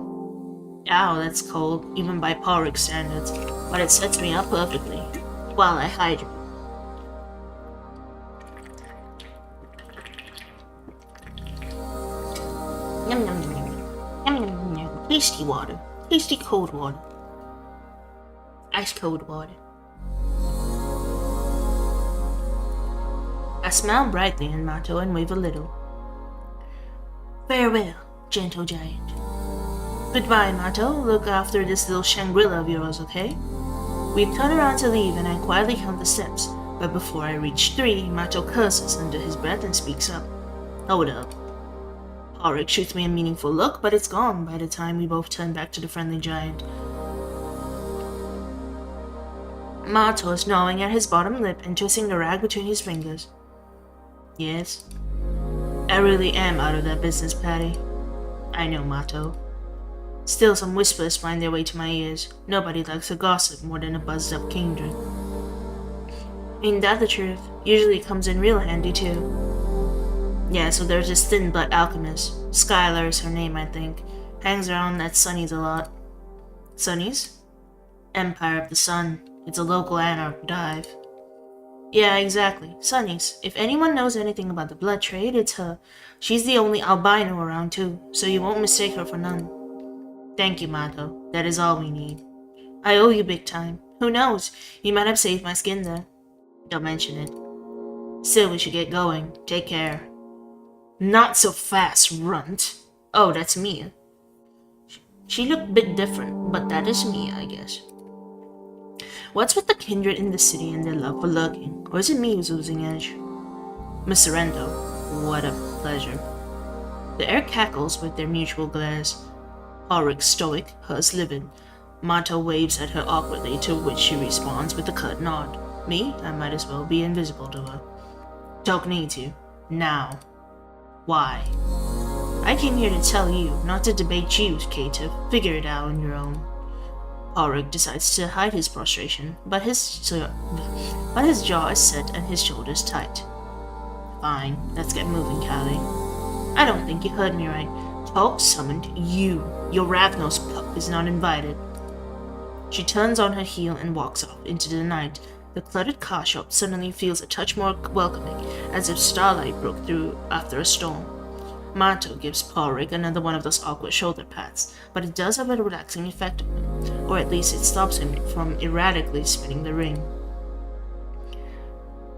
Ow, that's cold, even by Porrick standards, but it sets me up perfectly, while I hydrate. Yum yum yum yum. Yum yum yum yum. Tasty water. Tasty cold water. Ice cold water. I smile brightly in Mato and wave a little. Farewell, gentle giant. Goodbye, Mato. Look after this little Shangri-La of yours, okay? We turn around to leave and I quietly count the steps, but before I reach 3, Mato curses under his breath and speaks up. Hold up. Porrick shoots me a meaningful look, but it's gone by the time we both turn back to the friendly giant. Mato is gnawing at his bottom lip and twisting the rag between his fingers. Yes? I really am out of that business, Patty. I know, Mato. Still, some whispers find their way to my ears. Nobody likes to gossip more than a buzzed-up kindred. Ain't that the truth? Usually comes in real handy, too. Yeah, so there's this thin-blood alchemist. Skylar is her name, I think. Hangs around at Sunny's a lot. Sunny's? Empire of the Sun. It's a local anarch dive. Yeah, exactly. Sunny's. If anyone knows anything about the blood trade, it's her. She's the only albino around, too, so you won't mistake her for none. Thank you, Mato. That is all we need. I owe you big time. Who knows? You might have saved my skin there. Don't mention it. Still, we should get going. Take care. Not so fast, runt. Oh, that's Mia. She looked a bit different, but that is Mia, I guess. What's with the kindred in the city and their love for lurking? Or is it me who's losing edge? Miss Sorrento, what a pleasure. The air cackles with their mutual glares. Porrick stoic, hers livid. Mato waves at her awkwardly, to which she responds with a curt nod. Me? I might as well be invisible to her. Don't need to. Now. Why? I came here to tell you, not to debate you, Caitiff. Figure it out on your own. Porrick decides to hide his frustration, but his jaw is set and his shoulders tight. Fine, let's get moving, Callie. I don't think you heard me right. Talk summoned you. Your Ravnos pup is not invited. She turns on her heel and walks off into the night. The cluttered car shop suddenly feels a touch more welcoming, as if starlight broke through after a storm. Mato gives Porrick another one of those awkward shoulder pats, but it does have a relaxing effect on him, or at least it stops him from erratically spinning the ring.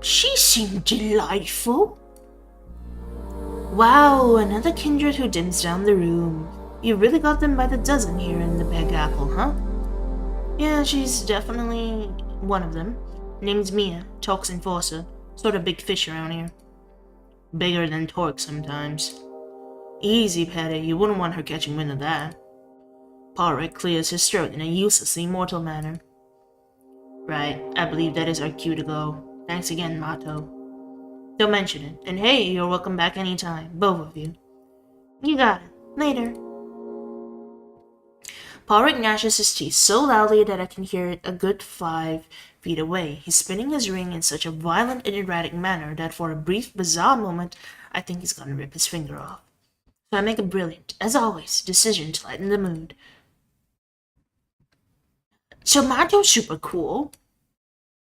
She seemed delightful. Wow, another kindred who dims down the room. You really got them by the dozen here in the Big Apple, huh? Yeah, she's definitely one of them. Name's Mia, Torque's enforcer. Sort of big fish around here. Bigger than Torque sometimes. Easy, Petty, you wouldn't want her catching wind of that. Parik clears his throat in a uselessly mortal manner. Right, I believe that is our cue to go. Thanks again, Mato. Don't mention it. And hey, you're welcome back anytime, both of you. You got it. Later. Parik gnashes his teeth so loudly that I can hear it a good 5 feet away. He's spinning his ring in such a violent and erratic manner that for a brief, bizarre moment, I think he's gonna rip his finger off. So I make a brilliant, as always, decision to lighten the mood. So Mato's super cool.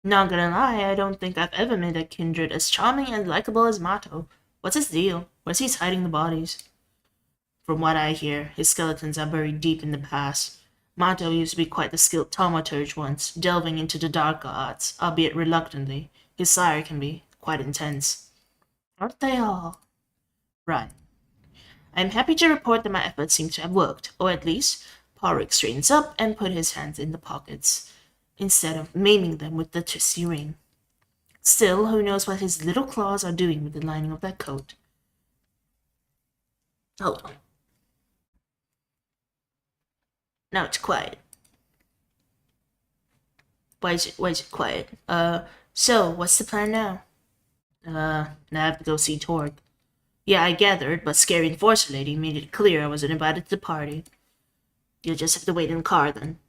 Not gonna lie, I don't think I've ever met a kindred as charming and likable as Mato. What's his deal? Where's he hiding the bodies? From what I hear, his skeletons are buried deep in the past. Mato used to be quite the skilled thaumaturge once, delving into the darker arts, albeit reluctantly. His sire can be quite intense. Aren't they all? Right. I am happy to report that my efforts seem to have worked, or at least, Parik straightens up and put his hands in the pockets, instead of maiming them with the twisty ring. Still, who knows what his little claws are doing with the lining of that coat. Hold on. Now it's quiet. Why is it quiet? So, what's the plan now? Now I have to go see Torg. Yeah, I gathered, but Scary Enforcer Lady made it clear I wasn't invited to the party. You'll just have to wait in the car then.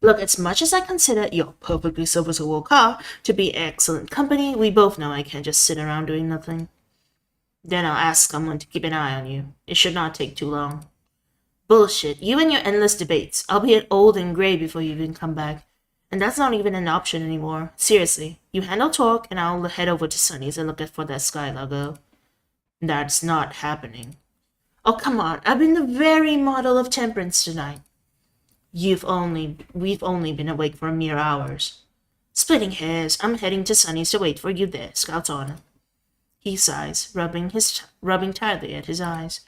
Look, as much as I consider your perfectly serviceable car to be excellent company, we both know I can't just sit around doing nothing. Then I'll ask someone to keep an eye on you. It should not take too long. Bullshit, you and your endless debates. I'll be old and gray before you even come back. And that's not even an option anymore. Seriously, you handle Torque and I'll head over to Sunny's and look for that Sky logo. That's not happening. Oh, come on, I've been the very model of temperance tonight. We've only been awake for a mere hours. Splitting hairs, I'm heading to Sunny's to wait for you there, Scout's honor. He sighs, rubbing tiredly at his eyes.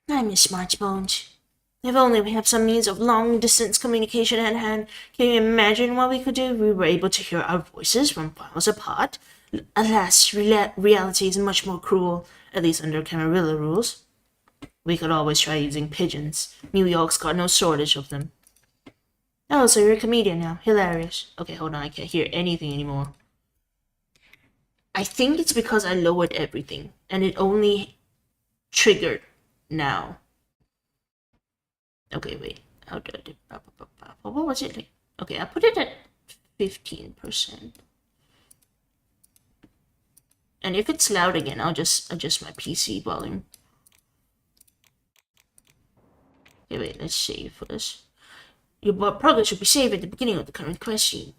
I miss Smartbones. If only we had some means of long-distance communication at hand. Can you imagine what we could do if we were able to hear our voices from miles apart? Alas, reality is much more cruel, at least under Camarilla rules. We could always try using pigeons. Myyolks got no shortage of them. Oh, so you're a comedian now. Hilarious. Okay, hold on, I can't hear anything anymore. I think it's because I lowered everything, and it only triggered now. Okay, wait. How did I do? What was it? Okay, I put it at 15%. And if it's loud again, I'll just adjust my PC volume. Okay, wait, let's save first. Your progress should be saved at the beginning of the current question.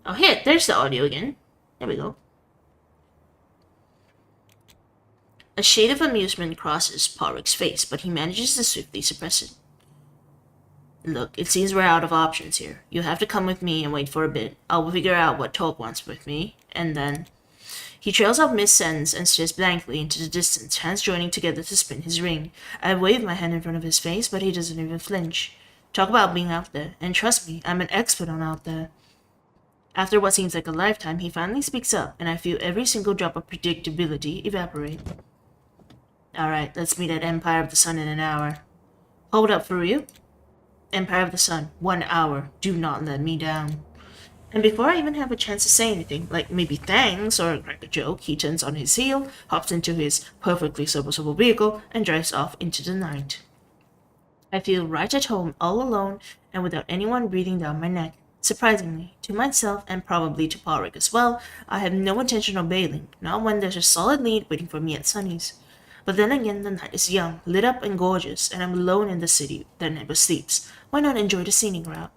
Oh, here, there's the audio again. There we go. A shade of amusement crosses Parik's face, but he manages to swiftly suppress it. Look, it seems we're out of options here. You have to come with me and wait for a bit. I'll figure out what Torque wants with me, and then... He trails off mid-sentence and stares blankly into the distance, hands joining together to spin his ring. I wave my hand in front of his face, but he doesn't even flinch. Talk about being out there, and trust me, I'm an expert on out there. After what seems like a lifetime, he finally speaks up, and I feel every single drop of predictability evaporate. Alright, let's meet at Empire of the Sun in an hour. Hold up, for you? Empire of the Sun, 1 hour. Do not let me down. And before I even have a chance to say anything, like maybe thanks or crack a joke, he turns on his heel, hops into his perfectly serviceable vehicle, and drives off into the night. I feel right at home, all alone, and without anyone breathing down my neck. Surprisingly, to myself and probably to Parik as well, I have no intention of bailing, not when there's a solid lead waiting for me at Sunny's. But then again, the night is young, lit up and gorgeous, and I'm alone in the city that never sleeps. Why not enjoy the scenic route?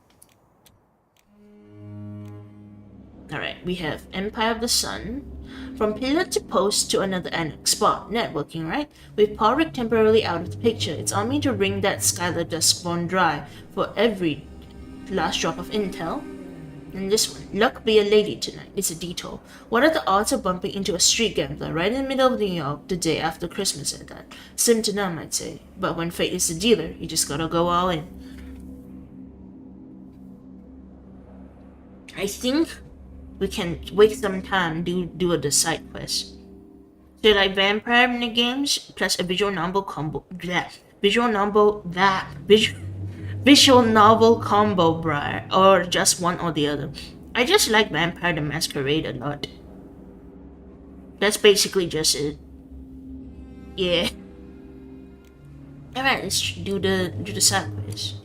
Alright, we have Empire of the Sun. From pillar to post to another annex spot. Networking, right? With Parik temporarily out of the picture, it's on me to wring that Skylar Duskborn dry for every last drop of intel. And this one, luck be a lady tonight. It's a detour. What are the odds of bumping into a street gambler right in the middle of New York the day after Christmas at that? Slim to none, I'd say. But when fate is the dealer, you just gotta go all in. I think we can waste some time do the side quest. So like vampire minigames plus a visual novel combo. Visual novel combo, Briar, or just one or the other. I just like Vampire the Masquerade a lot. That's basically just it. Yeah. Alright, let's do the side quest.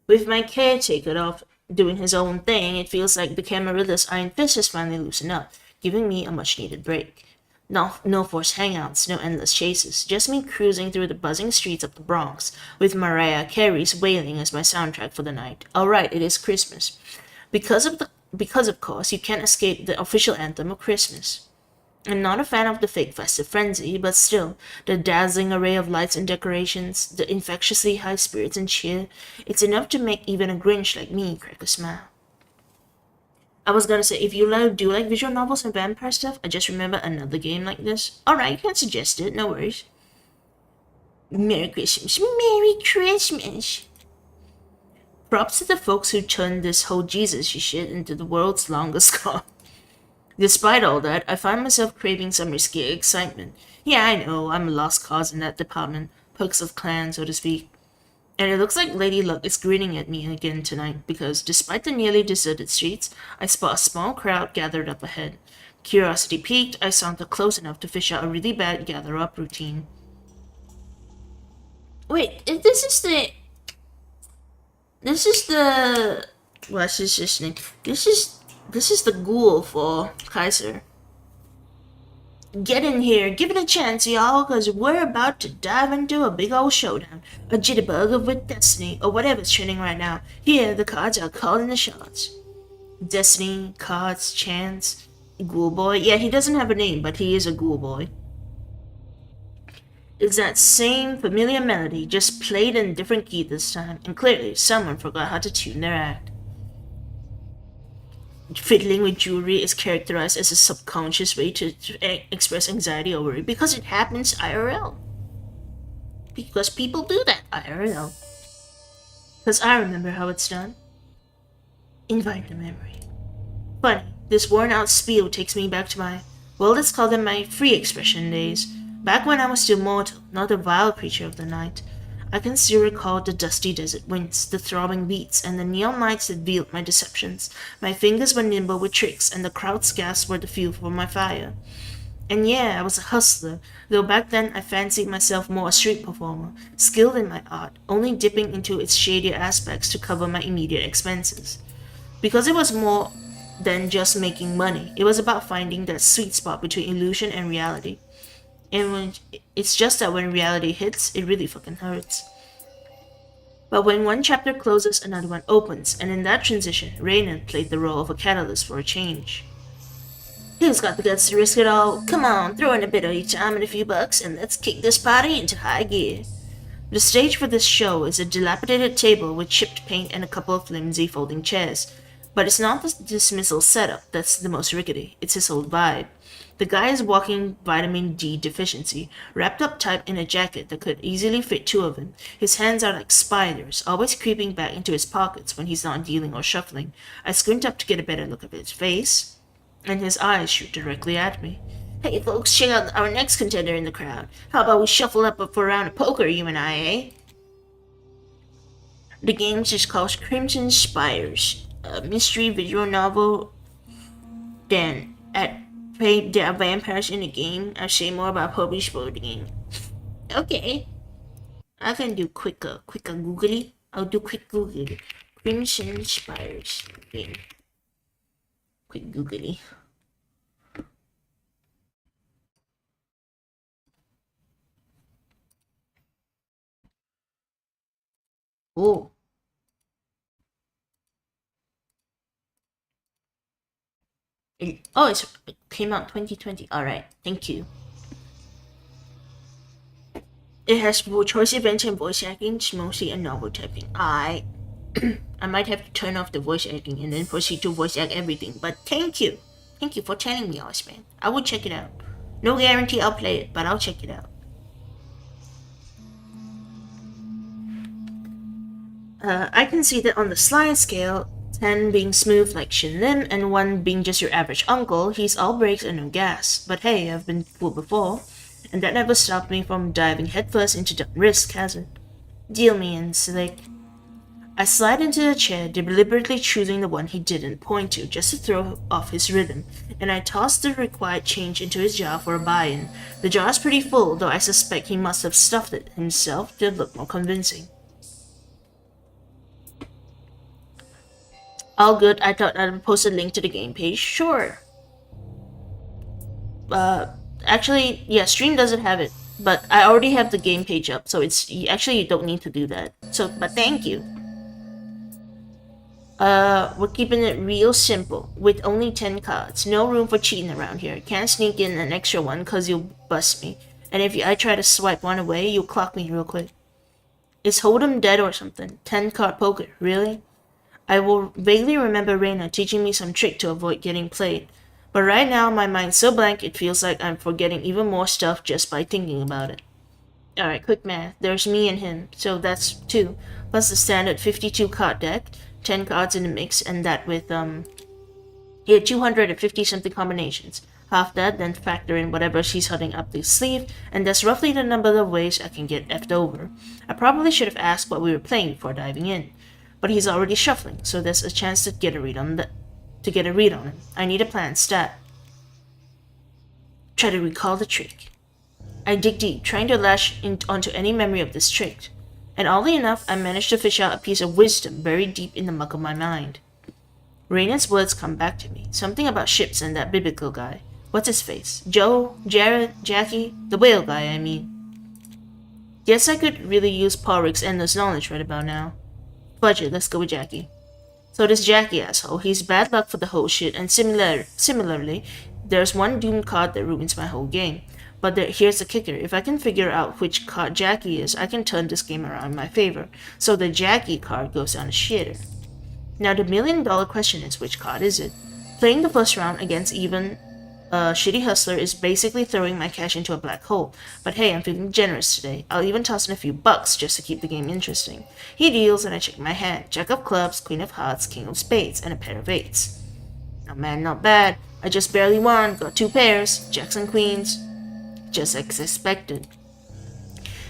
With my caretaker off doing his own thing, it feels like the Camarillah's iron fist has finally loosened up, giving me a much-needed break. No forced hangouts, no endless chases, just me cruising through the buzzing streets of the Bronx, with Mariah Carey's wailing as my soundtrack for the night. Alright, it is Christmas. Because of course, you can't escape the official anthem of Christmas. I'm not a fan of the fake festive frenzy, but still, the dazzling array of lights and decorations, the infectiously high spirits and cheer, it's enough to make even a Grinch like me crack a smile. I was gonna say, if you do like visual novels and vampire stuff, I just remember another game like this. Alright, you can suggest it, no worries. Merry Christmas. Merry Christmas. Props to the folks who turned this whole Jesus shit into the world's longest con. Despite all that, I find myself craving some risky excitement. Yeah, I know, I'm a lost cause in that department, perks of clan, so to speak. And it looks like Lady Luck is grinning at me again tonight, because despite the nearly deserted streets, I spot a small crowd gathered up ahead. Curiosity piqued, I saunter close enough to fish out a really bad gather-up routine. Wait, this is the... What's his name? This is the ghoul for Kaiser. Get in here, give it a chance, y'all, cause we're about to dive into a big old showdown. A jitterbug with destiny, or whatever's trending right now. Here, the cards are calling the shots. Destiny, cards, chance, ghoul boy. Yeah, he doesn't have a name, but he is a ghoul boy. It's that same familiar melody, just played in a different key this time, and clearly someone forgot how to tune their act. Fiddling with jewelry is characterized as a subconscious way to express anxiety or worry because it happens IRL. Because people do that IRL. Because I remember how it's done. Invite the memory. Funny, this worn out spiel takes me back to my, well, let's call them my free expression days. Back when I was still mortal, not a vile creature of the night. I can still recall the dusty desert winds, the throbbing beats, and the neon lights that veiled my deceptions. My fingers were nimble with tricks, and the crowd's gasps were the fuel for my fire. And yeah, I was a hustler, though back then I fancied myself more a street performer, skilled in my art, only dipping into its shadier aspects to cover my immediate expenses. Because it was more than just making money, it was about finding that sweet spot between illusion and reality. And it's just that when reality hits, it really fucking hurts. But when one chapter closes, another one opens, and in that transition, Rainen played the role of a catalyst for a change. Who's got the guts to risk it all? Come on, throw in a bit of your time and a few bucks, and let's kick this party into high gear. The stage for this show is a dilapidated table with chipped paint and a couple of flimsy folding chairs. But it's not the dismissal setup that's the most rickety, it's his whole vibe. The guy is walking vitamin D deficiency, wrapped up tight in a jacket that could easily fit two of him. His hands are like spiders, always creeping back into his pockets when he's not dealing or shuffling. I squint up to get a better look at his face, and his eyes shoot directly at me. Hey folks, check out our next contender in the crowd. How about we shuffle up for a round of poker, you and I, eh? The game's just called Crimson Spires, a mystery visual novel. Then, there are vampires in the game. I'll say more about published for the game. Okay. I can do quicker googly. I'll do quick googly. Crimson Spires game. Quick googly. Oh. It came out 2020. Alright, thank you. It has both choice events and voice acting, mostly a novel typing. I might have to turn off the voice acting and then proceed to voice act everything, but thank you. Thank you for telling me, Osman. I will check it out. No guarantee I'll play it, but I'll check it out. I can see that on the slide scale, 10 being smooth like Shin Lim, and 1 being just your average uncle. He's all brakes and no gas. But hey, I've been fooled before, and that never stopped me from diving headfirst into dumb risk, has it? Deal me in, slick. I slide into the chair, deliberately choosing the one he didn't point to, just to throw off his rhythm, and I toss the required change into his jar for a buy-in. The jar's pretty full, though I suspect he must have stuffed it himself to look more convincing. All good. I thought I'd post a link to the game page. Sure. Actually, yeah, stream doesn't have it, but I already have the game page up, so it's actually you don't need to do that. So, but thank you. We're keeping it real simple with only 10 cards. No room for cheating around here. Can't sneak in an extra one cause you'll bust me. And if I try to swipe one away, you'll clock me real quick. Is Hold'em dead or something? 10 card poker, really? I will vaguely remember Reina teaching me some trick to avoid getting played. But right now, my mind's so blank it feels like I'm forgetting even more stuff just by thinking about it. Alright, quick math. There's me and him, so that's 2. Plus the standard 52 card deck, 10 cards in the mix, and that with, 250 something combinations. Half that, then factor in whatever she's holding up the sleeve, and that's roughly the number of ways I can get effed over. I probably should have asked what we were playing before diving in. But he's already shuffling, so there's a chance to get a read on him. I need a plan, stat. Try to recall the trick. I dig deep, trying to lash onto any memory of this trick. And oddly enough, I managed to fish out a piece of wisdom buried deep in the muck of my mind. Reina's words come back to me. Something about ships and that biblical guy. What's his face? Joe? Jared? Jackie? The whale guy, I mean. Guess I could really use Porrick's endless knowledge right about now. Budget, let's go with Jackie. So this Jackie asshole, he's bad luck for the whole shit, and similarly, there's one doomed card that ruins my whole game. But here's the kicker, if I can figure out which card Jackie is, I can turn this game around in my favor. So the Jackie card goes down a shitter. Now the $1 million question is, which card is it? Playing the first round against even a shitty hustler is basically throwing my cash into a black hole. But hey, I'm feeling generous today. I'll even toss in a few bucks just to keep the game interesting. He deals and I check my hand. Jack of clubs, queen of hearts, king of spades, and a pair of eights. Oh man, not bad. I just barely won. Got 2 pairs, jacks and queens. Just as expected.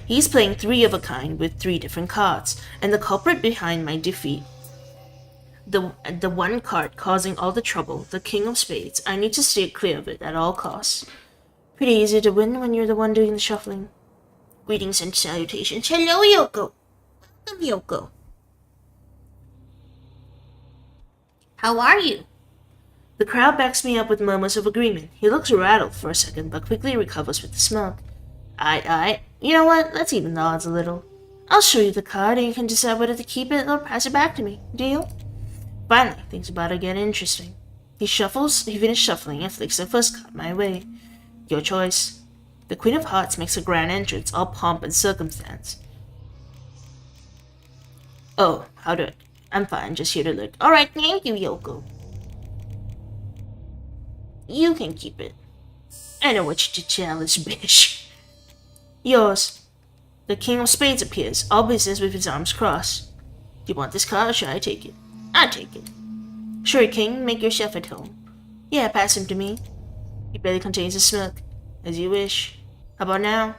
He's playing 3 of a kind with 3 different cards, and the culprit behind my defeat, the one card causing all the trouble, the king of spades, I need to stay clear of it at all costs. Pretty easy to win when you're the one doing the shuffling. Greetings and salutations. Hello, Yoko. Welcome, Yoko. How are you? The crowd backs me up with murmurs of agreement. He looks rattled for a second, but quickly recovers with a smirk. Aye. You know what? Let's even the odds a little. I'll show you the card and you can decide whether to keep it or pass it back to me. Deal? Finally, things about to get interesting. He finished shuffling and flicks the first card my way. Your choice. The Queen of Hearts makes a grand entrance, all pomp and circumstance. Oh, how do I... I'm fine, just here to look. Alright, thank you, Yoko. You can keep it. I know what you to tell this bitch. Yours. The King of Spades appears, all business with his arms crossed. Do you want this card or should I take it? I take it. Sure, King, make yourself at home. Yeah, pass him to me. He barely contains a smirk. As you wish. How about now?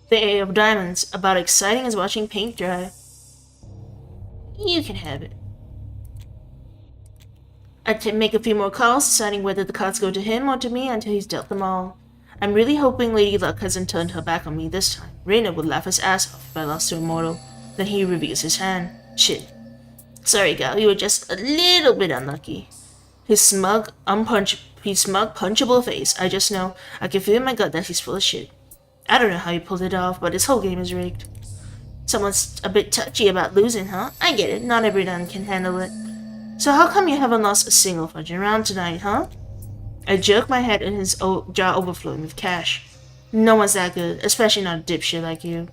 The Ace of Diamonds, about exciting as watching paint dry. You can have it. I make a few more calls, deciding whether the cards go to him or to me until he's dealt them all. I'm really hoping Lady Luck hasn't turned her back on me this time. Reina would laugh his ass off if I lost to Immortal. Then he reveals his hand. Shit. Sorry, gal, you were just a little bit unlucky. His smug, punchable face, I just know. I can feel in my gut that he's full of shit. I don't know how he pulled it off, but his whole game is rigged. Someone's a bit touchy about losing, huh? I get it, not everyone can handle it. So how come you haven't lost a single fudging round tonight, huh? I jerk my head in his jar overflowing with cash. No one's that good, especially not a dipshit like you.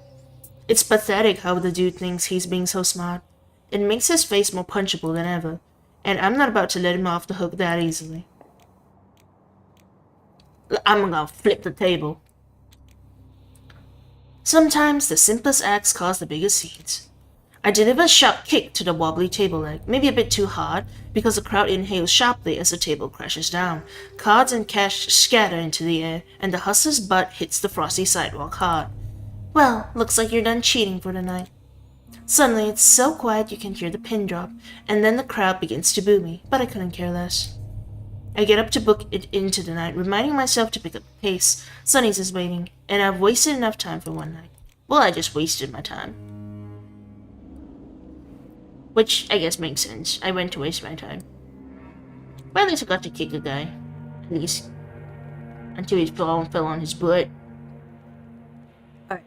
It's pathetic how the dude thinks he's being so smart. It makes his face more punchable than ever, and I'm not about to let him off the hook that easily. I'm gonna flip the table. Sometimes the simplest acts cause the biggest scenes. I deliver a sharp kick to the wobbly table leg, maybe a bit too hard, because the crowd inhales sharply as the table crashes down. Cards and cash scatter into the air, and the hustler's butt hits the frosty sidewalk hard. Well, looks like you're done cheating for the night. Suddenly, it's so quiet you can hear the pin drop, and then the crowd begins to boo me, but I couldn't care less. I get up to book it into the night, reminding myself to pick up the pace. Sunny's is waiting, and I've wasted enough time for one night. Well, I just wasted my time. Which, I guess, makes sense. I went to waste my time. But at least I got to kick a guy. At least. Until he fell on his butt. Alright.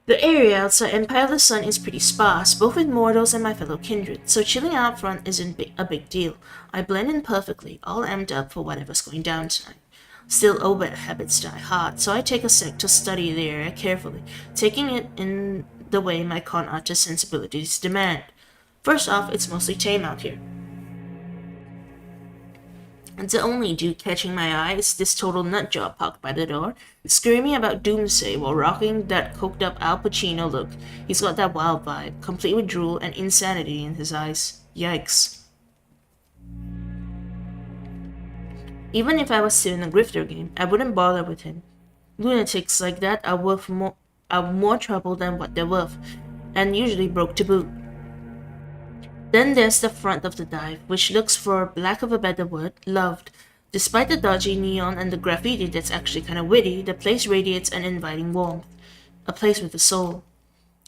The area outside Empire of the Sun is pretty sparse, both with mortals and my fellow kindred, so chilling out front isn't a big deal. I blend in perfectly, all amped up for whatever's going down tonight. Still, old bad habits die hard, so I take a sec to study the area carefully, taking it in the way my con artist sensibilities demand. First off, it's mostly tame out here. And the only dude catching my eye is this total nutjob parked by the door, screaming about doomsday while rocking that coked up Al Pacino look. He's got that wild vibe, complete with drool and insanity in his eyes. Yikes. Even if I was still in a grifter game, I wouldn't bother with him. Lunatics like that are more trouble than what they're worth, and usually broke to boot. Then there's the front of the dive, which looks, for lack of a better word, loved. Despite the dodgy neon and the graffiti that's actually kind of witty, the place radiates an inviting warmth. A place with a soul.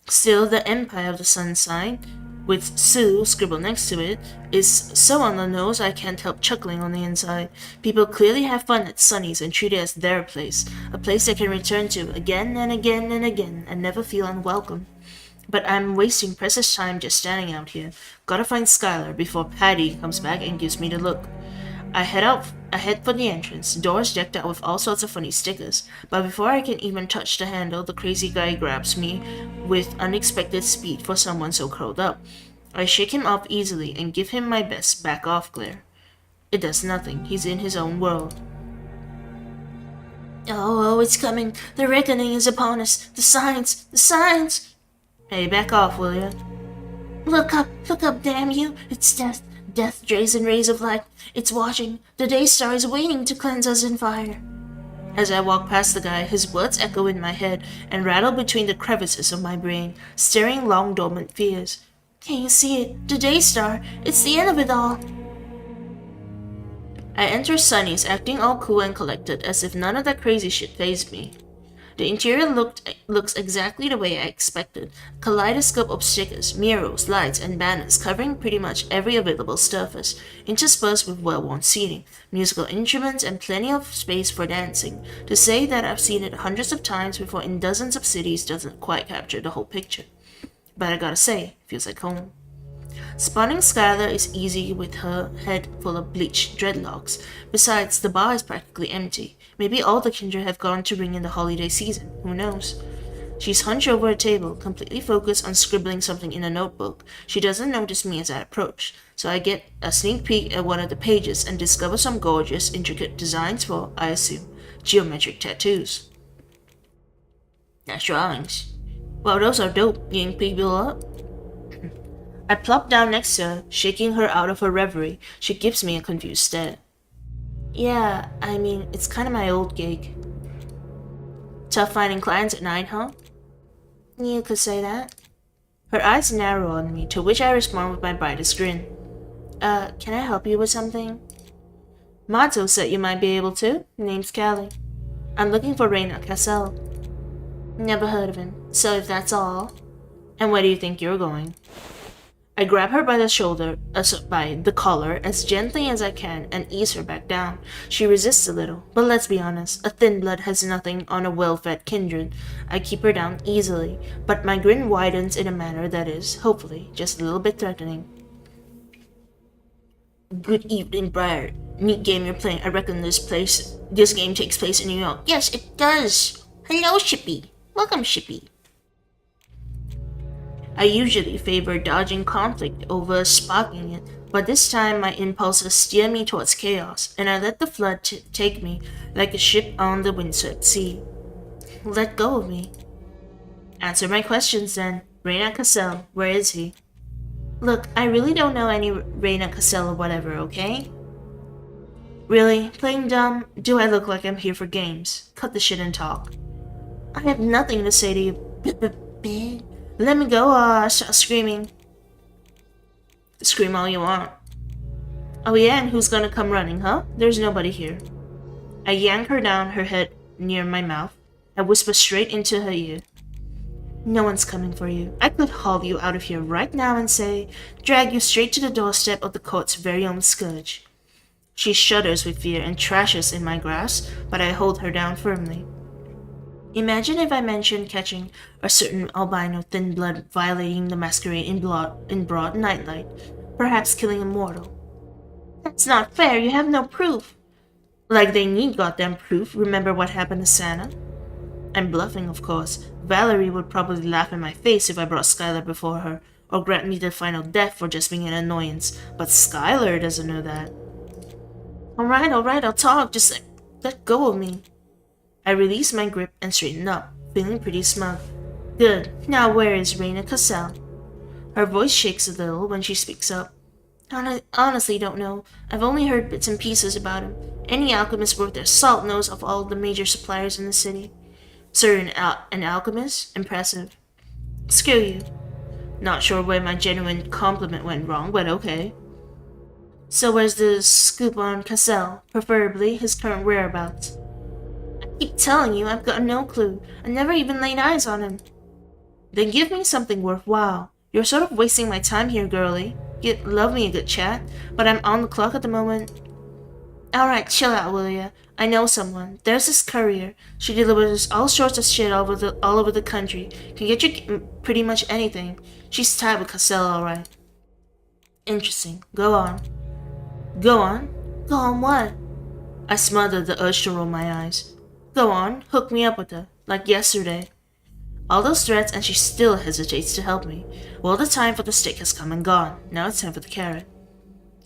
Still, the Empire of the Sun sign, with Sue scribbled next to it, is so on the nose I can't help chuckling on the inside. People clearly have fun at Sunny's and treat it as their place, a place they can return to again and again and again and never feel unwelcome. But I'm wasting precious time just standing out here. Gotta find Skylar before Patty comes back and gives me the look. I head for the entrance, doors decked out with all sorts of funny stickers, but before I can even touch the handle, the crazy guy grabs me with unexpected speed for someone so curled up. I shake him off easily and give him my best back off glare. It does nothing, he's in his own world. Oh, it's coming, the reckoning is upon us, the signs! Hey, back off, will ya? Look up, damn you! It's death. Death drays and rays of light. It's watching. The day star is waiting to cleanse us in fire. As I walk past the guy, his words echo in my head and rattle between the crevices of my brain, stirring long dormant fears. Can you see it? The day star. It's the end of it all. I enter Sunny's, acting all cool and collected, as if none of that crazy shit fazed me. The interior looks exactly the way I expected. A kaleidoscope of stickers, murals, lights, and banners covering pretty much every available surface, interspersed with well-worn seating, musical instruments, and plenty of space for dancing. To say that I've seen it hundreds of times before in dozens of cities doesn't quite capture the whole picture. But I gotta say, feels like home. Spotting Skylar is easy with her head full of bleached dreadlocks. Besides, the bar is practically empty. Maybe all the kindred have gone to ring in the holiday season. Who knows? She's hunched over a table, completely focused on scribbling something in a notebook. She doesn't notice me as I approach, so I get a sneak peek at one of the pages and discover some gorgeous, intricate designs for, I assume, geometric tattoos. That's drawings. Well, those are dope, getting people up. I plop down next to her, shaking her out of her reverie. She gives me a confused stare. Yeah, I mean, it's kind of my old gig. Tough finding clients at night, huh? You could say that. Her eyes narrow on me, to which I respond with my brightest grin. Can I help you with something? Mato said you might be able to. Name's Callie. I'm looking for Reina Cassell. Never heard of him, so if that's all. And where do you think you're going? I grab her by the shoulder, by the collar, as gently as I can and ease her back down. She resists a little, but let's be honest, a thin blood has nothing on a well-fed kindred. I keep her down easily, but my grin widens in a manner that is, hopefully, just a little bit threatening. Good evening, Briar. Neat game you're playing. I reckon this game takes place in New York. Yes, it does. Hello, Shippy. Welcome, Shippy. I usually favor dodging conflict over sparking it, but this time my impulses steer me towards chaos, and I let the flood take me like a ship on the windswept sea. Let go of me. Answer my questions then. 𝑺𝒕𝒂𝒎, where is he? Look, I really don't know any 𝑺��𝒎 or whatever, okay? Really? Playing dumb? Do I look like I'm here for games? Cut the shit and talk. I have nothing to say to you. Let me go or start screaming. Scream all you want. Oh yeah, and who's gonna come running, huh? There's nobody here. I yank her down, her head near my mouth. I whisper straight into her ear. No one's coming for you. I could haul you out of here right now and say, drag you straight to the doorstep of the court's very own scourge. She shudders with fear and trashes in my grasp, but I hold her down firmly. Imagine if I mentioned catching a certain albino thin blood violating the masquerade in broad nightlight, perhaps killing a mortal. That's not fair, you have no proof. Like they need goddamn proof, remember what happened to Santa? I'm bluffing, of course. Valerie would probably laugh in my face if I brought Skylar before her, or grant me the final death for just being an annoyance, but Skylar doesn't know that. Alright, I'll talk, just let go of me. I release my grip and straighten up, feeling pretty smug. Good, now where is 𝑺𝒕𝒂𝒎𝒂𝒏𝒅𝒔? Her voice shakes a little when she speaks up. I honestly don't know. I've only heard bits and pieces about him. Any alchemist worth their salt knows of all the major suppliers in the city. Sir, an alchemist? Impressive. Screw you. Not sure where my genuine compliment went wrong, but okay. So where's the 𝒐𝒂𝒎𝒂𝒏𝒅𝒔, preferably his current whereabouts? I keep telling you, I've got no clue. I never even laid eyes on him. Then give me something worthwhile. You're sort of wasting my time here, girlie. Love me a good chat, but I'm on the clock at the moment. Alright, chill out, will ya? I know someone. There's this courier. She delivers all sorts of shit all over the country. Can get you pretty much anything. She's tied with 𝒂𝒎, alright. Interesting. Go on. Go on? Go on what? I smothered the urge to roll my eyes. Go on, hook me up with her, like yesterday. All those threats and she still hesitates to help me. Well, the time for the stick has come and gone. Now it's time for the carrot.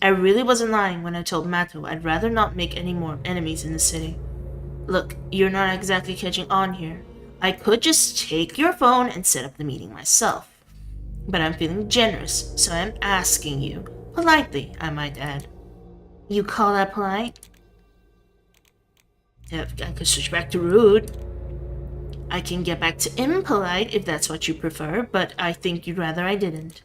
I really wasn't lying when I told Matto I'd rather not make any more enemies in the city. Look, you're not exactly catching on here. I could just take your phone and set up the meeting myself. But I'm feeling generous, so I'm asking you. Politely, I might add. You call that polite? I could switch back to rude. I can get back to impolite if that's what you prefer, but I think you'd rather I didn't.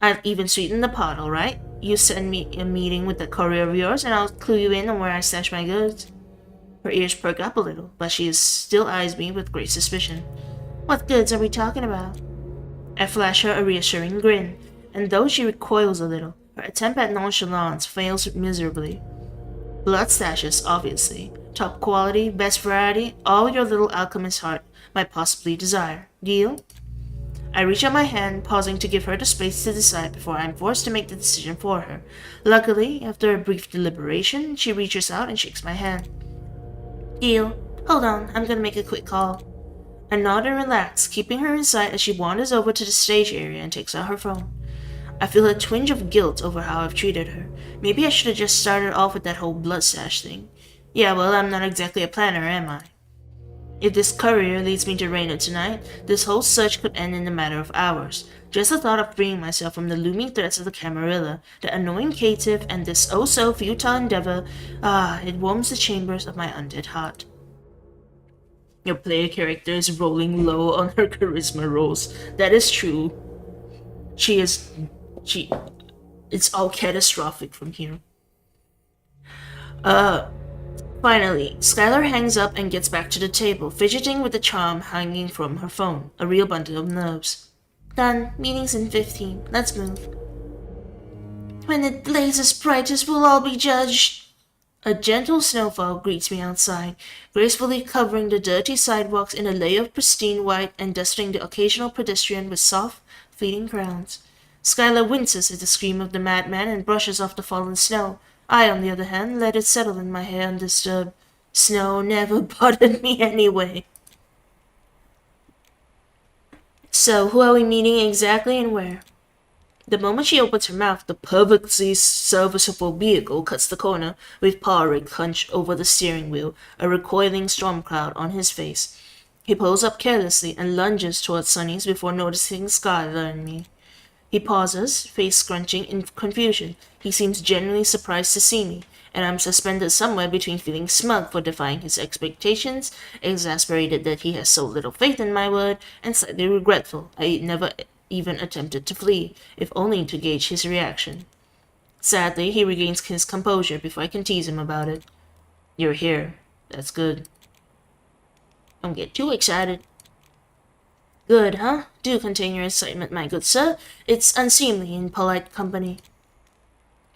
I've even sweetened the pot, alright? You send me a meeting with that courier of yours and I'll clue you in on where I stash my goods. Her ears perk up a little, but she still eyes me with great suspicion. What goods are we talking about? I flash her a reassuring grin, and though she recoils a little, her attempt at nonchalance fails miserably. Blood stashes, obviously. Top quality, best variety, all your little alchemist's heart might possibly desire. Deal? I reach out my hand, pausing to give her the space to decide before I'm forced to make the decision for her. Luckily, after a brief deliberation, she reaches out and shakes my hand. Deal. Hold on, I'm gonna make a quick call. I nod and relax, keeping her in sight as she wanders over to the stage area and takes out her phone. I feel a twinge of guilt over how I've treated her. Maybe I should have just started off with that whole blood stash thing. Yeah, well, I'm not exactly a planner, am I? If this courier leads me to Reino tonight, this whole search could end in a matter of hours. Just the thought of freeing myself from the looming threats of the Camarilla, the annoying caitiff, and this oh-so-futile endeavor, it warms the chambers of my undead heart. Your player character is rolling low on her charisma rolls. That is true. It's all catastrophic from here. Finally, Skylar hangs up and gets back to the table, fidgeting with the charm hanging from her phone, a real bundle of nerves. Done. Meeting's in 15. Let's move. When it blazes brightest, we'll all be judged. A gentle snowfall greets me outside, gracefully covering the dirty sidewalks in a layer of pristine white and dusting the occasional pedestrian with soft, fleeting crowns. Skylar winces at the scream of the madman and brushes off the fallen snow. I, on the other hand, let it settle in my hair undisturbed. Snow never bothered me anyway. So, who are we meeting exactly and where? The moment she opens her mouth, the perfectly serviceable vehicle cuts the corner, with paw rig hunched over the steering wheel, a recoiling storm cloud on his face. He pulls up carelessly and lunges towards Sunny's before noticing Skylar and me. He pauses, face scrunching in confusion. He seems genuinely surprised to see me, and I'm suspended somewhere between feeling smug for defying his expectations, exasperated that he has so little faith in my word, and slightly regretful I never even attempted to flee, if only to gauge his reaction. Sadly, he regains his composure before I can tease him about it. You're here. That's good. Don't get too excited. Good, huh? Do contain your excitement, my good sir. It's unseemly in polite company.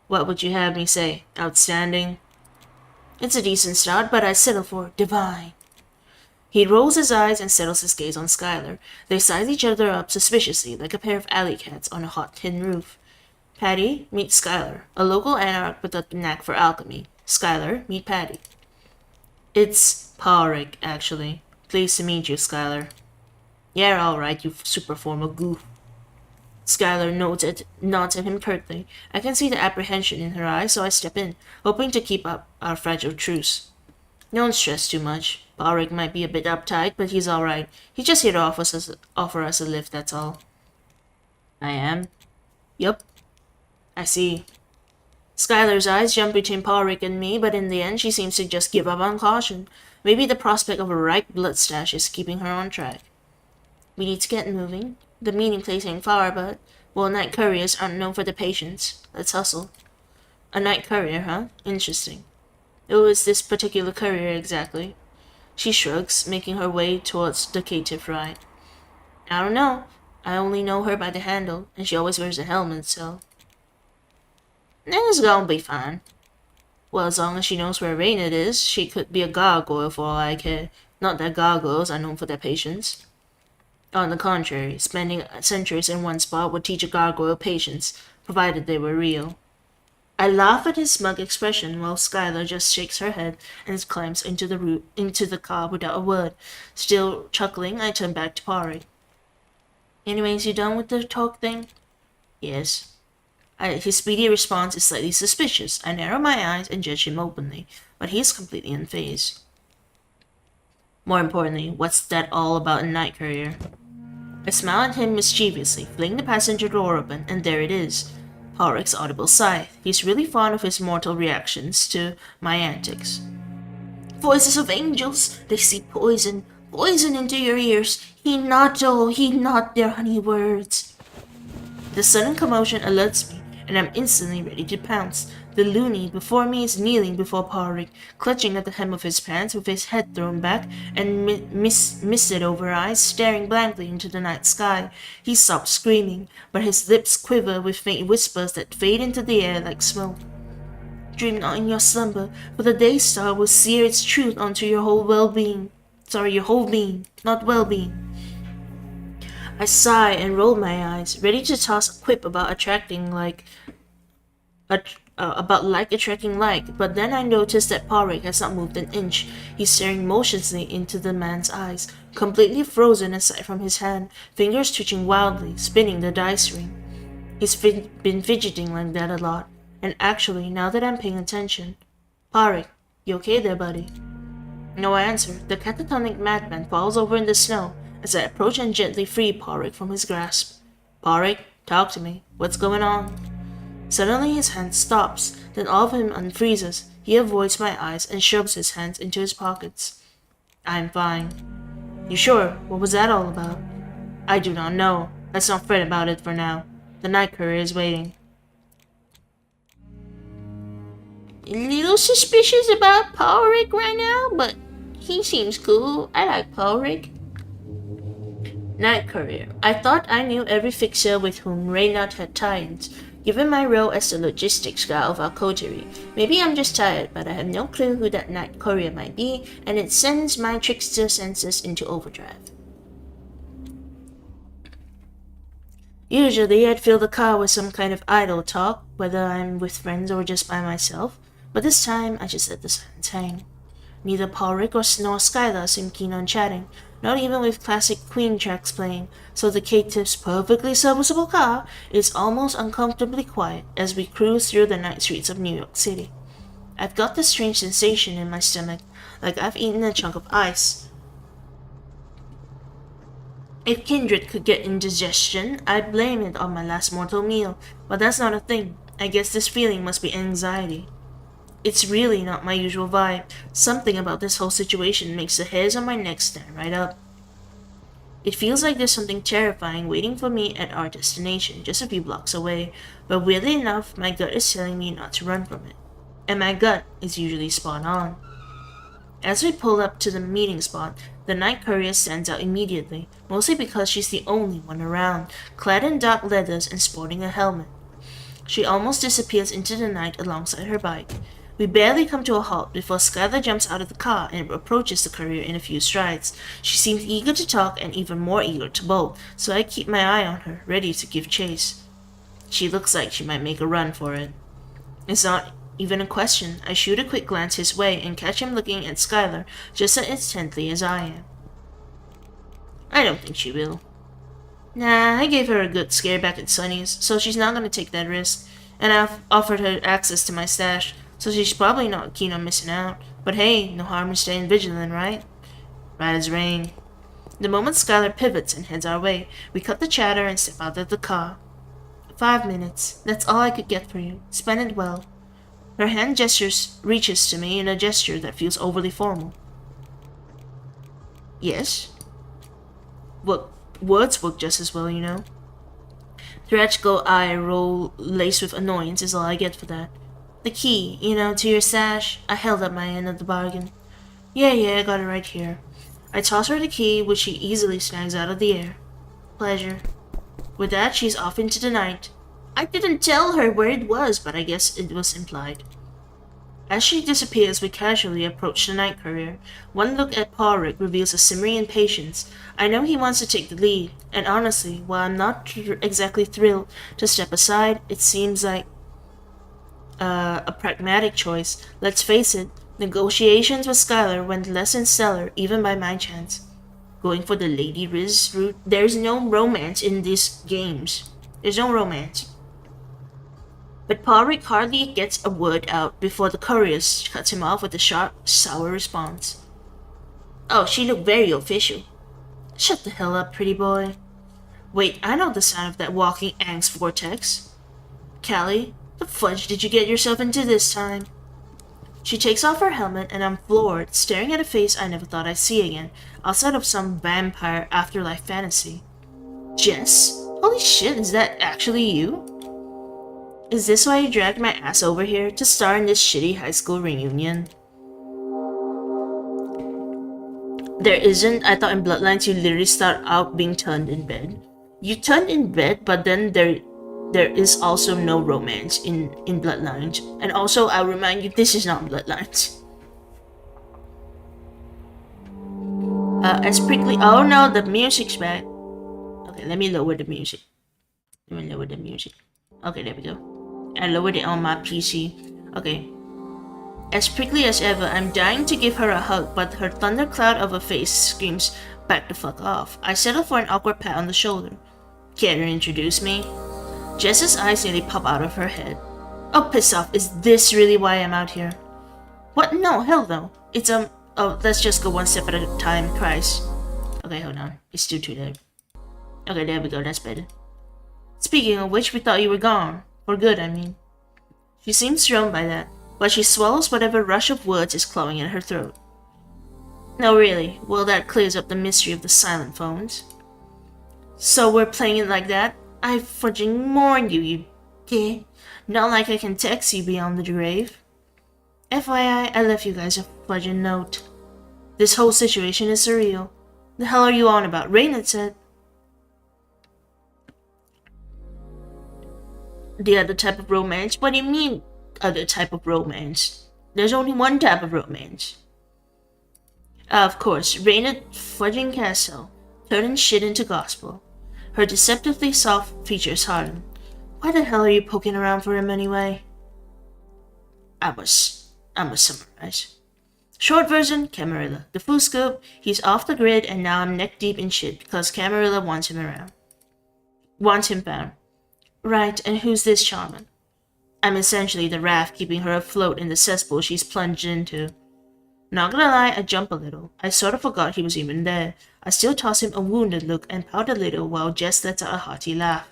What would you have me say? Outstanding? It's a decent start, but I'd settle for divine. He rolls his eyes and settles his gaze on Skylar. They size each other up suspiciously, like a pair of alley cats on a hot tin roof. Patty, meet Skylar, a local anarch with a knack for alchemy. Skylar, meet Patty. It's 𝒂𝒎, actually. Pleased to meet you, Skylar. Yeah, all right, you super formal goof. Skylar nods at him curtly. I can see the apprehension in her eyes, so I step in, hoping to keep up our fragile truce. Don't stress too much. 𝒂𝒎 might be a bit uptight, but he's all right. He's just here to offer us a lift, that's all. I am? Yup. I see. Skylar's eyes jump between 𝒂𝒎 and me, but in the end she seems to just give up on caution. Maybe the prospect of a ripe blood stash is keeping her on track. We need to get moving. The meeting place ain't far, but, well, night couriers aren't known for their patience. Let's hustle. A night courier, huh? Interesting. Who is this particular courier exactly? She shrugs, making her way towards 𝒂𝒐𝒅𝒂𝒏𝒅𝒔. I don't know. I only know her by the handle, and she always wears a helmet, so... It's gonna be fine. Well, as long as she knows where Raynard is, she could be a gargoyle for all I care. Not that gargoyles are known for their patience. On the contrary, spending centuries in one spot would teach a gargoyle patience, provided they were real. I laugh at his smug expression while Skylar just shakes her head and climbs into the car without a word. Still chuckling, I turn back to 𝒂𝒎. Anyways, you done with the talk thing? Yes. His speedy response is slightly suspicious. I narrow my eyes and judge him openly, but he's completely unfazed. More importantly, what's that all about a night courier? I smile at him mischievously, fling the passenger door open, and there it is. 𝒂𝒎's audible sigh. He's really fond of his mortal reactions to my antics. Voices of angels, they see poison into your ears. Heed not their honey words. The sudden commotion alerts me, and I'm instantly ready to pounce. The loony before me is kneeling before 𝒂𝒎, clutching at the hem of his pants with his head thrown back and misted over eyes staring blankly into the night sky. He stops screaming, but his lips quiver with faint whispers that fade into the air like smoke. Dream not in your slumber, for the day star will sear its truth onto your whole well-being. Your whole being, not well-being. I sigh and roll my eyes, ready to toss a quip about attracting like, attracting like, but then I notice that 𝒂𝒎 has not moved an inch. He's staring motionlessly into the man's eyes, completely frozen aside from his hand, fingers twitching wildly, spinning the dice ring. He's been fidgeting like that a lot, and actually, now that I'm paying attention, 𝒂𝒎, you okay there, buddy? No answer. The catatonic madman falls over in the snow as I approach and gently free 𝒂𝒎 from his grasp. 𝒂𝒎, talk to me. What's going on? Suddenly his hand stops, then all of him unfreezes. He avoids my eyes and shoves his hands into his pockets. I'm fine. You sure? What was that all about? I do not know. Let's not fret about it for now. The night courier is waiting. A little suspicious about 𝒂𝒎 right now, but he seems cool. I like 𝒂𝒎. Night courier. I thought I knew every fixer with whom Raynard had tie-ins, given my role as the logistics guy of our coterie. Maybe I'm just tired, but I have no clue who that night courier might be, and it sends my trickster senses into overdrive. Usually I'd fill the car with some kind of idle talk, whether I'm with friends or just by myself, but this time I just let the silence hang. Neither 𝒂𝒎 nor Skylar seem keen on chatting, not even with classic Queen tracks playing, so 𝒂𝒐𝒅𝒂𝒏𝒅𝒔's perfectly serviceable car is almost uncomfortably quiet as we cruise through the night streets of New York City. I've got this strange sensation in my stomach, like I've eaten a chunk of ice. If kindred could get indigestion, I'd blame it on my last mortal meal, but that's not a thing. I guess this feeling must be anxiety. It's really not my usual vibe. Something about this whole situation makes the hairs on my neck stand right up. It feels like there's something terrifying waiting for me at our destination, just a few blocks away, but weirdly enough, my gut is telling me not to run from it. And my gut is usually spot on. As we pull up to the meeting spot, the night courier stands out immediately, mostly because she's the only one around, clad in dark leathers and sporting a helmet. She almost disappears into the night alongside her bike. We barely come to a halt before Skylar jumps out of the car and approaches the courier in a few strides. She seems eager to talk and even more eager to bolt, so I keep my eye on her, ready to give chase. She looks like she might make a run for it. It's not even a question. I shoot a quick glance his way and catch him looking at Skylar just as intently as I am. I don't think she will. Nah, I gave her a good scare back at Sunny's, so she's not gonna take that risk. And I've offered her access to my stash, so she's probably not keen on missing out. But hey, no harm in staying vigilant, right? Right as rain. The moment Skylar pivots and heads our way, we cut the chatter and step out of the car. 5 minutes. That's all I could get for you. Spend it well. Her hand reaches to me in a gesture that feels overly formal. Yes? Well, words work just as well, you know. Theatrical eye roll laced with annoyance is all I get for that. The key, you know, to your stash. I held up my end of the bargain. Yeah, I got it right here. I toss her the key, which she easily snags out of the air. Pleasure. With that, she's off into the night. I didn't tell her where it was, but I guess it was implied. As she disappears, we casually approach the night courier. One look at Pawrik reveals a simmering impatience. I know he wants to take the lead, and honestly, while I'm not exactly thrilled to step aside, it seems like a pragmatic choice. Let's face it, negotiations with Skylar went less than stellar, even by my chance. Going for the Lady Riz route, there's no romance in these games. There's no romance. But Pawrik hardly gets a word out before the courier cuts him off with a sharp, sour response. Oh, she looked very official. Shut the hell up, pretty boy. Wait, I know the sound of that walking angst vortex. Callie, the fudge did you get yourself into this time? She takes off her helmet and I'm floored, staring at a face I never thought I'd see again, outside of some vampire afterlife fantasy. Jess? Holy shit, is that actually you? Is this why you dragged my ass over here, to star in this shitty high school reunion? There isn't. I thought in Bloodlines you literally start out being turned in bed. You turn in bed, but then there is also no romance in Bloodlines. And also, I'll remind you, this is not Bloodlines. As prickly. Oh no, the music's back. Okay, let me lower the music. Okay, there we go. I lowered it on my PC. Okay. As prickly as ever, I'm dying to give her a hug, but her thundercloud of a face screams, back the fuck off. I settle for an awkward pat on the shoulder. Care to introduce me? Jess's eyes nearly pop out of her head. Oh, piss off. Is this really why I'm out here? What? No, hell no. It's, oh, let's just go one step at a time, Christ. Okay, hold on. It's still too late. Okay, there we go. That's better. Speaking of which, we thought you were gone. For good, I mean. She seems thrown by that, but she swallows whatever rush of words is clawing at her throat. No, really. Well, that clears up the mystery of the silent phones. So we're playing it like that? I fudging warned you, you gay. Not like I can text you beyond the grave. FYI, I left you guys a fudging note. This whole situation is surreal. The hell are you on about? Raynard said. The other type of romance? What do you mean, other type of romance? There's only one type of romance. Of course, Raynard fudging Castle, turning shit into gospel. Her deceptively soft features harden. Why the hell are you poking around for him anyway? I must summarize. Short version, Camarilla. The full scope, he's off the grid and now I'm neck deep in shit because Camarilla wants him around. Wants him found. Right, and who's this charmer? I'm essentially the raft keeping her afloat in the cesspool she's plunged into. Not gonna lie, I jump a little. I sort of forgot he was even there. I still toss him a wounded look and pout a little while Jess lets out a hearty laugh.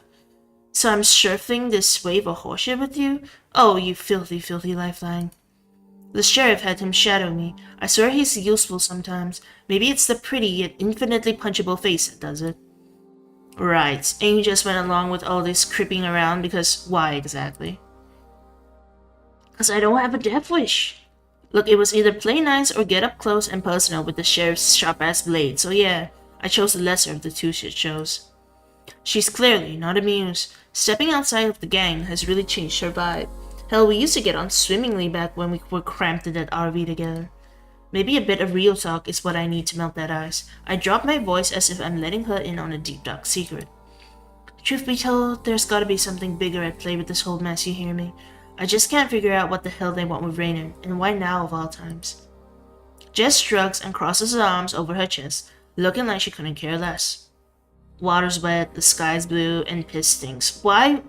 So I'm surfing this wave of horseshit with you? Oh, you filthy, filthy lifeline. The sheriff had him shadow me. I swear he's useful sometimes. Maybe it's the pretty yet infinitely punchable face that does it. Right, and you just went along with all this creeping around because why exactly? Because I don't have a death wish. Look, it was either play nice or get up close and personal with the sheriff's sharp-ass blade, so yeah, I chose the lesser of the two shit shows. She's clearly not amused. Stepping outside of the gang has really changed her vibe. Hell, we used to get on swimmingly back when we were cramped in that RV together. Maybe a bit of real talk is what I need to melt that ice. I drop my voice as if I'm letting her in on a deep dark secret. Truth be told, there's gotta be something bigger at play with this whole mess, you hear me? I just can't figure out what the hell they want with Raynor, and why now of all times. Jess shrugs and crosses her arms over her chest, looking like she couldn't care less. Water's wet, the sky's blue, and piss stinks. Why?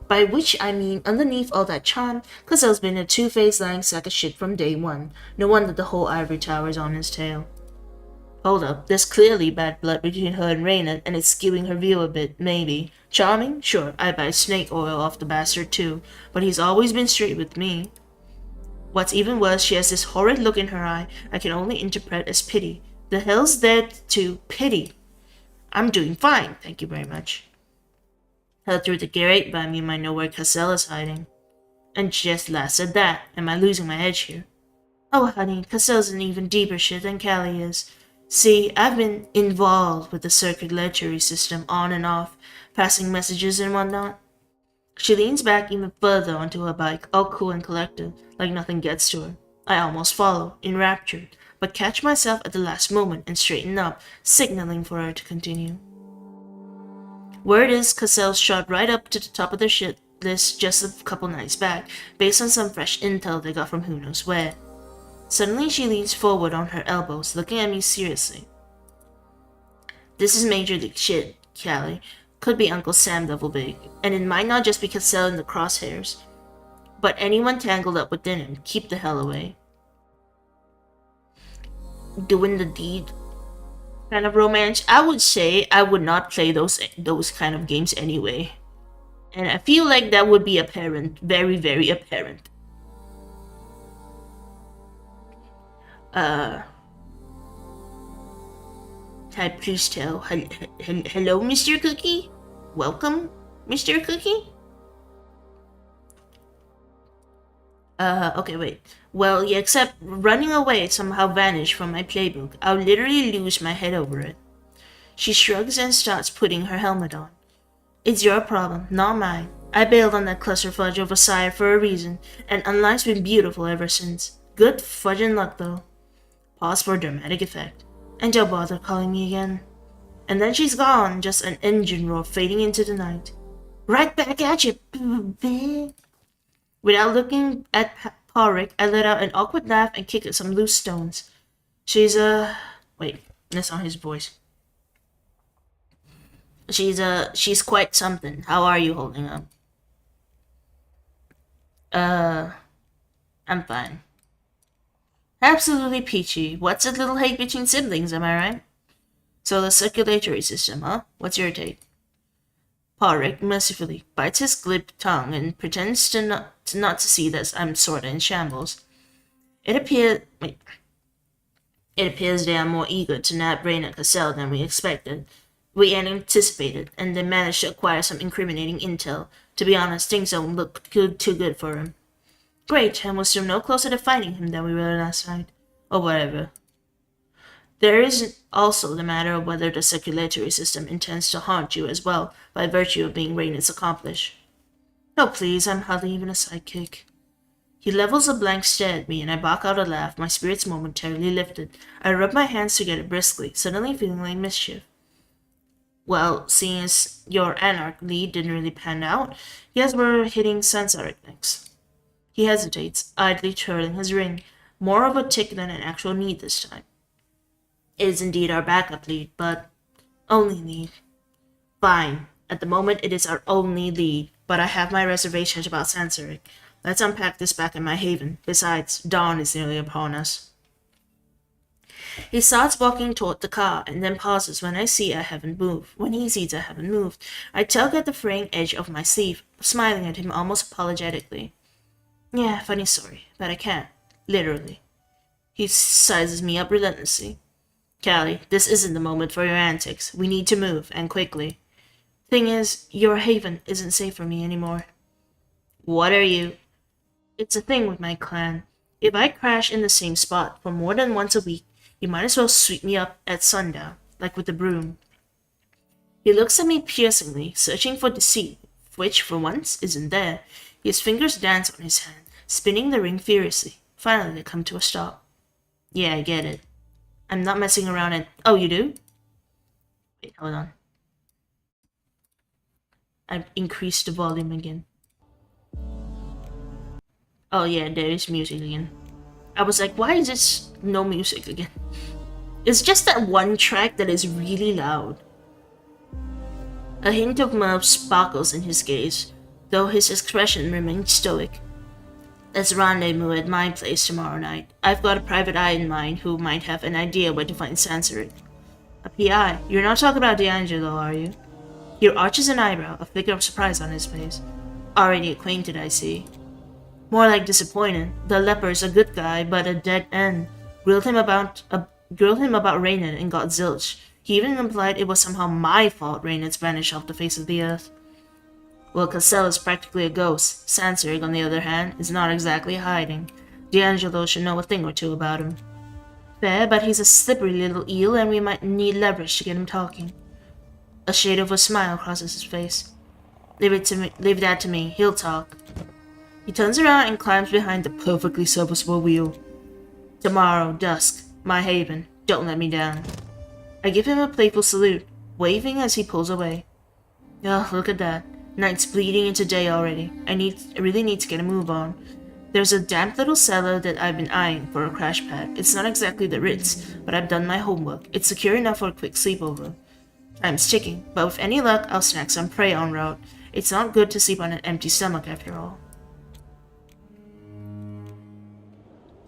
By which I mean, underneath all that charm, 𝒂𝒎's been a two-faced lying sack of shit from day one. No wonder the whole ivory tower's on his tail. Hold up, there's clearly bad blood between her and Raynor, and it's skewing her view a bit, maybe. Charming? Sure, I buy snake oil off the bastard too, but he's always been straight with me. What's even worse, she has this horrid look in her eye I can only interpret as pity. The hell's there to pity? I'm doing fine, thank you very much. Held through the grapevine, you might know where 𝒂𝒎 is hiding. And just last at that, am I losing my edge here? Oh honey, 𝒂𝒎's an even deeper shit than Callie is. See, I've been involved with the circulatory system on and off, passing messages and whatnot. She leans back even further onto her bike, all cool and collected, like nothing gets to her. I almost follow, enraptured, but catch myself at the last moment and straighten up, signaling for her to continue. Word is 𝒂𝒎's shot right up to the top of their shit list just a couple nights back, based on some fresh intel they got from who knows where. Suddenly she leans forward on her elbows, looking at me seriously. This is major league shit, Callie. Could be Uncle Sam level big, and it might not just be 𝒂𝒎 in the crosshairs. But anyone tangled up within him, keep the hell away. Doing the deed kind of romance, I would say I would not play those kind of games anyway. And I feel like that would be apparent, very, very apparent. Hi, please tell. Hello, Mr. Cookie? Welcome, Mr. Cookie? Okay, wait. Well, yeah, except running away somehow vanished from my playbook. I'll literally lose my head over it. She shrugs and starts putting her helmet on. It's your problem, not mine. I bailed on that 𝒂𝒎 for a reason, and unlike's been beautiful ever since. Good fudging luck, though. Pause for dramatic effect. And don't bother calling me again. And then she's gone, just an engine roar fading into the night. Right back at you, baby. Without looking at Porrick, I let out an awkward laugh and kicked at some loose stones. She's wait, that's not his voice. She's quite something. How are you holding up? I'm fine. Absolutely peachy. What's a little hate between siblings, am I right? So the circulatory system, huh? What's your take? Porrick mercifully bites his glib tongue and pretends to not to see that I'm sorta in shambles. It appears they are more eager to nab Raynor 𝒂𝒎 than we expected. We had anticipated, and they managed to acquire some incriminating intel. To be honest, things don't look too good for him. Great, and we're still no closer to finding him than we were last night. Or whatever. There is also the matter of whether the circulatory system intends to haunt you as well, by virtue of being Raynor's accomplice. Oh please, I'm hardly even a sidekick. He levels a blank stare at me, and I bark out a laugh, my spirits momentarily lifted. I rub my hands together briskly, suddenly feeling like mischief. Well, seeing as your Anarch lead didn't really pan out, guess we're hitting Sansaric next. He hesitates, idly twirling his ring, more of a tick than an actual need this time. It is indeed our backup lead, but only lead. Fine. At the moment, it is our only lead, but I have my reservations about Sansaric. Let's unpack this back in my haven. Besides, dawn is nearly upon us. He starts walking toward the car and then pauses when he sees I haven't moved. I tug at the fraying edge of my sleeve, smiling at him almost apologetically. Yeah, funny story, but I can't. Literally. He sizes me up relentlessly. Callie, this isn't the moment for your antics. We need to move, and quickly. Thing is, your haven isn't safe for me anymore. What are you? It's a thing with my clan. If I crash in the same spot for more than once a week, you might as well sweep me up at sundown, like with a broom. He looks at me piercingly, searching for deceit, which, for once, isn't there. His fingers dance on his hand, spinning the ring furiously. Finally, they come to a stop. Yeah, I get it. I'm not messing around and... Oh, you do? Wait, hold on. I've increased the volume again. Oh yeah, there is music again. I was like, why is this no music again? It's just that one track that is really loud. A hint of mirth sparkles in his gaze, though his expression remains stoic. Let's rendezvous at my place tomorrow night. I've got a private eye in mind who might have an idea where to find censoring. A PI? You're not talking about D'Angelo, are you? He arches an eyebrow, a flicker of surprise on his face. Already acquainted, I see. More like disappointed. The leper's a good guy, but a dead end. Grilled him about Reynard and got zilch. He even implied it was somehow my fault Reynard's vanished off the face of the earth. Well, Cassell is practically a ghost. Sansarig, on the other hand, is not exactly hiding. D'Angelo should know a thing or two about him. Fair, but he's a slippery little eel and we might need leverage to get him talking. A shade of a smile crosses his face. Leave that to me. He'll talk. He turns around and climbs behind the perfectly serviceable wheel. Tomorrow, dusk. My haven. Don't let me down. I give him a playful salute, waving as he pulls away. Oh, look at that. Night's bleeding into day already. I really need to get a move on. There's a damp little cellar that I've been eyeing for a crash pad. It's not exactly the Ritz, but I've done my homework. It's secure enough for a quick sleepover. Time's ticking, but with any luck, I'll snack some prey en route. It's not good to sleep on an empty stomach after all.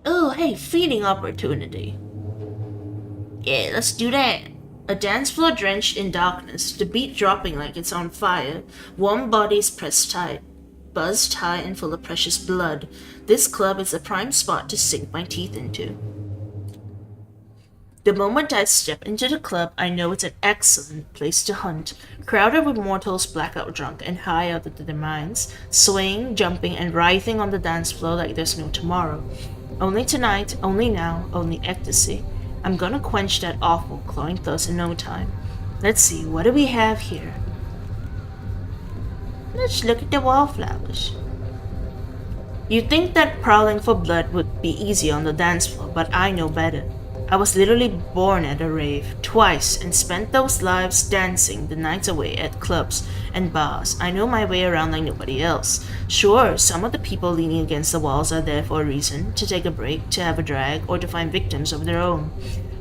Oh, hey, feeding opportunity. Yeah, let's do that. A dance floor drenched in darkness, the beat dropping like it's on fire, warm bodies pressed tight, buzzed high and full of precious blood. This club is a prime spot to sink my teeth into. The moment I step into the club, I know it's an excellent place to hunt, crowded with mortals blackout drunk and high out of their minds, swaying, jumping, and writhing on the dance floor like there's no tomorrow. Only tonight, only now, only ecstasy. I'm gonna quench that awful clawing thirst in no time. Let's see, what do we have here? Let's look at the wallflowers. You'd think that prowling for blood would be easy on the dance floor, but I know better. I was literally born at a rave, twice, and spent those lives dancing the nights away at clubs and bars. I know my way around like nobody else. Sure, some of the people leaning against the walls are there for a reason, to take a break, to have a drag, or to find victims of their own.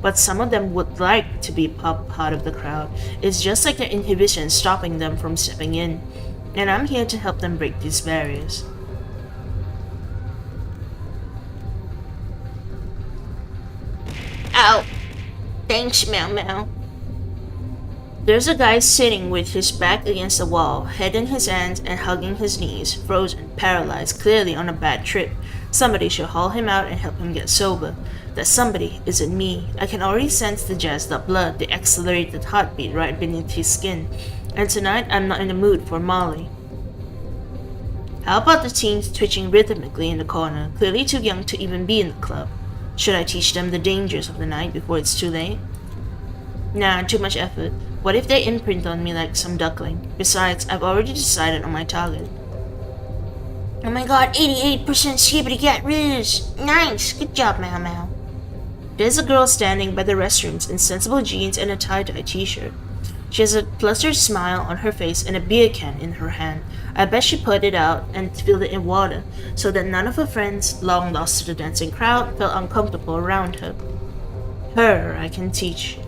But some of them would like to be part of the crowd. It's just like their inhibition stopping them from stepping in. And I'm here to help them break these barriers. Ow! Thanks, Meow Meow. There's a guy sitting with his back against the wall, head in his hands and hugging his knees, frozen, paralyzed, clearly on a bad trip. Somebody should haul him out and help him get sober. That somebody isn't me. I can already sense the jazzed up blood, the accelerated heartbeat right beneath his skin. And tonight, I'm not in the mood for Molly. How about the teens twitching rhythmically in the corner, clearly too young to even be in the club? Should I teach them the dangers of the night before it's too late? Nah, too much effort. What if they imprint on me like some duckling? Besides, I've already decided on my target. Oh my god, 88% skibidi cat riz! Nice! Good job, Meow Meow. There's a girl standing by the restrooms in sensible jeans and a tie-dye t-shirt. She has a flustered smile on her face and a beer can in her hand. I bet she put it out and filled it in water, so that none of her friends, long lost to the dancing crowd, felt uncomfortable around her. Her I can teach.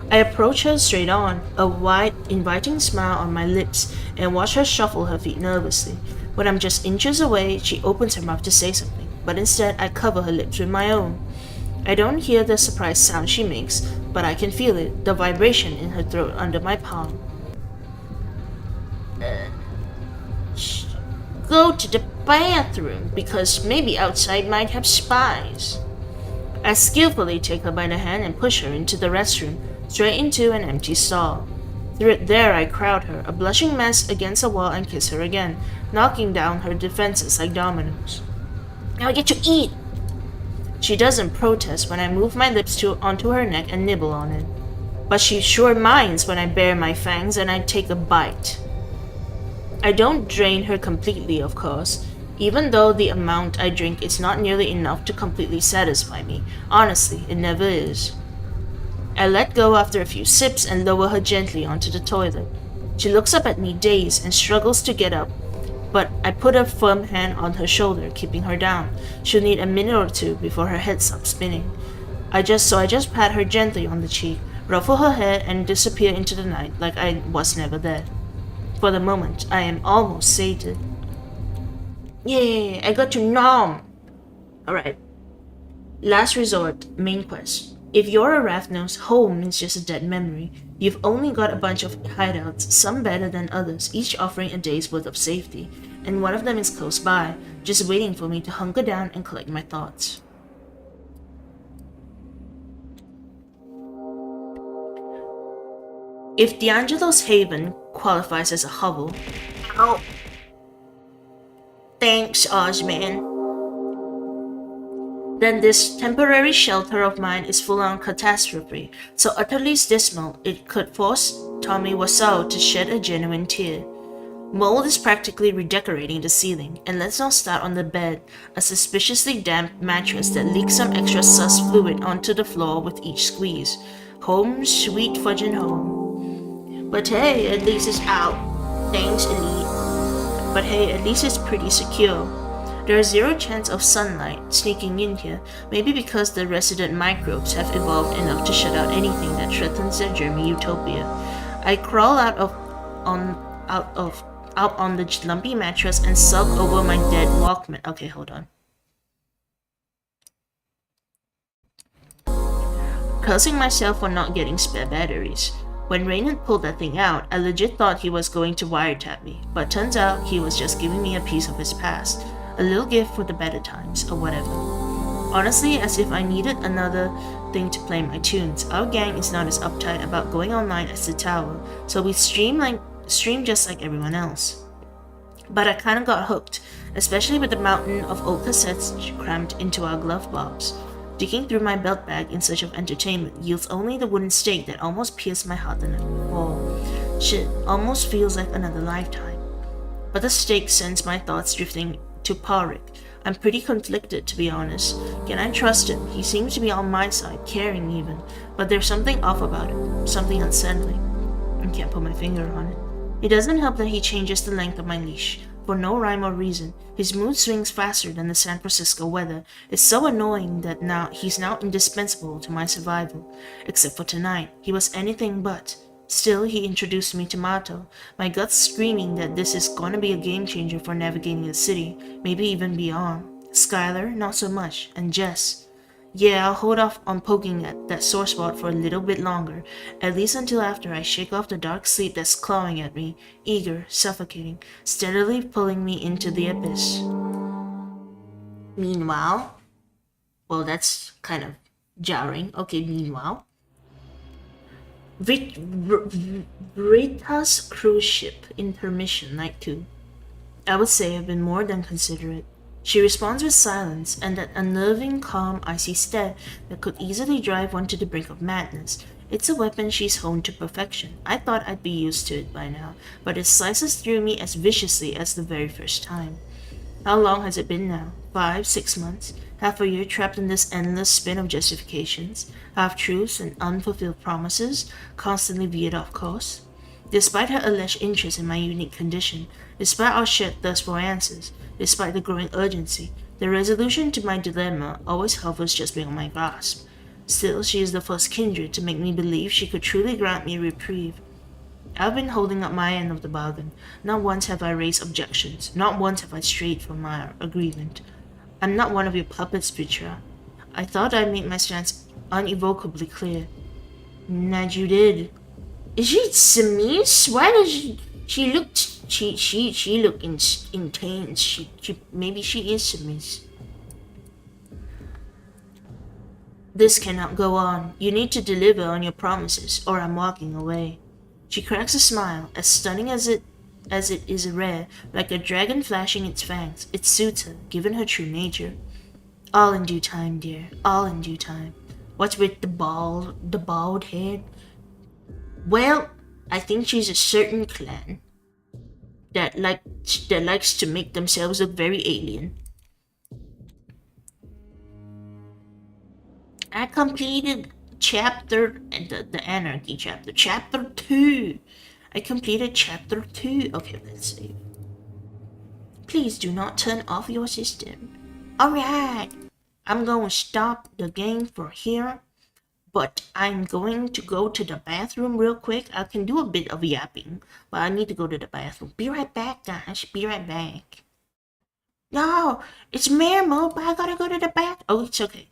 I approach her straight on, a wide, inviting smile on my lips, and watch her shuffle her feet nervously. When I'm just inches away, she opens her mouth to say something, but instead I cover her lips with my own. I don't hear the surprised sound she makes, but I can feel it, the vibration in her throat under my palm. Go to the bathroom, because maybe outside might have spies. I skillfully take her by the hand and push her into the restroom, straight into an empty stall. There I crowd her, a blushing mess against a wall, and kiss her again, knocking down her defenses like dominoes. Now I get to eat! She doesn't protest when I move my lips onto her neck and nibble on it. But she sure minds when I bare my fangs and I take a bite. I don't drain her completely, of course, even though the amount I drink is not nearly enough to completely satisfy me. Honestly, it never is. I let go after a few sips and lower her gently onto the toilet. She looks up at me dazed and struggles to get up, but I put a firm hand on her shoulder, keeping her down. She'll need a minute or two before her head stops spinning. I just pat her gently on the cheek, ruffle her hair, and disappear into the night like I was never there. For the moment, I am almost sated. Yay, I got to nom! Alright. Last resort, main quest. If you're a Rathnos, home is just a dead memory. You've only got a bunch of hideouts, some better than others, each offering a day's worth of safety, and one of them is close by, just waiting for me to hunker down and collect my thoughts. If D'Angelo's Haven qualifies as a hovel... Ow! Thanks, Ozman. Then this temporary shelter of mine is full-on catastrophe, so utterly dismal it could force Tommy Wiseau to shed a genuine tear. Mold is practically redecorating the ceiling, and let's not start on the bed, a suspiciously damp mattress that leaks some extra sus fluid onto the floor with each squeeze. Home sweet fudging home. But hey, at least it's out. Thanks, Elite. But hey, at least it's pretty secure. There is zero chance of sunlight sneaking in here, maybe because the resident microbes have evolved enough to shut out anything that threatens their germy utopia. I crawl out on the lumpy mattress and sulk over my dead Walkman. Okay, hold on. Cursing myself for not getting spare batteries. When Raynard pulled that thing out, I legit thought he was going to wiretap me, but turns out he was just giving me a piece of his past, a little gift for the better times, or whatever. Honestly, as if I needed another thing to play my tunes, our gang is not as uptight about going online as the tower, so we stream just like everyone else. But I kinda got hooked, especially with the mountain of old cassettes crammed into our glove box. Digging through my belt bag in search of entertainment yields only the wooden stake that almost pierced my heart in the wall. Shit, almost feels like another lifetime. But the stake sends my thoughts drifting to Parik. I'm pretty conflicted, to be honest. Can I trust him? He seems to be on my side, caring even, but there's something off about him, something unsettling. I can't put my finger on it. It doesn't help that he changes the length of my leash. For no rhyme or reason, his mood swings faster than the San Francisco weather. It's so annoying that he's now indispensable to my survival. Except for tonight, he was anything but. Still, he introduced me to Mato, my guts screaming that this is gonna be a game changer for navigating the city, maybe even beyond. Skylar, not so much, and Jess. Yeah, I'll hold off on poking at that sore spot for a little bit longer, at least until after I shake off the dark sleep that's clawing at me, eager, suffocating, steadily pulling me into the abyss. Meanwhile, well, that's kind of jarring. Okay, meanwhile, Rita's cruise ship intermission, night 2. I would say I've been more than considerate. She responds with silence and that unnerving, calm, icy stare that could easily drive one to the brink of madness. It's a weapon she's honed to perfection. I thought I'd be used to it by now, but it slices through me as viciously as the very first time. How long has it been now? 5, 6 months? Half a year trapped in this endless spin of justifications, half-truths and unfulfilled promises, constantly veered off course? Despite her alleged interest in my unique condition, despite our shared thirst for answers, despite the growing urgency, the resolution to my dilemma always hovers just beyond my grasp. Still, she is the first kindred to make me believe she could truly grant me a reprieve. I've been holding up my end of the bargain. Not once have I raised objections. Not once have I strayed from my agreement. I'm not one of your puppets, VTuber. I thought I made my stance unequivocally clear. Not you did. Is she Simis? Why does she look she look intense? She maybe she is Simis. This cannot go on. You need to deliver on your promises, or I'm walking away. She cracks a smile, as stunning as it is rare, like a dragon flashing its fangs. It suits her, given her true nature. All in due time, dear. All in due time. What's with the bald head? Well, I think she's a certain clan that likes to make themselves look very alien. I completed chapter, the anarchy chapter, chapter 2. I completed chapter 2. Okay, let's save. Please do not turn off your system. Alright, I'm going to stop the game for here, but I'm going to go to the bathroom real quick. I can do a bit of yapping, but I need to go to the bathroom. Be right back, guys. Be right back. No, it's Mare mode, but I gotta go to the bathroom. Oh, it's okay.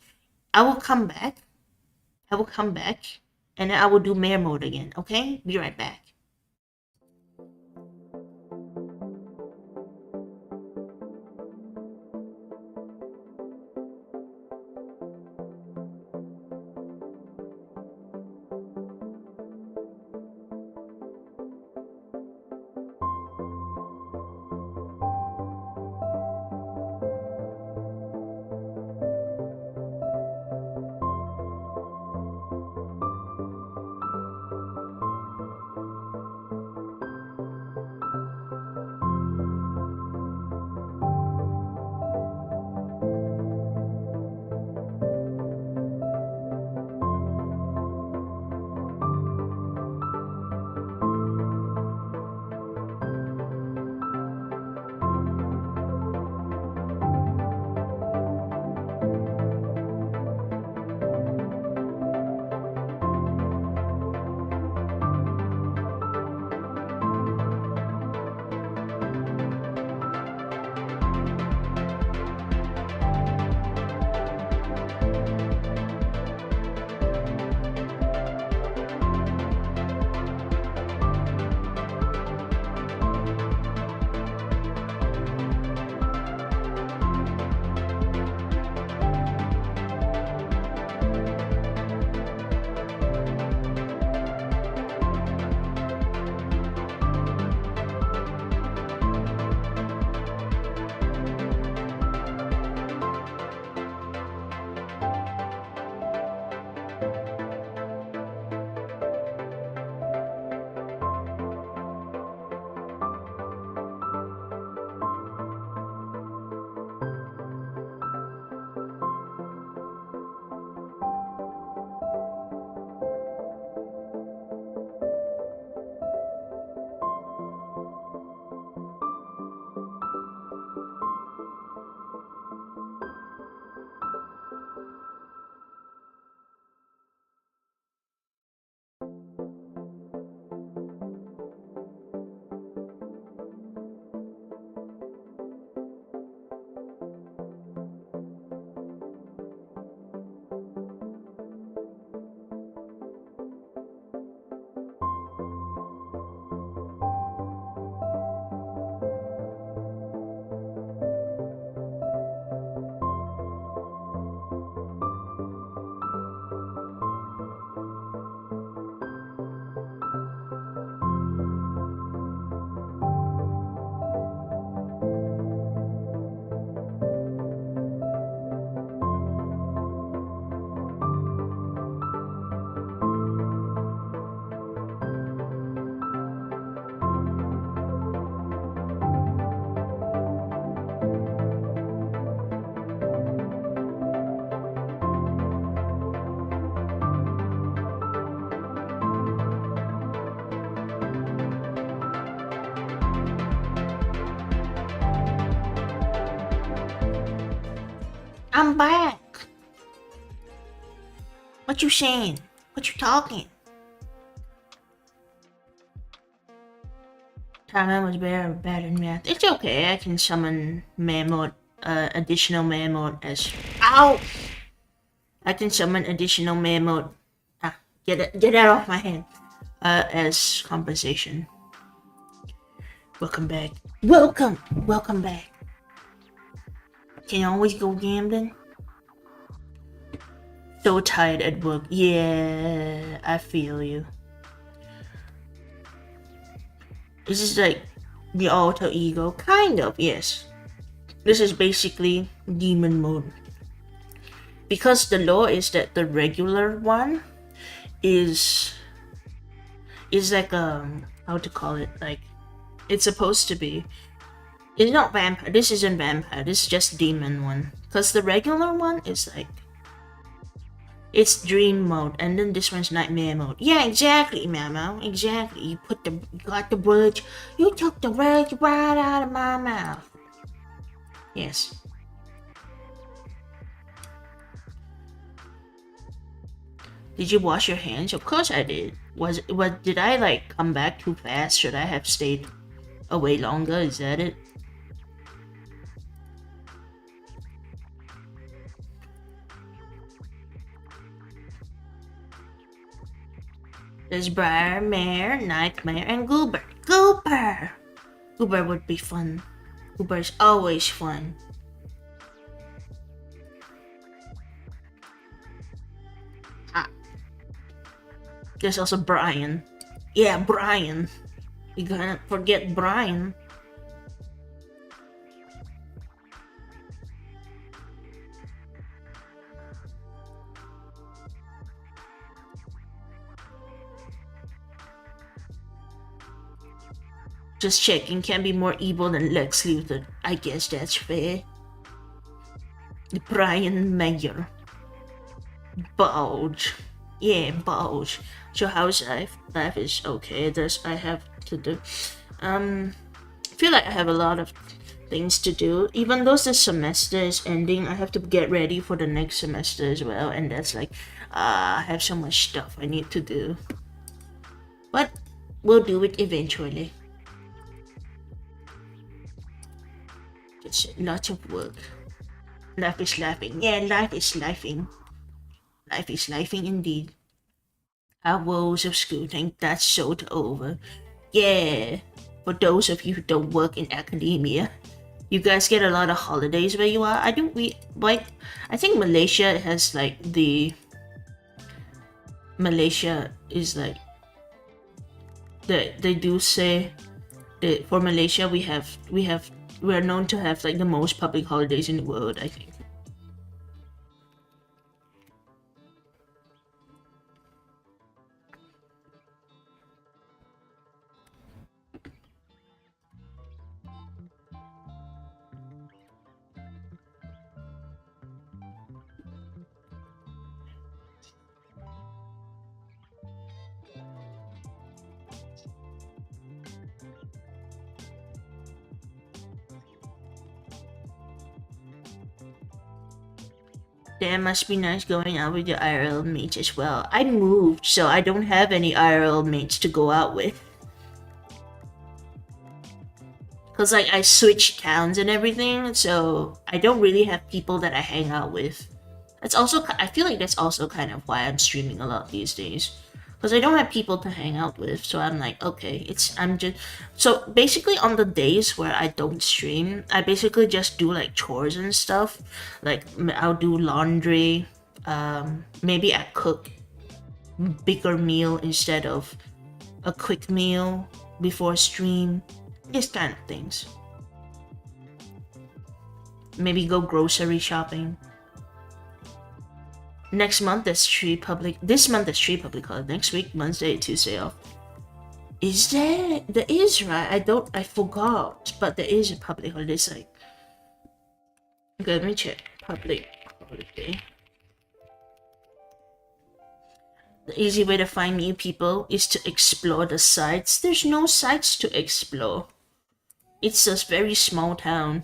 I will come back, and then I will do Mare mode again, okay? Be right back. I'm back. What you saying? What you talking? Time was better than math. It's okay. I can summon Mare mode, additional Mare mode as. Ow! I can summon additional maremode. Get that off my hand. As compensation. Welcome back. Welcome back. Can you always go gambling? So tired at work. Yeah, I feel you. This is like the alter ego. Kind of, yes. This is basically demon mode. Because the law is that the regular one is like how to call it, like it's supposed to be. It's not vampire. This isn't vampire. This is just demon one. Because the regular one is like it's dream mode, and then this one's nightmare mode. Yeah, exactly, Mamo. Exactly. You got the words. You took the words right out of my mouth. Yes. Did you wash your hands? Of course I did. Did I like come back too fast? Should I have stayed away longer? Is that it? There's Briar, Mare, Nightmare, and Goober. Goober would be fun. Goober's always fun. There's also Brian. Yeah, Brian. You gonna forget Brian. Just checking, can be more evil than Lex Luthor. I guess that's fair. Brian Mayer. Bulge. Yeah, bulge. So how's life? Life is okay. I have to do. I feel like I have a lot of things to do. Even though the semester is ending, I have to get ready for the next semester as well. And that's like, I have so much stuff I need to do. But we'll do it eventually. It's lots of work. Life is laughing. Yeah, life is lifing. Life is lifing indeed. Our woes of school think that's so over. Yeah, for those of you who don't work in academia, you guys get a lot of holidays where you are. I think Malaysia has like Malaysia is like they do say that for Malaysia we're known to have like the most public holidays in the world, I think. That must be nice going out with your IRL mates as well. I moved, so I don't have any IRL mates to go out with. Cause like I switched towns and everything, so I don't really have people that I hang out with. I feel like that's also kind of why I'm streaming a lot these days. Because I don't have people to hang out with, so I'm like, okay, so basically on the days where I don't stream, I basically just do like chores and stuff. Like I'll do laundry, maybe I cook bigger meal instead of a quick meal before stream, these kind of things. Maybe go grocery shopping. Next month is this month is Tree Public holiday. Next week, Monday, Tuesday off. Is there is, right? I forgot, but there is a public holiday site. Okay, let me check. Public holiday. The easy way to find new people is to explore the sites. There's no sites to explore. It's a very small town.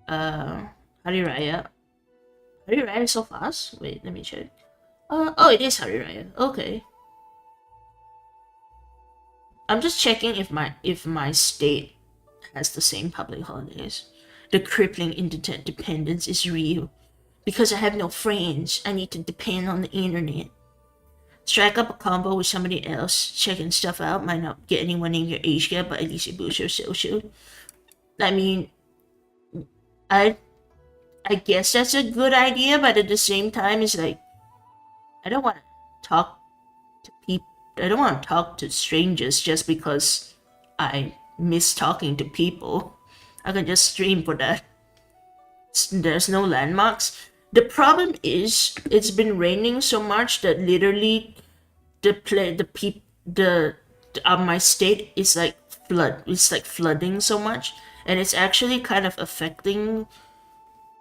Hari Raya. Hari Raya so fast? Wait, let me check. Oh, it is Hari Raya. Okay. I'm just checking if my state has the same public holidays. The crippling interdependence is real. Because I have no friends, I need to depend on the internet. Strike up a combo with somebody else, checking stuff out. Might not get anyone in your age gap, but at least it boosts your social. I mean, I guess that's a good idea, but at the same time, it's like I don't want to talk to people. I don't want to talk to strangers just because I miss talking to people. I can just stream for that. There's no landmarks. The problem is it's been raining so much that literally my state is like it's like flooding so much, and it's actually kind of affecting.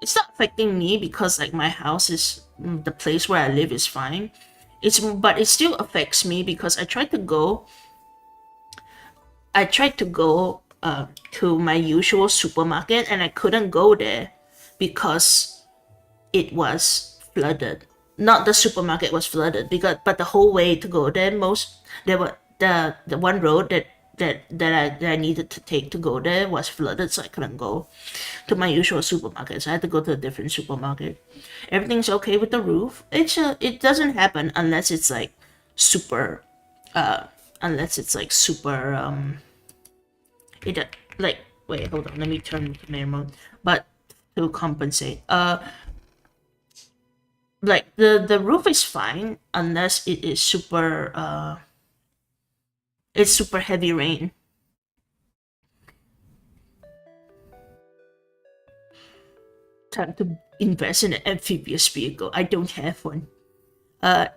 It's not affecting me because like my house is the place where I live is fine. But it still affects me because I tried to go to my usual supermarket and I couldn't go there because it was flooded. Not the supermarket was flooded, but the whole way to go there, the one road that I needed to take to go there was flooded, so I couldn't go to my usual supermarket. So I had to go to a different supermarket. Everything's okay with the roof. It doesn't happen unless it's like super it like wait, hold on, let me turn the maremode. But to compensate, like the roof is fine unless it is it's super heavy rain. Time to invest in an amphibious vehicle. I don't have one.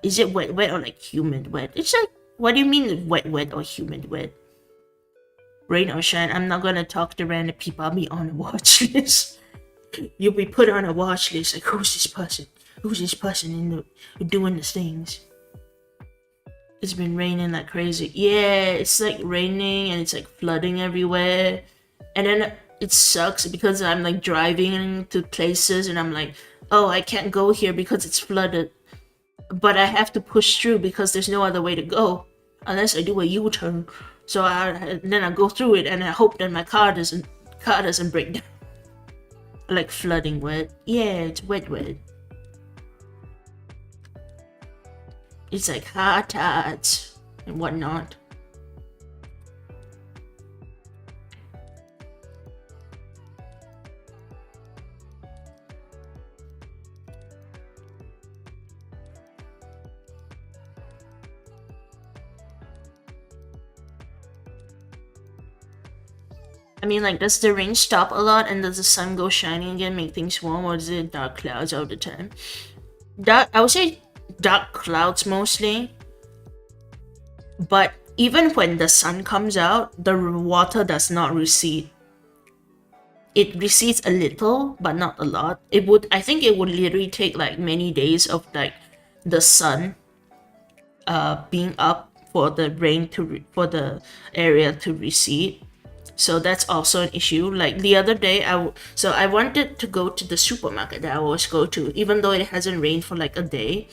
Is it wet or like humid wet? It's like, what do you mean wet or humid wet? Rain or shine, I'm not gonna talk to random people. I'll be on a watch list. You'll be put on a watch list. Like, who's this person? Who's this person doing the things? It's been raining like crazy. Yeah, it's like raining and it's like flooding everywhere. And then it sucks because I'm like driving to places and I'm like, oh, I can't go here because it's flooded. But I have to push through because there's no other way to go unless I do a U-turn. So then I go through it and I hope that my car doesn't break down. Like flooding wet. Yeah, it's wet. It's like hot tots and whatnot. I mean, like, does the rain stop a lot and does the sun go shining again, make things warm, or is it dark clouds all the time? I would say dark clouds mostly. But even when the sun comes out, the water does not recede. It recedes a little, but not a lot. I think it would literally take like many days of like the sun being up for the for the area to recede. So that's also an issue. Like the other day, I wanted to go to the supermarket that I always go to, even though it hasn't rained for like a day,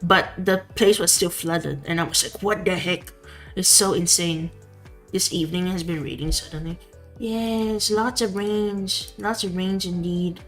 but the place was still flooded, and I was like, what the heck? It's so insane. This evening has been raining suddenly. Yes, lots of rains indeed.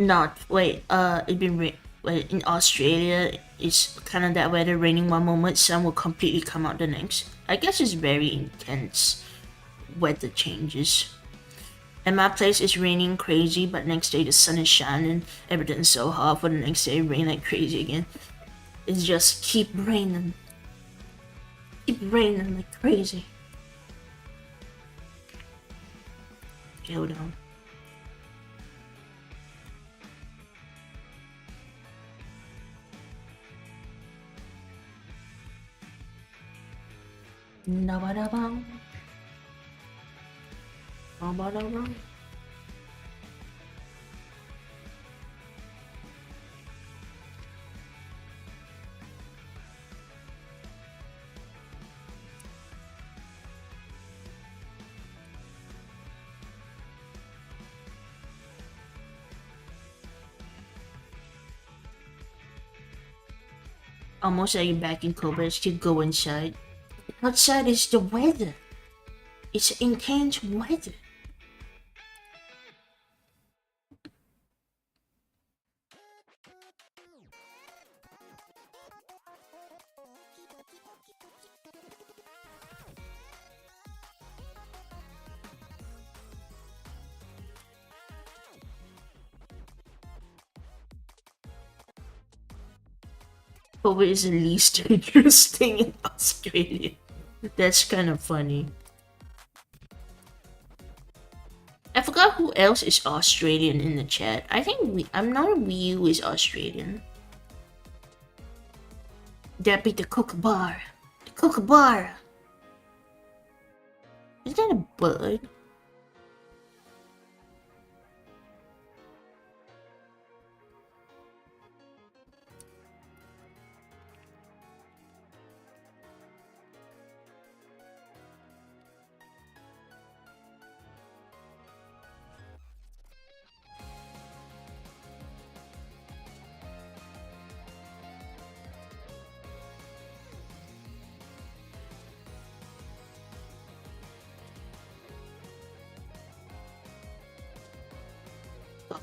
Not wait. It been rain. But in Australia, it's kind of that weather, raining one moment, sun will completely come out the next. I guess it's very intense weather changes. And my place is raining crazy, but next day the sun is shining, everything's so hot, for the next day rain like crazy again. It's just keep raining like crazy. Hold on. Ba-ba-da-bum. Ba-ba-da-bum. Almost are you back in Cobra? Still go inside. Outside is the weather. It's intense weather. Cobra is the least dangerous thing in Australia. That's kind of funny. I forgot who else is Australian in the chat. I think I'm not Ryu is Australian. That'd be the kookaburra. The kookaburra. Is that a bird?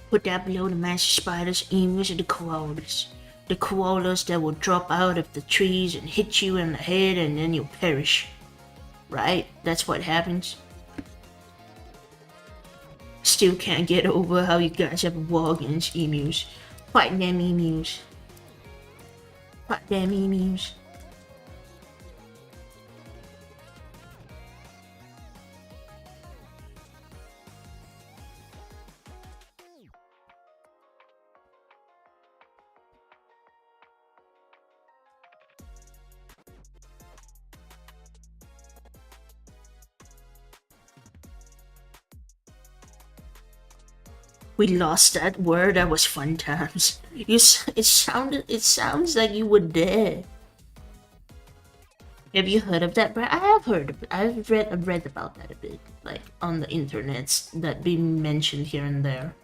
Put that below the massive spiders, emus, and the koalas. The koalas that will drop out of the trees and hit you in the head and then you'll perish. Right? That's what happens. Still can't get over how you guys have a war against emus. Fight them emus. Fight them emus. We lost that word. That was fun times. It sounds like you were there. Have you heard of that, Briar? I have heard of it. I've read about that a bit, like on the internets that been mentioned here and there.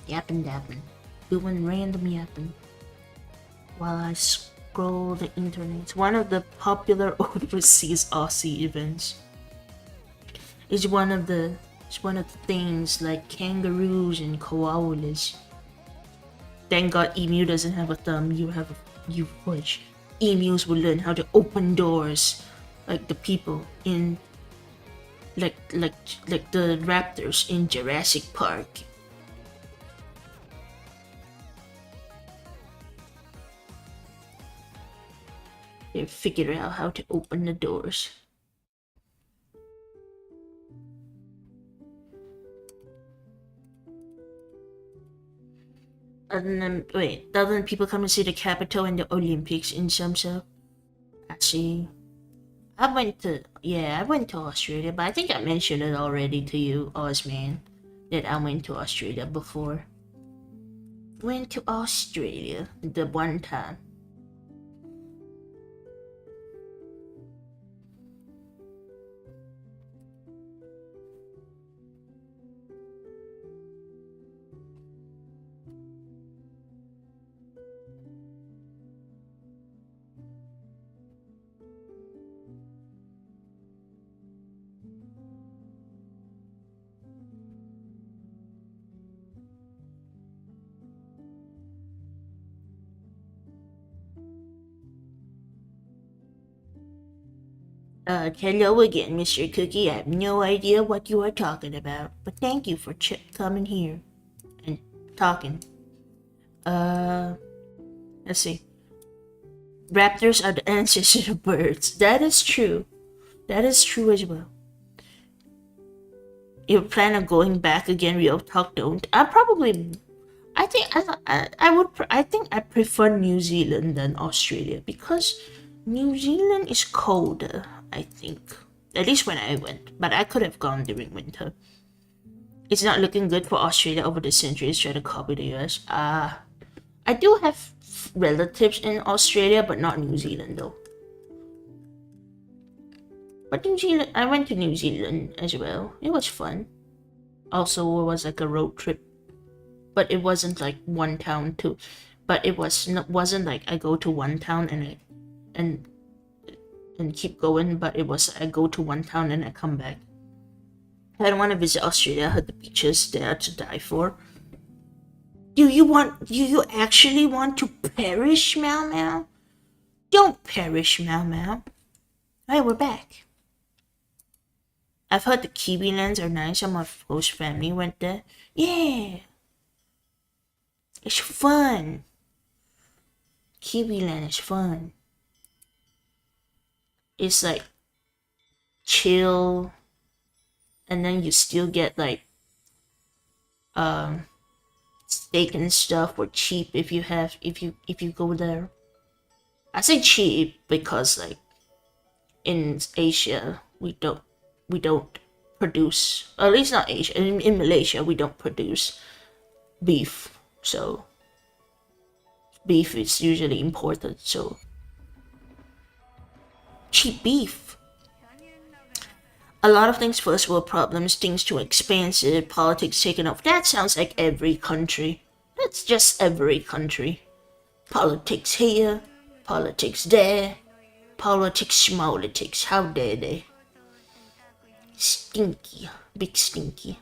Yapping dapping. Doing random yapping. While I scroll the internet. It's one of the popular overseas Aussie events. It's one of the things like kangaroos and koalas. Thank God emu doesn't have a thumb, you push. Emus will learn how to open doors like the people in like the raptors in Jurassic Park. They figured out how to open the doors. Other than people come to see the Capitol and the Olympics in some stuff. Actually, I went to Australia, but I think I mentioned it already to you, Ozman, that I went to Australia before. Went to Australia the one time. Hello again, Mr. Cookie. I have no idea what you are talking about, but thank you for coming here and talking. Let's see. Raptors are the ancestors of birds. That is true. That is true as well. You plan on going back again? Real talk, don't. I think I prefer New Zealand than Australia because New Zealand is colder. I think, at least when I went, but I could have gone during winter. It's not looking good for Australia over the centuries. Try to copy the US. I do have relatives in Australia, but not New Zealand though. But New Zealand, I went to New Zealand as well. It was fun. Also, it was like a road trip, but it wasn't like one town to. But it wasn't like I go to one town and keep going. But it was I go to one town and I come back. I don't want to visit Australia. I heard the beaches there to die for. Do you actually want to perish, Meow Meow? Don't perish, Meow Meow. Alright, we're back. I've heard the Kiwi lands are nice. Some of my close family went there. Yeah. It's fun. Kiwi land is fun. It's like chill. And then you still get like steak and stuff for cheap if you go there. I say cheap because like in Asia we don't produce, or at least not Asia, in Malaysia we don't produce beef, so beef is usually imported, so cheap beef. A lot of things first world problems, things too expensive, politics taken off. That sounds like every country. That's just every country. Politics here, politics there, politics schmolitics. How dare they? Stinky, big stinky.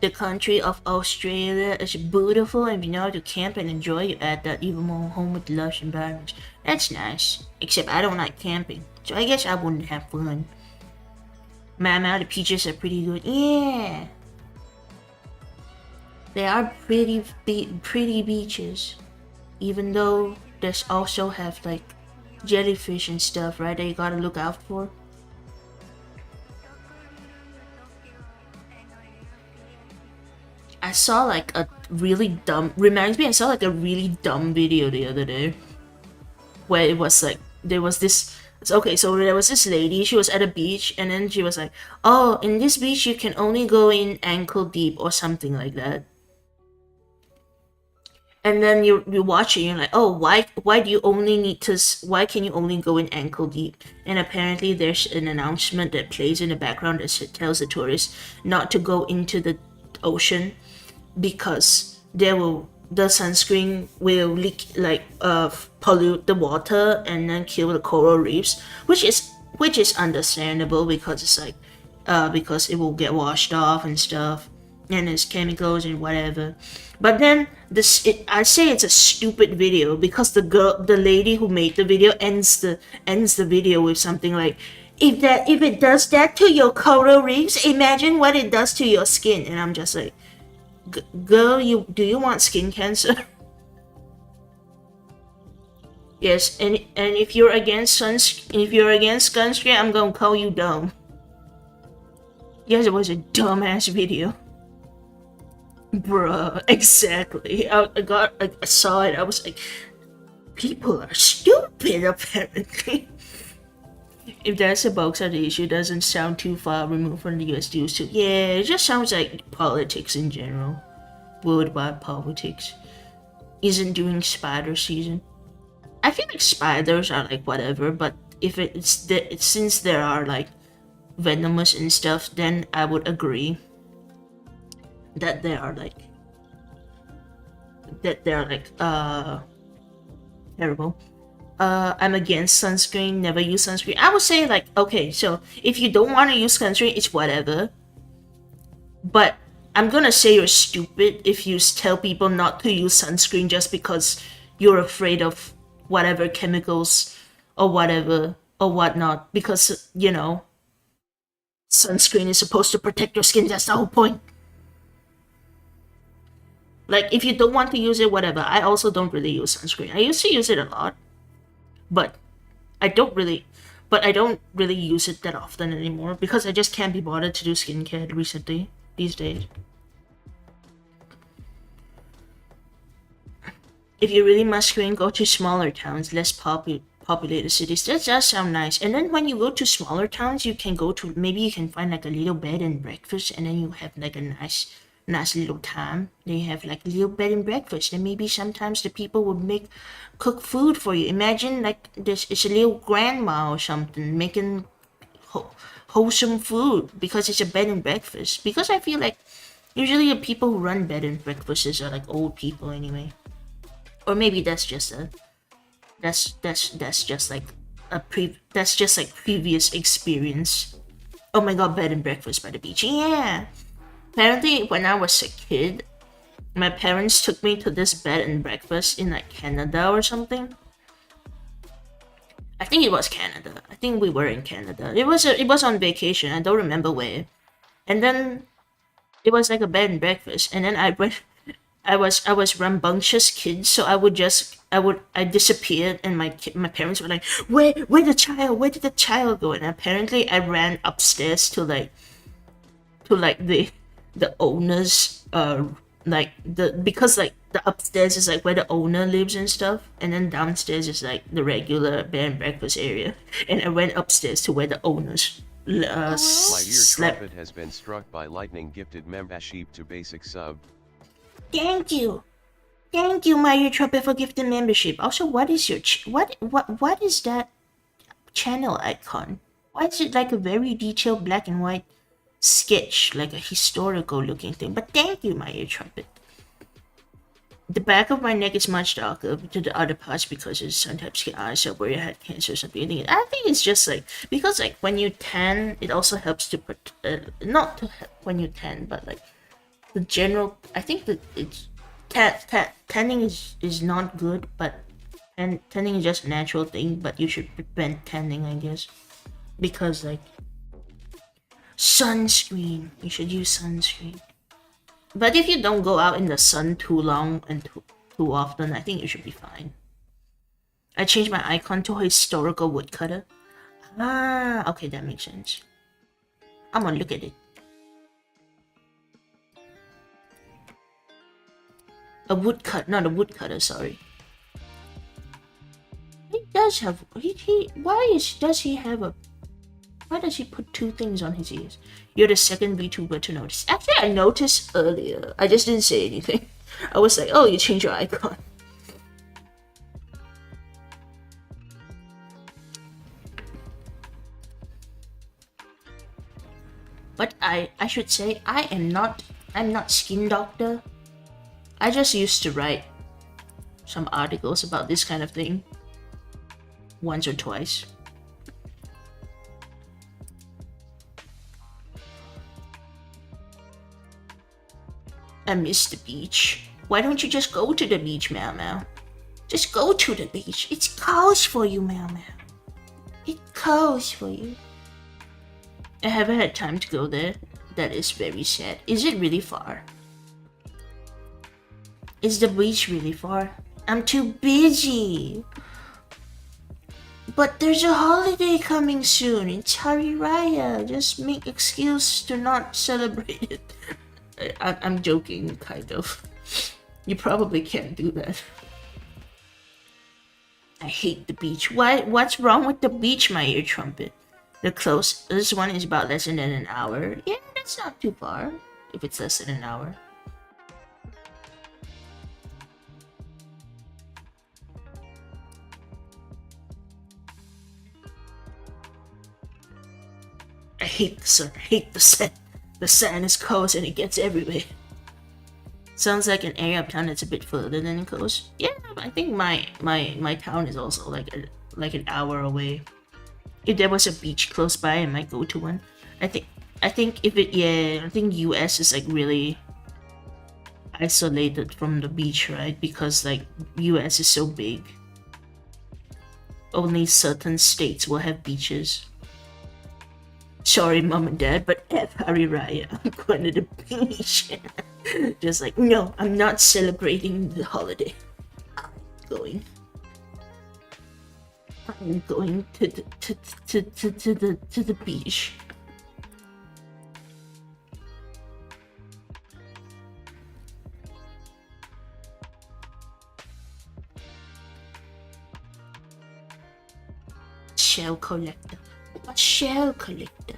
The country of Australia is beautiful, and if you know how to camp and enjoy, you add that even more home with lush environments. That's nice. Except I don't like camping, so I guess I wouldn't have fun. Mama, the beaches are pretty good. Yeah. They are pretty beaches. Even though there's also have like jellyfish and stuff, right, that you gotta look out for. I saw like a really dumb, I saw like a really dumb video the other day where it was like, there was this lady, she was at a beach, and then she was like, oh, in this beach you can only go in ankle deep or something like that. And then you watch it, you're like, oh, why can you only go in ankle deep? And apparently there's an announcement that plays in the background that tells the tourists not to go into the ocean because the sunscreen will leak, like pollute the water and then kill the coral reefs, which is understandable because it's like because it will get washed off and stuff, and there's chemicals and whatever. But then I say it's a stupid video because the lady who made the video ends the video with something like, if it does that to your coral reefs, imagine what it does to your skin. And I'm just like, girl, do you want skin cancer? Yes, and if you're against sunscreen, I'm gonna call you dumb. Yes, it was a dumbass video. Bruh, exactly. I saw it, I was like, people are stupid apparently. If that's the bulk of the issue, doesn't sound too far removed from the US used to. Yeah, it just sounds like politics in general. Worldwide politics. Isn't doing spider season. I feel like spiders are like whatever, but if since there are like venomous and stuff, then I would agree that they are like terrible. I'm against sunscreen, never use sunscreen. I would say like, okay, so if you don't want to use sunscreen, it's whatever. But I'm gonna say you're stupid if you tell people not to use sunscreen just because you're afraid of whatever chemicals or whatever or whatnot, because you know sunscreen is supposed to protect your skin. That's the whole point. Like, if you don't want to use it, whatever. I also don't really use sunscreen. I used to use it a lot, but I don't really use it that often anymore because I just can't be bothered to do skincare recently these days. If you really must screen, go to smaller towns, less populated cities. That does sound nice. And then when you go to smaller towns, you can go to, maybe you can find like a little bed and breakfast, and then you have like a nice little time. They have like a little bed and breakfast, and maybe sometimes the people would cook food for you. Imagine like this is a little grandma or something making wholesome food because it's a bed and breakfast. Because I feel like usually the people who run bed and breakfasts are like old people anyway. Or maybe that's just previous experience. Oh my god, bed and breakfast by the beach. Yeah. Apparently, when I was a kid, my parents took me to this bed and breakfast in like Canada or something. I think it was Canada. I think we were in Canada. It was on vacation. I don't remember where. And then it was like a bed and breakfast. And then I was rambunctious kid, so I disappeared, and my parents were like, where did the child go? And apparently I ran upstairs to the owners, because like the upstairs is like where the owner lives and stuff, and then downstairs is like the regular bed and breakfast area, and I went upstairs to where the owners slept. My ear trumpet has been struck by lightning. Gifted membership to basic sub. Thank you, my ear trumpet, for gifting membership. Also, what is your what is that channel icon? Why is it like a very detailed black and white sketch, like a historical looking thing? But thank you, my ear trumpet. The back of my neck is much darker to the other parts because it's sometimes get eyes up where you had cancer or something. I think it's just like because like when you tan, it also helps to not to when you tan, but like the general. I think that it's tanning is not good, but tanning is just a natural thing. But you should prevent tanning, I guess, because like sunscreen. You should use sunscreen. But if you don't go out in the sun too long and too often, I think you should be fine. I changed my icon to a historical woodcutter. Ah, okay, that makes sense. I'm gonna look at it. A woodcut, not a woodcutter, sorry. He does have, why does he put two things on his ears? You're the second VTuber to notice. Actually, I noticed earlier. I just didn't say anything. I was like, oh, you changed your icon. But I should say, I'm not skin doctor. I just used to write some articles about this kind of thing. Once or twice. I miss the beach. Why don't you just go to the beach, Meow Meow? Just go to the beach. It calls for you, Meow Meow. It calls for you. I haven't had time to go there. That is very sad. Is it really far? Is the beach really far? I'm too busy. But there's a holiday coming soon. It's Hari Raya. Just make excuse to not celebrate it. I'm joking, kind of. You probably can't do that. I hate the beach. What's wrong with the beach, my ear trumpet? The closest one is about less than an hour. Yeah, that's not too far. If it's less than an hour. I hate the sun. I hate the sand. The sand is coast and it gets everywhere. Sounds like an area of town that's a bit further than the coast. Yeah, I think my town is also like an hour away. If there was a beach close by, I might go to one. I think if it I think US is like really isolated from the beach, right? Because like US is so big. Only certain states will have beaches. Sorry, mom and dad, but F Hari Raya. I'm going to the beach. Just like, no, I'm not celebrating the holiday. I'm going to the beach. Shell collector. A shell collector.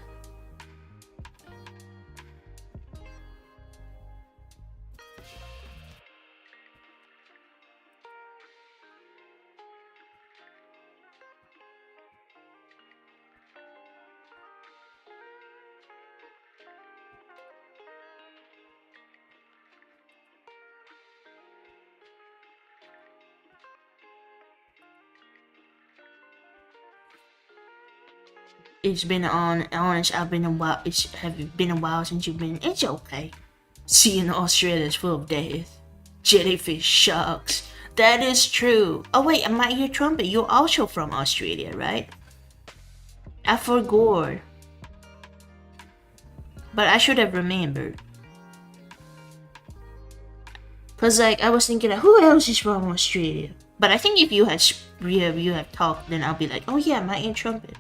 It's been honest. I've been a while. Have been a while since you've been. It's okay. Seeing Australia is full of death, jellyfish, sharks. That is true. Oh wait, I might hear trumpet. You're also from Australia, right? I forgot. But I should have remembered. Cause like I was thinking, like, who else is from Australia? But I think if you have talked, then I'll be like, oh yeah, my ear trumpet.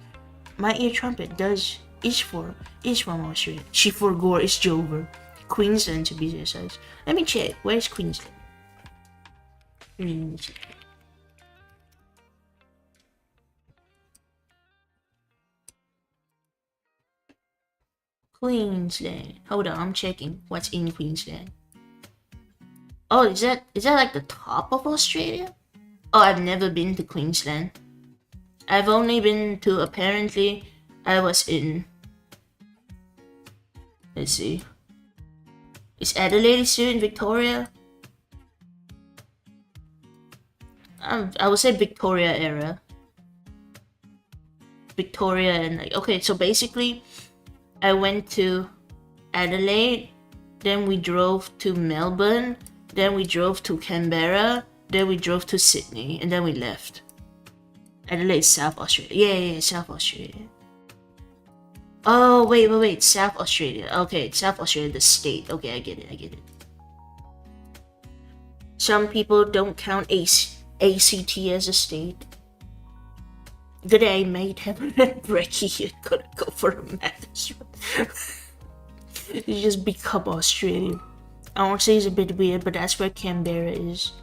My ear trumpet is from Australia. She forgot it's Jover. Queensland to be precise. Let me check. Where's Queensland? Queensland. Hold on, I'm checking what's in Queensland. Oh, is that like the top of Australia? Oh, I've never been to Queensland. I've only been to, apparently, I was in, let's see. Is Adelaide still in Victoria? I would say Victoria era. Victoria and like, okay, so basically, I went to Adelaide, then we drove to Melbourne, then we drove to Canberra, then we drove to Sydney, and then we left. Adelaide, South Australia. Yeah, South Australia. Oh, wait. South Australia. Okay, South Australia, the state. Okay, I get it. Some people don't count ACT as a state. Good day, mate. Haven't had brekkie yet. Gotta go for a math. You just become Australian. I won't say it's a bit weird, but that's where Canberra is.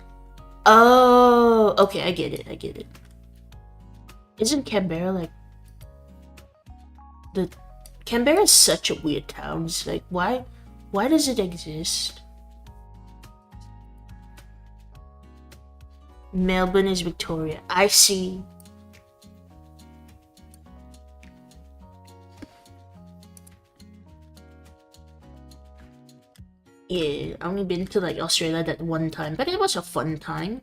Oh, okay, I get it. Isn't Canberra like Canberra is such a weird town. It's like, why does it exist? Melbourne is Victoria. I see. Yeah, I only been to like Australia that one time, but it was a fun time.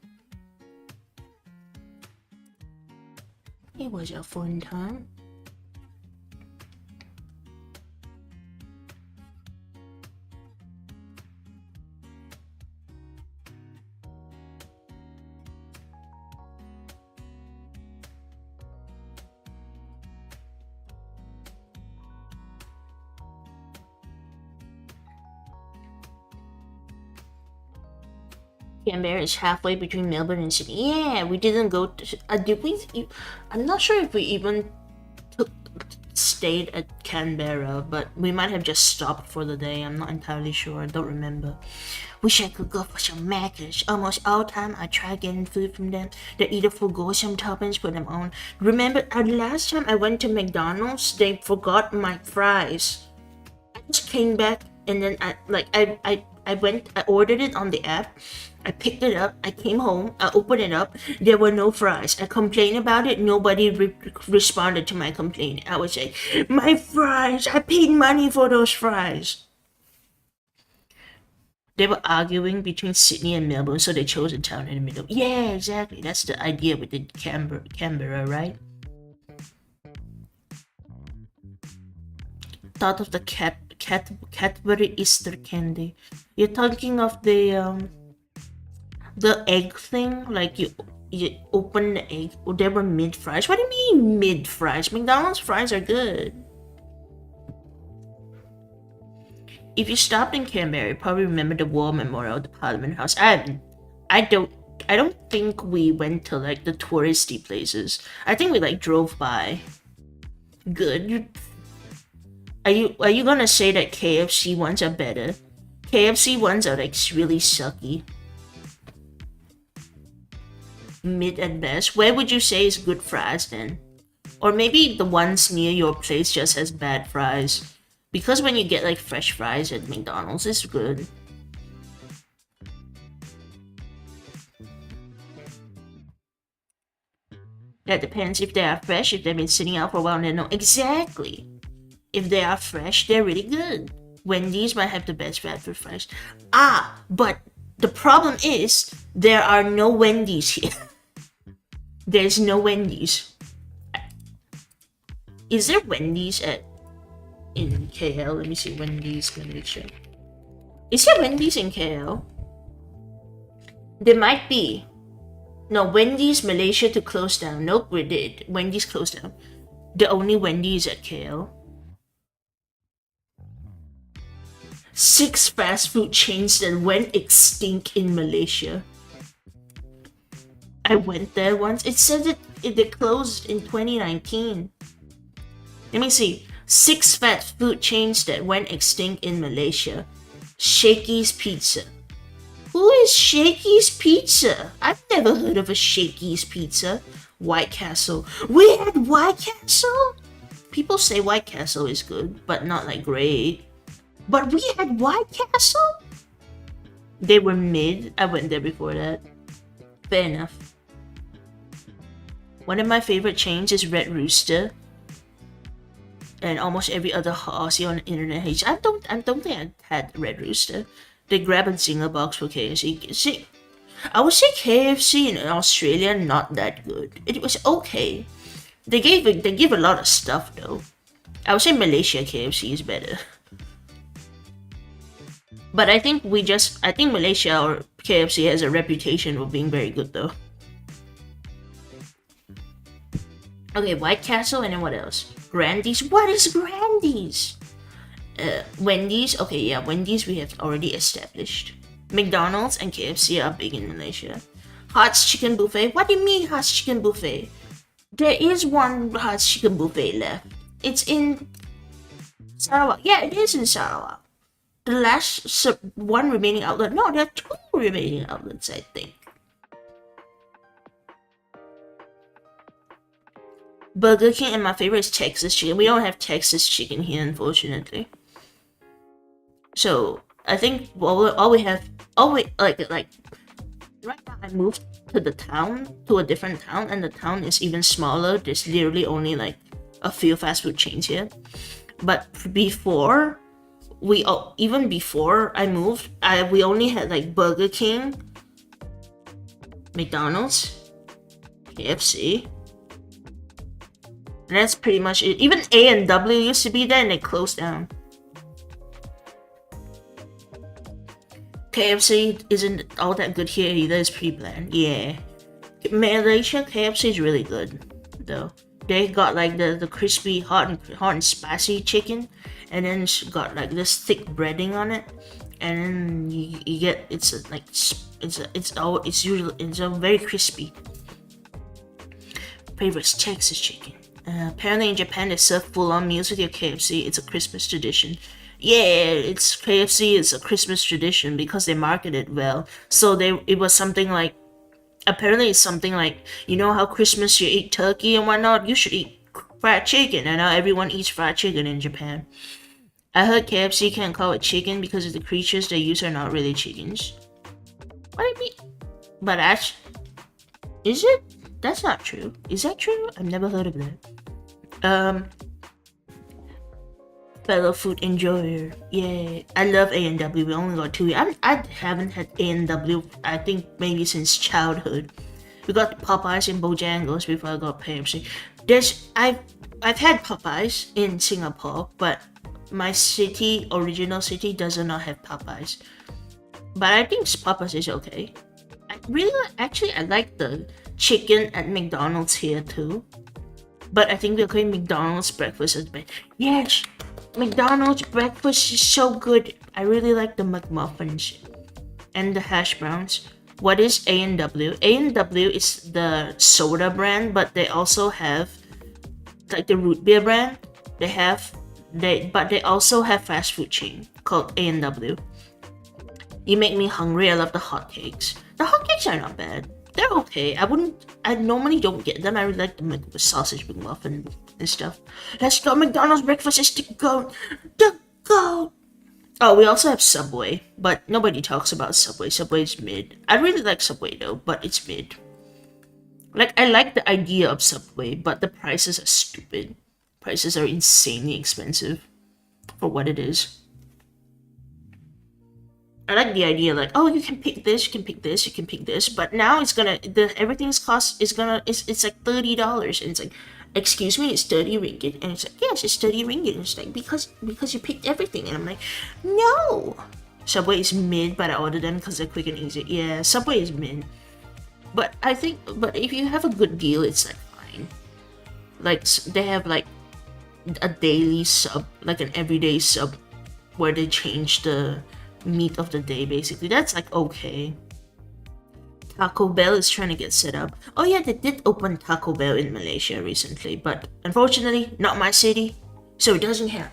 It was a fun time. Canberra is halfway between Melbourne and Sydney. Yeah, we didn't go to, did we? I'm not sure if we even stayed at Canberra, but we might have just stopped for the day. I'm not entirely sure. I don't remember. Wish I could go for some Macca's. Almost all time I try getting food from them. They either forgo some toppings, put them on. Remember, last time I went to McDonald's, they forgot my fries. I just came back and then I ordered it on the app. I picked it up, I came home, I opened it up, there were no fries. I complained about it, nobody responded to my complaint. I was like, my fries, I paid money for those fries. They were arguing between Sydney and Melbourne, so they chose a town in the middle. Yeah, exactly, that's the idea with the Canberra, right? Thought of the Cadbury Easter candy. You're talking of the egg thing, like you open the egg. Oh, they were mid fries. What do you mean mid fries? McDonald's fries are good. If you stopped in Canberra, you probably remember the War Memorial, the Parliament House. I don't think we went to like the touristy places. I think we like drove by. Good. Are you gonna say that KFC ones are better? KFC ones are like really sucky. Mid at best. Where would you say is good fries then? Or maybe the ones near your place just has bad fries. Because when you get like fresh fries at McDonald's, it's good. That depends if they are fresh, if they've been sitting out for a while, then no. Exactly. If they are fresh, they're really good. Wendy's might have the best fast food fries. But the problem is, there are no Wendy's here. There's no Wendy's. Is there Wendy's in KL? Let me see. Wendy's Malaysia. Is there Wendy's in KL? There might be. No, Wendy's Malaysia to close down. Nope, we did. Wendy's closed down. The only Wendy's at KL. 6 fast food chains that went extinct in Malaysia. I went there once. It said they closed in 2019. Let me see. 6 fast food chains that went extinct in Malaysia. Shakey's Pizza. Who is Shakey's Pizza? I've never heard of a Shakey's Pizza. White Castle. We had White Castle? People say White Castle is good, but not like great. But we had White Castle? They were mid. I went there before that. Fair enough. One of my favorite chains is Red Rooster. And almost every other Aussie on the internet hates. I don't think I had Red Rooster. They grab a zinger box for KFC. See, I would say KFC in Australia not that good. It was okay. They give a lot of stuff though. I would say Malaysia KFC is better. But I think Malaysia or KFC has a reputation for being very good though. Okay, White Castle, and then what else? Grandy's. What is Grandy's? Wendy's. Okay, yeah, Wendy's we have already established. McDonald's and KFC are big in Malaysia. Hart's Chicken Buffet. What do you mean Hart's Chicken Buffet? There is one Hart's Chicken Buffet left. It's in Sarawak. Yeah, it is in Sarawak. The last one remaining outlet. No, there are 2 remaining outlets, I think. Burger King, and my favorite is Texas chicken. We don't have Texas chicken here, unfortunately. So I think right now I moved to a different town, and the town is even smaller. There's literally only like a few fast food chains here. But even before I moved, we only had like Burger King, McDonald's, KFC. And that's pretty much it. Even A&W used to be there and they closed down. KFC isn't all that good here either. It's pretty bland. Yeah. Malaysia KFC is really good though. They got like the crispy hot and spicy chicken, and then it's got like this thick breading on it. and then you get it's very crispy. Favorite Texas chicken. Apparently in Japan they serve full-on meals with your KFC. It's a Christmas tradition. Yeah, it's KFC is a Christmas tradition because they market it well. So it was something like, apparently it's something like, you know how Christmas you eat turkey and whatnot, you should eat fried chicken, and now everyone eats fried chicken in Japan. I heard KFC can't call it chicken because of the creatures they use are not really chickens. What do you mean? But actually, is it? That's not true. Is that true? I've never heard of that. Fellow food enjoyer. Yeah, I love A&W. We only got 2. I haven't had A&W, I think maybe since childhood. We got Popeyes and Bojangles before I got KFC. I've had Popeyes in Singapore, but my original city does not have Popeyes. But I think Popeyes is okay. I like the chicken at McDonald's here too. But I think we're calling McDonald's breakfast as best. Yes, McDonald's breakfast is so good. I really like the McMuffins and the hash browns. What is A&W? A&W is the soda brand, but they also have like the root beer brand. But they also have fast food chain called A&W. You make me hungry. I love the hotcakes. The hotcakes are not bad. They're okay. I normally don't get them. I really like the sausage McMuffin and stuff. Let's go. McDonald's breakfast is to go. To go. Oh, we also have Subway, but nobody talks about Subway. Subway's mid. I really like Subway though, but it's mid. Like, I like the idea of Subway, but the prices are stupid. Prices are insanely expensive for what it is. I like the idea, like, oh, you can pick this, you can pick this, you can pick this, but now it's like $30, and it's like, excuse me, it's 30 ringgit, and it's like, yes, it's 30 ringgit, and it's like, because you picked everything, and I'm like, no. Subway is mid, but I ordered them because they're quick and easy. Yeah, Subway is mid, but if you have a good deal, it's like fine. Like, they have like a daily sub, like an everyday sub, where they change the meat of the day, basically. That's like okay. Taco Bell is trying to get set up. Oh yeah, they did open Taco Bell in Malaysia recently, but unfortunately not my city, so it doesn't count.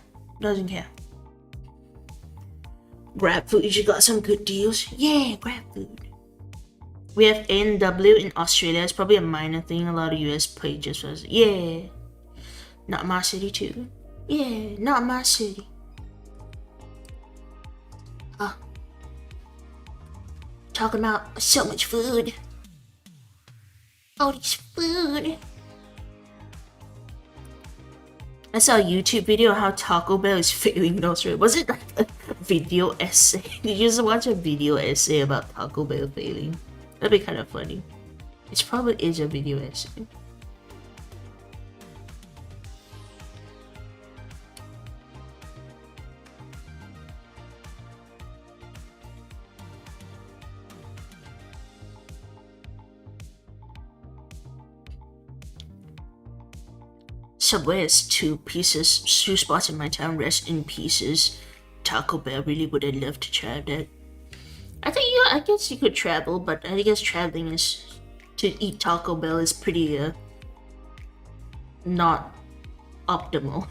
GrabFood, you got some good deals. Yeah, GrabFood. We have A&W in Australia. It's probably a minor thing. A lot of US pages was, yeah, not my city too. Yeah, not my city. Talking about so much food. All this food. I saw a YouTube video on how Taco Bell is failing in Australia. Was it like a video essay? Did you just watch a video essay about Taco Bell failing? That'd be kind of funny. It probably is a video essay. Subway has 2 spots in my town. Rest in pieces. Taco Bell, really would I love to try that. I guess you could travel, but I guess traveling to eat Taco Bell is pretty not optimal.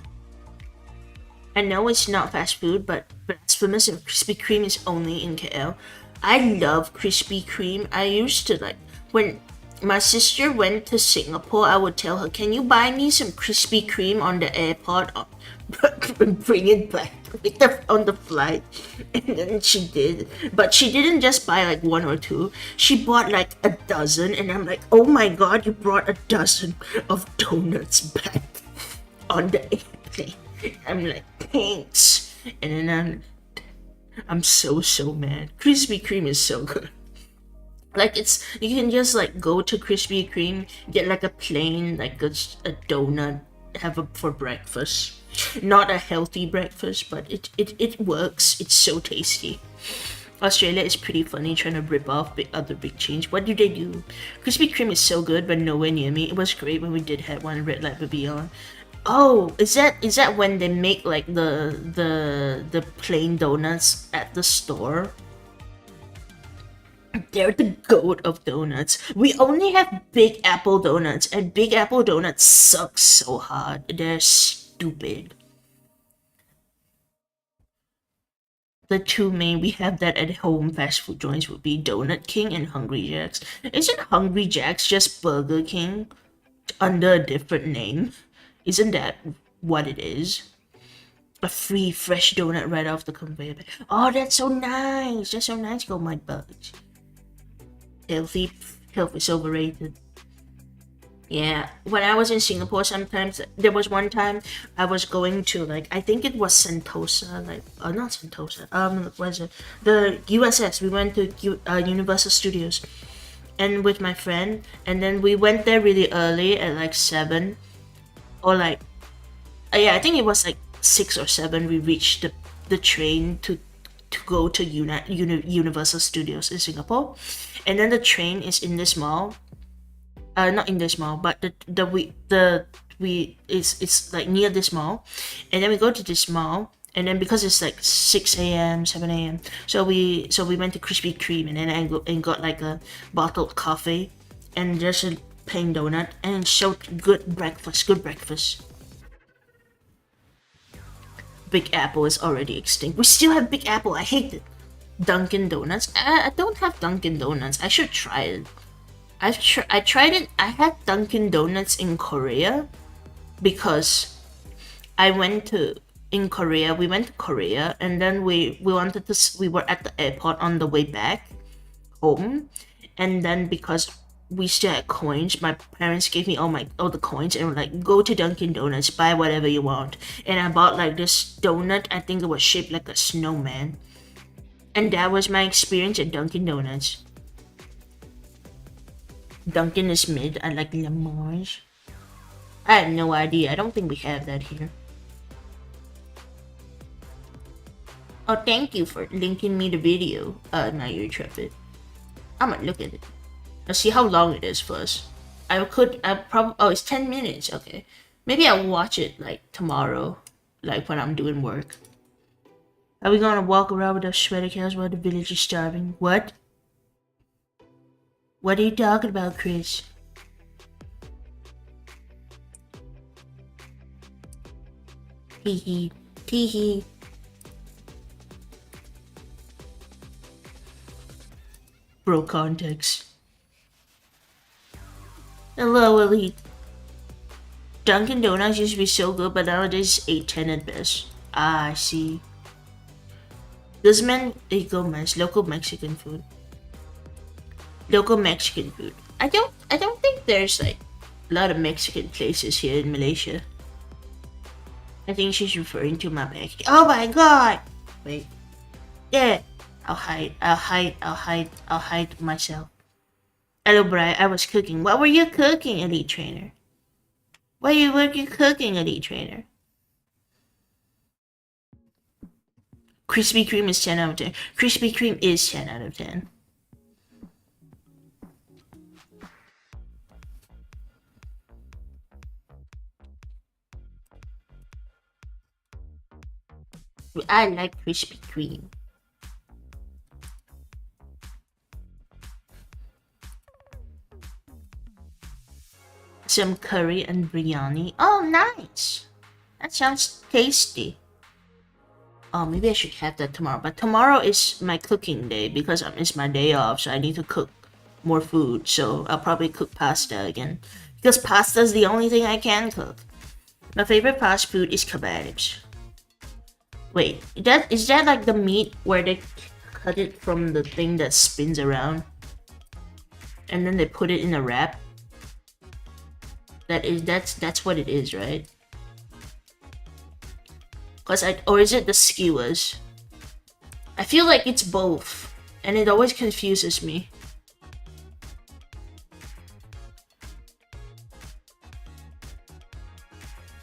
I know it's not fast food, but Blasphemous and Krispy Kreme is only in KL. I love Krispy Kreme. I used to, like, when my sister went to Singapore, I would tell her, can you buy me some Krispy Kreme on the airport and bring it back on the flight? And then she did. But she didn't just buy like 1 or 2. She bought like a dozen, and I'm like, oh my god, you brought a dozen of donuts back on the airplane. I'm like, thanks. And then I'm so mad. Krispy Kreme is so good. Like, you can just like go to Krispy Kreme, get like a plain, like a donut, have it for breakfast. Not a healthy breakfast, but it works. It's so tasty. Australia is pretty funny, trying to rip off other big chains. What do they do? Krispy Kreme is so good, but nowhere near me. It was great when we did have one, Red Light Babylon. Oh, is that when they make like the plain donuts at the store? They're the goat of donuts. We only have Big Apple donuts, and Big Apple donuts suck so hard. They're stupid. The two main we have that at home fast food joints would be Donut King and Hungry Jack's. Isn't Hungry Jack's just Burger King under a different name? Isn't that what it is? A free fresh donut right off the conveyor belt. Oh, that's so nice. That's so nice. Go my bugs. Health is overrated. Yeah, when I was in Singapore, sometimes there was one time I was going to like I think it was Sentosa, like not Sentosa. Was it the USS? We went to Universal Studios, and with my friend, and then we went there really early at like 7, or like yeah, I think it was like 6 or 7. We reached the train to go to Universal Studios in Singapore, and then the train is in this mall. Not in this mall, but it's like near this mall, and then we go to this mall, and then because it's like 6 a.m., 7 a.m., so we went to Krispy Kreme, and then I got like a bottled coffee, and just a plain donut, and it's so good breakfast. Big Apple is already extinct. We still have Big Apple. I hate it. Dunkin' Donuts. I don't have Dunkin' Donuts. I should try it. I tried it. I had Dunkin' Donuts in Korea because we went to Korea, and then we were at the airport on the way back home, and then because we still had coins, my parents gave me all the coins and were like, go to Dunkin' Donuts, buy whatever you want. And I bought like this donut. I think it was shaped like a snowman, and that was my experience at Dunkin' Donuts. Dunkin' is mid. I like Lamars. I have no idea. I don't think we have that here. Oh, thank you for linking me the video, myyolks. I'ma look at it. Let's see how long it is first. I probably. Oh, it's 10 minutes. Okay. Maybe I'll watch it like tomorrow, like when I'm doing work. Are we gonna walk around with our sweater cows while the village is starving? What? What are you talking about, Chris? Hee hee. Bro context. Hello, Elite. Dunkin' Donuts used to be so good, but nowadays it's 8-10 at best. Ah, I see. This meant local Mexican food. Local Mexican food. I don't think there's like a lot of Mexican places here in Malaysia. I think she's referring to my package. Oh my god! Wait. Yeah. I'll hide myself. Hello, Briar. I was cooking. What were you cooking, Elite Trainer? What were you cooking, Elite Trainer? Krispy Kreme is 10 out of 10. Krispy Kreme is 10 out of 10. I like Krispy Kreme. Some curry and biryani. Oh, nice. That sounds tasty. Oh, maybe I should have that tomorrow. But tomorrow is my cooking day because it's my day off, so I need to cook more food. So I'll probably cook pasta again because pasta is the only thing I can cook. My favorite fast food is kebabs. Wait, is that like the meat where they cut it from the thing that spins around and then they put it in a wrap? That's what it is, right? Or is it the skewers? I feel like it's both, and it always confuses me.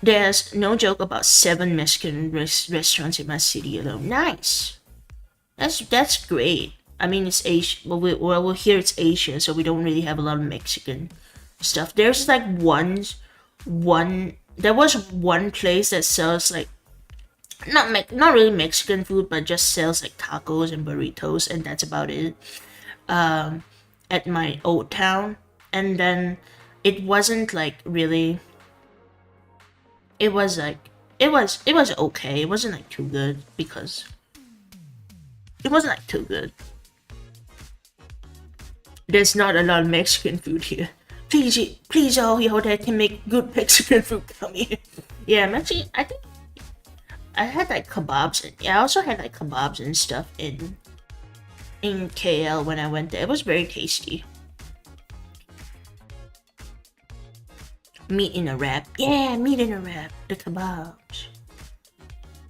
There's no joke about 7 Mexican restaurants in my city alone. Nice. That's great. I mean, it's Asia. Well, here it's Asia, so we don't really have a lot of Mexican stuff. There's like one there was one place that sells like not really Mexican food, but just sells like tacos and burritos, and that's about it. At my old town, and then it wasn't like really. It was like it was okay. It wasn't like too good because it wasn't like too good. There's not a lot of Mexican food here. Please, all y'all that can make good Mexican food, come here. Yeah, Mexican. I think I had like kebabs, and yeah, I also had like kebabs and stuff in KL when I went there. It was very tasty. Meat in a wrap. Yeah, meat in a wrap. The kebabs.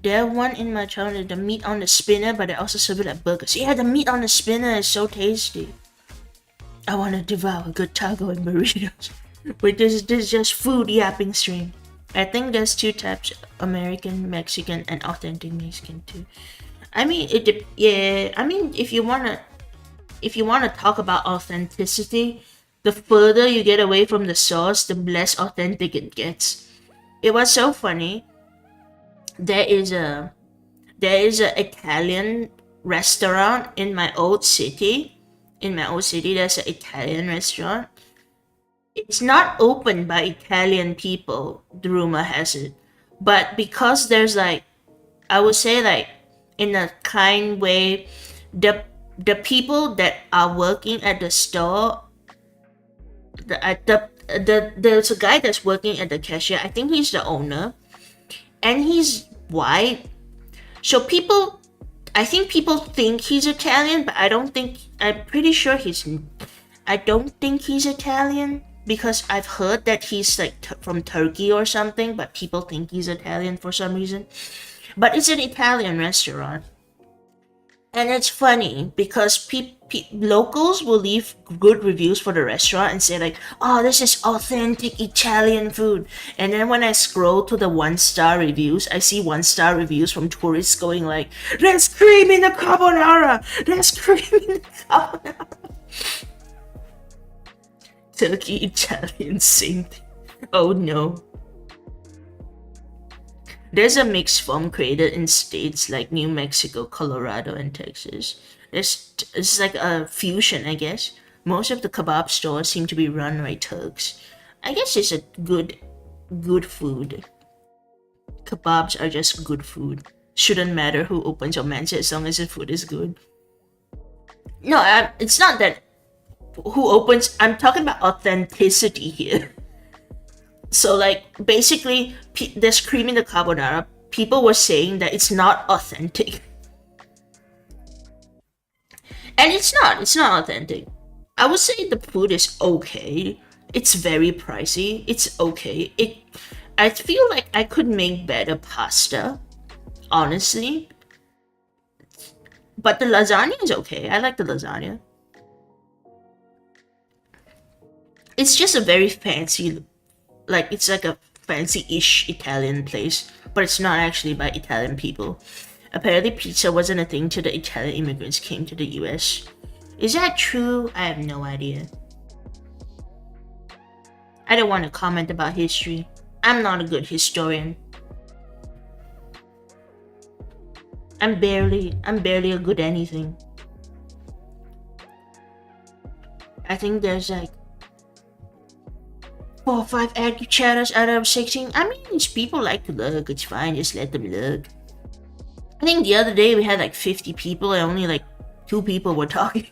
There one in my town, the meat on the spinner, but they also serve it at burgers. Yeah, the meat on the spinner is so tasty. I want to devour a good taco and burritos. But this is just food yapping stream. I think there's two types: American, Mexican, and authentic Mexican too. I mean, yeah. I mean, if you wanna talk about authenticity, the further you get away from the sauce, the less authentic it gets. It was so funny. There is a Italian restaurant in my old city. There's an Italian restaurant. It's not opened by Italian people, the rumor has it. But because there's like, I would say like, in a kind way, the people that are working at the store, there's a guy that's working at the cashier. I think he's the owner, and he's white. So I think people think he's Italian, but I'm pretty sure I don't think he's Italian, because I've heard that he's like from Turkey or something, but people think he's Italian for some reason. But it's an Italian restaurant. And it's funny because locals will leave good reviews for the restaurant and say like, oh, this is authentic Italian food. And then when I scroll to the 1-star reviews, I see 1-star reviews from tourists going like, there's cream in the carbonara! There's cream in the carbonara! Turkey, Italian, same thing. Oh no. There's a mixed form created in states like New Mexico, Colorado, and Texas. It's like a fusion, I guess. Most of the kebab stores seem to be run by Turks. I guess it's a good food. Kebabs are just good food. Shouldn't matter who opens your mansion as long as the food is good. No, it's not that who opens. I'm talking about authenticity here. So like basically, there's cream in the carbonara. People were saying that it's not authentic, and it's not authentic. I would say the food is okay. It's very pricey. It's okay. I feel like I could make better pasta, honestly. But the lasagna is okay. I like the lasagna. It's just a very fancy, like it's like a fancy-ish Italian place, but it's not actually by Italian people. Apparently pizza wasn't a thing till the Italian immigrants came to the US. Is that true? I have no idea. I don't want to comment about history. I'm not a good historian. I'm barely a good anything. I think there's like 4 or 5 active channels out of 16. I mean, it's people like to look. It's fine. Just let them look. I think the other day we had like 50 people and only like 2 people were talking.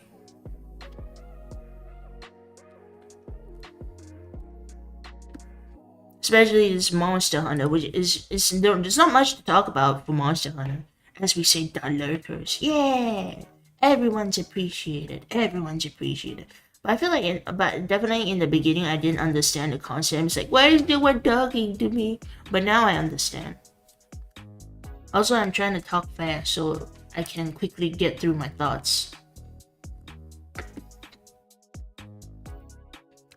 Especially this Monster Hunter, which is there's not much to talk about for Monster Hunter. As we say, the lurkers. Yeah! Everyone's appreciated. Everyone's appreciated. But I feel like, but definitely in the beginning, I didn't understand the concept. It's like, why is the one talking to me? But now I understand. Also, I'm trying to talk fast so I can quickly get through my thoughts.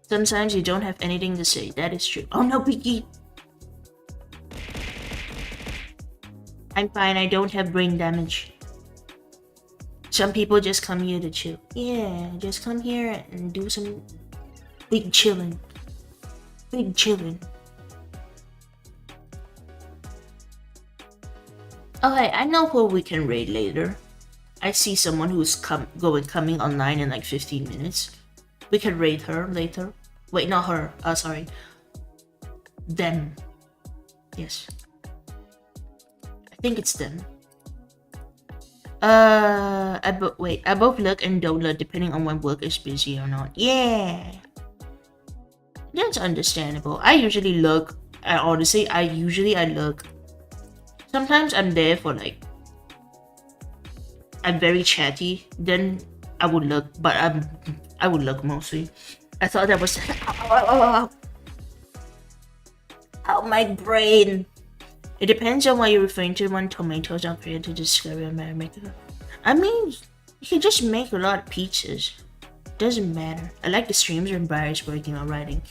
Sometimes you don't have anything to say. That is true. Oh no, bigyeet! I'm fine. I don't have brain damage. Some people just come here to chill. Yeah, just come here and do some big chilling. Big chilling. Okay, I know who we can raid later. I see someone who's coming online in like 15 minutes. We can raid her later. Wait, not her. Sorry. Them. Yes. I think it's them. Wait, I both look and don't look depending on when work is busy or not. Yeah. That's understandable. I usually look. Honestly, I look. Sometimes I'm there for like, I'm very chatty, then I would look, but I would look mostly. I thought that was oh, my brain. It depends on what you're referring to when tomatoes are created to discover a maremaker. I mean, you can just make a lot of pizzas. Doesn't matter. I like the streams when Briar's working on writing.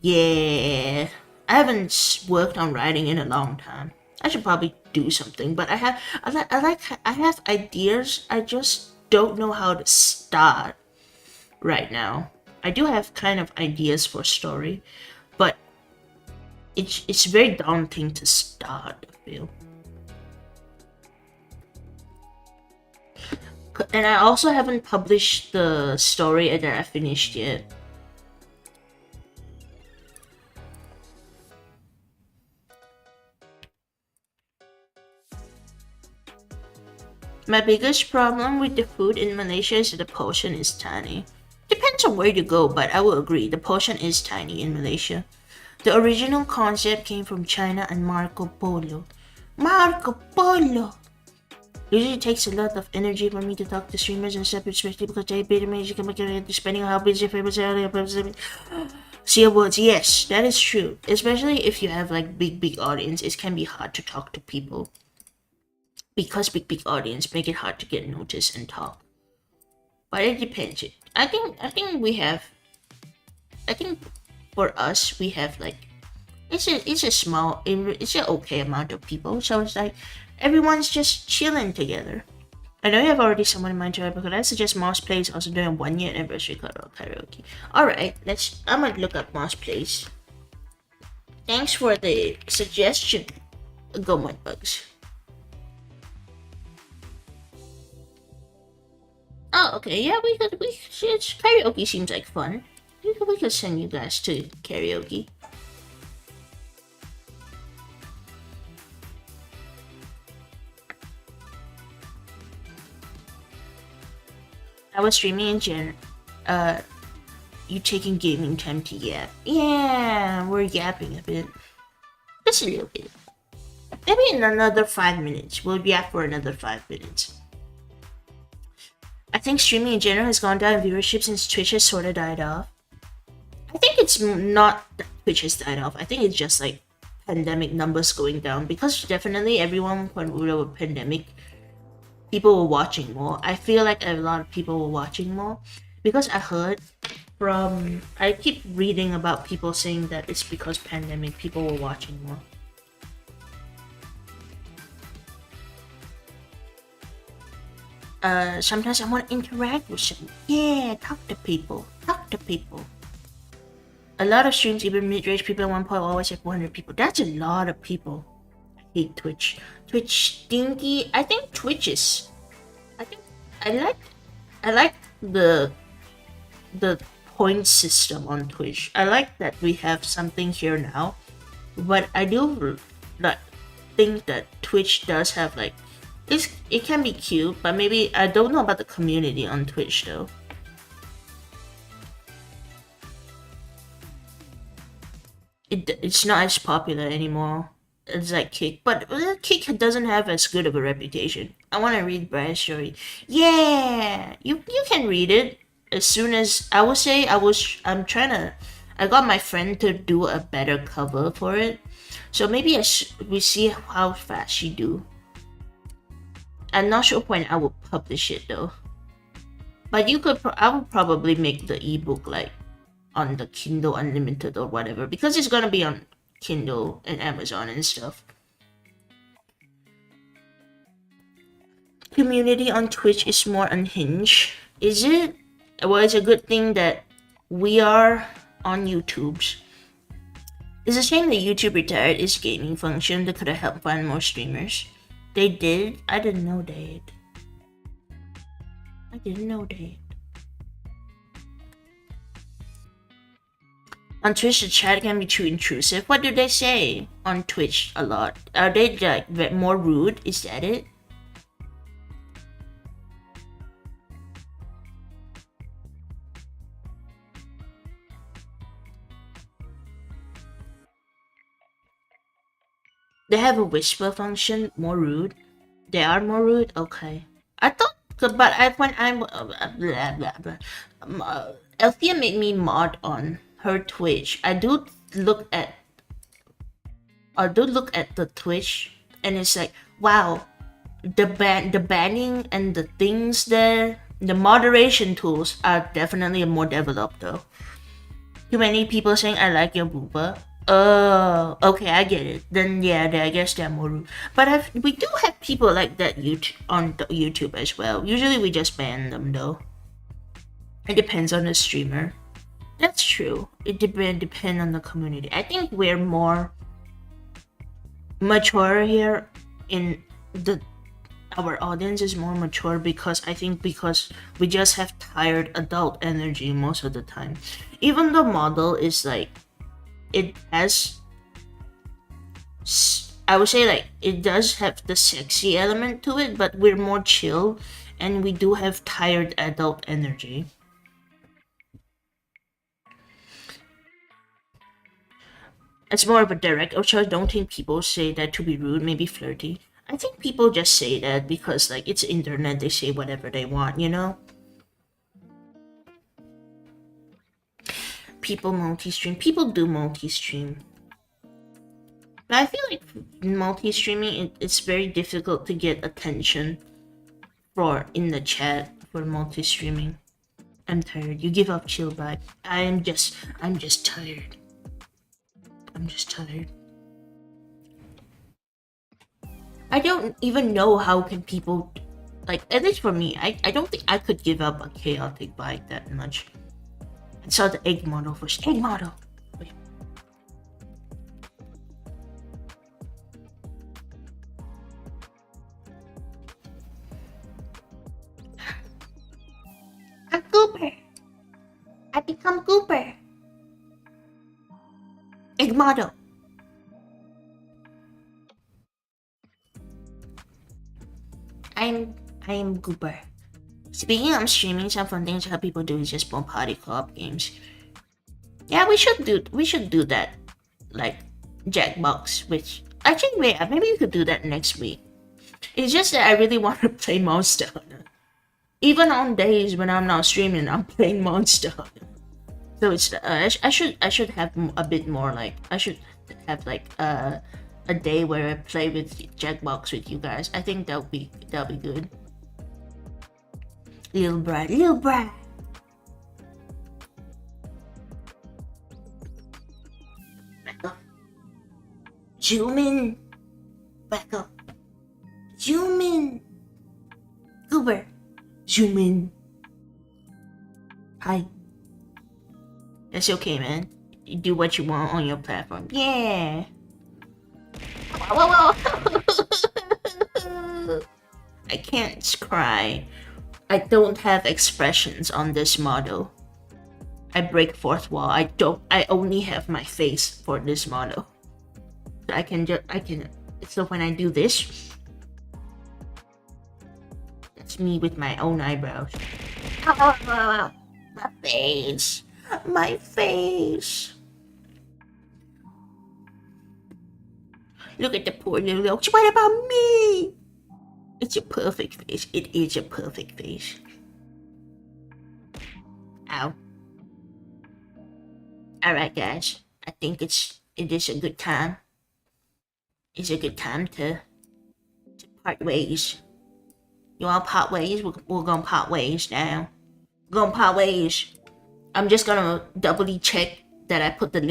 Yeah, I haven't worked on writing in a long time. I should probably do something, but I have ideas. I just don't know how to start right now. I do have kind of ideas for story, but it's very daunting to start, I feel. And I also haven't published the story that I finished yet. My biggest problem with the food in Malaysia is that the portion is tiny. Depends on where you go, but I will agree, the portion is tiny in Malaysia. The original concept came from China and Marco Polo. Marco Polo! Usually it takes a lot of energy for me to talk to streamers and stuff, especially because they pay me depending on how busy famous see words. Yes, that is true. Especially if you have like big audience, it can be hard to talk to people. Because big audience make it hard to get noticed and talk. But it depends. I think we have. I think for us we have like, it's an okay amount of people. So it's like everyone's just chilling together. I know you have already someone in mind to because I suggest Moss Plays also doing 1 year anniversary karaoke. Alright, I'm gonna look up Moss Plays. Thanks for the suggestion. Go Mudbugs. Oh, okay, yeah, karaoke seems like fun. We could send you guys to karaoke. I was streaming in Jan. You taking gaming time to yap? Yeah, we're yapping a bit. Just a little bit. Maybe in another 5 minutes. We'll yap for another 5 minutes. I think streaming in general has gone down in viewership since Twitch has sort of died off. I think it's not that Twitch has died off. I think it's just like pandemic numbers going down, because definitely everyone when we were pandemic, people were watching more. I feel like a lot of people were watching more because I keep reading about people saying that it's because pandemic people were watching more. Sometimes I want to interact with them. Yeah, talk to people. A lot of streams, even mid-range people at one point always have 400 people. That's a lot of people. I hate Twitch. Twitch stinky. I think Twitch is. I like the point system on Twitch. I like that we have something here now, but I do think that Twitch does have like. It can be cute, but maybe I don't know about the community on Twitch though. It's not as popular anymore as like Kick, but Kick doesn't have as good of a reputation. I want to read Briar's story. Yeah, you can read it as soon as I would say I got my friend to do a better cover for it, so maybe we see how fast she do. I'm not sure when I will publish it though. But I would probably make the ebook like on the Kindle Unlimited or whatever, because it's gonna be on Kindle and Amazon and stuff. Community on Twitch is more unhinged. Is it? Well, it's a good thing that we are on YouTube's. It's a shame that YouTube retired its gaming function that could have helped find more streamers. They did? I didn't know they did. I didn't know they. On Twitch, the chat can be too intrusive. What do they say on Twitch a lot? Are they like more rude? Is that it? They have a whisper function, more rude. They are more rude? Okay. I thought, but when I'm blah blah blah. Althea made me mod on her Twitch. I do look at the Twitch, and it's like, wow, the banning and the things there, the moderation tools are definitely more developed though. Too many people saying I like your booba. Oh, okay, I get it. Then yeah, I guess they're more rude. But we do have people like that on YouTube as well. Usually we just ban them though. It depends on the streamer. That's true. It depend on the community. I think we're more mature here in our audience is more mature because we just have tired adult energy most of the time. Even the model is like, it has, I would say like it does have the sexy element to it, but we're more chill and we do have tired adult energy. It's more of a direct approach. I don't think people say that to be rude, maybe flirty. I think people just say that because like it's internet, they say whatever they want, you know? People multi-stream. People do multi-stream. But I feel like multi-streaming, it's very difficult to get attention in the chat for multi-streaming. I'm tired. You give up, chill vibe. I'm just tired. I'm just tired. I don't even know how can people, like, at least for me, I don't think I could give up a chaotic vibe that much. I saw the egg model first. Egg model! Wait. I'm Goober! I become Goober! Egg model! I am Goober. Speaking of streaming, some fun things how people do is just bomb party co-op games. Yeah, we should do that, like Jackbox. Which actually, wait, maybe we could do that next week. It's just that I really want to play Monster Hunter. Even on days when I'm not streaming, I'm playing Monster Hunter. So it's I should have a bit more like I should have like a day where I play with Jackbox with you guys. I think that'll be good. Lil Briar. Back up. Zoom in. Back up. Zoom in. Goober. Zoom in. Hi. That's okay, man. You do what you want on your platform. Yeah. Whoa. I can't cry. I don't have expressions on this model. I break fourth wall. I only have my face for this model. So when I do this, that's me with my own eyebrows. Oh, my face. Look at the poor little yolks. What about me? It's a perfect face. It is a perfect face. Ow. Alright guys. I think it is a good time. It's a good time to part ways. You wanna part ways? We're gonna part ways now. We're gonna part ways. I'm just gonna doubly check that I put the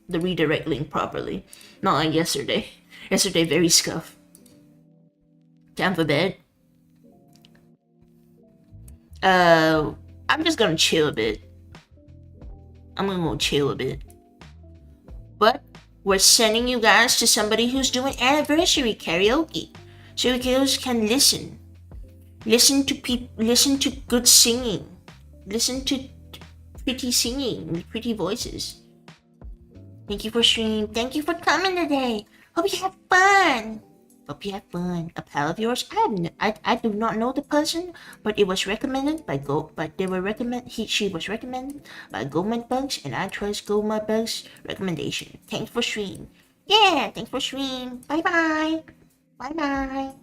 redirect link properly. Not like yesterday. Yesterday very scuffed. Time for bed. I'm just gonna chill a bit. I'm gonna go chill a bit. But we're sending you guys to somebody who's doing anniversary karaoke. so girls can listen. Listen to good singing. Listen to pretty singing with pretty voices. Thank you for stream. Thank you for coming today. Hope you have fun. Hope you have fun. A pal of yours? I do not know the person, but it was recommended by she was recommended by GoobermodeBugs, and I trust GoobermodeBugs' recommendation. Thanks for stream. Yeah, thanks for stream. Bye bye. Bye bye.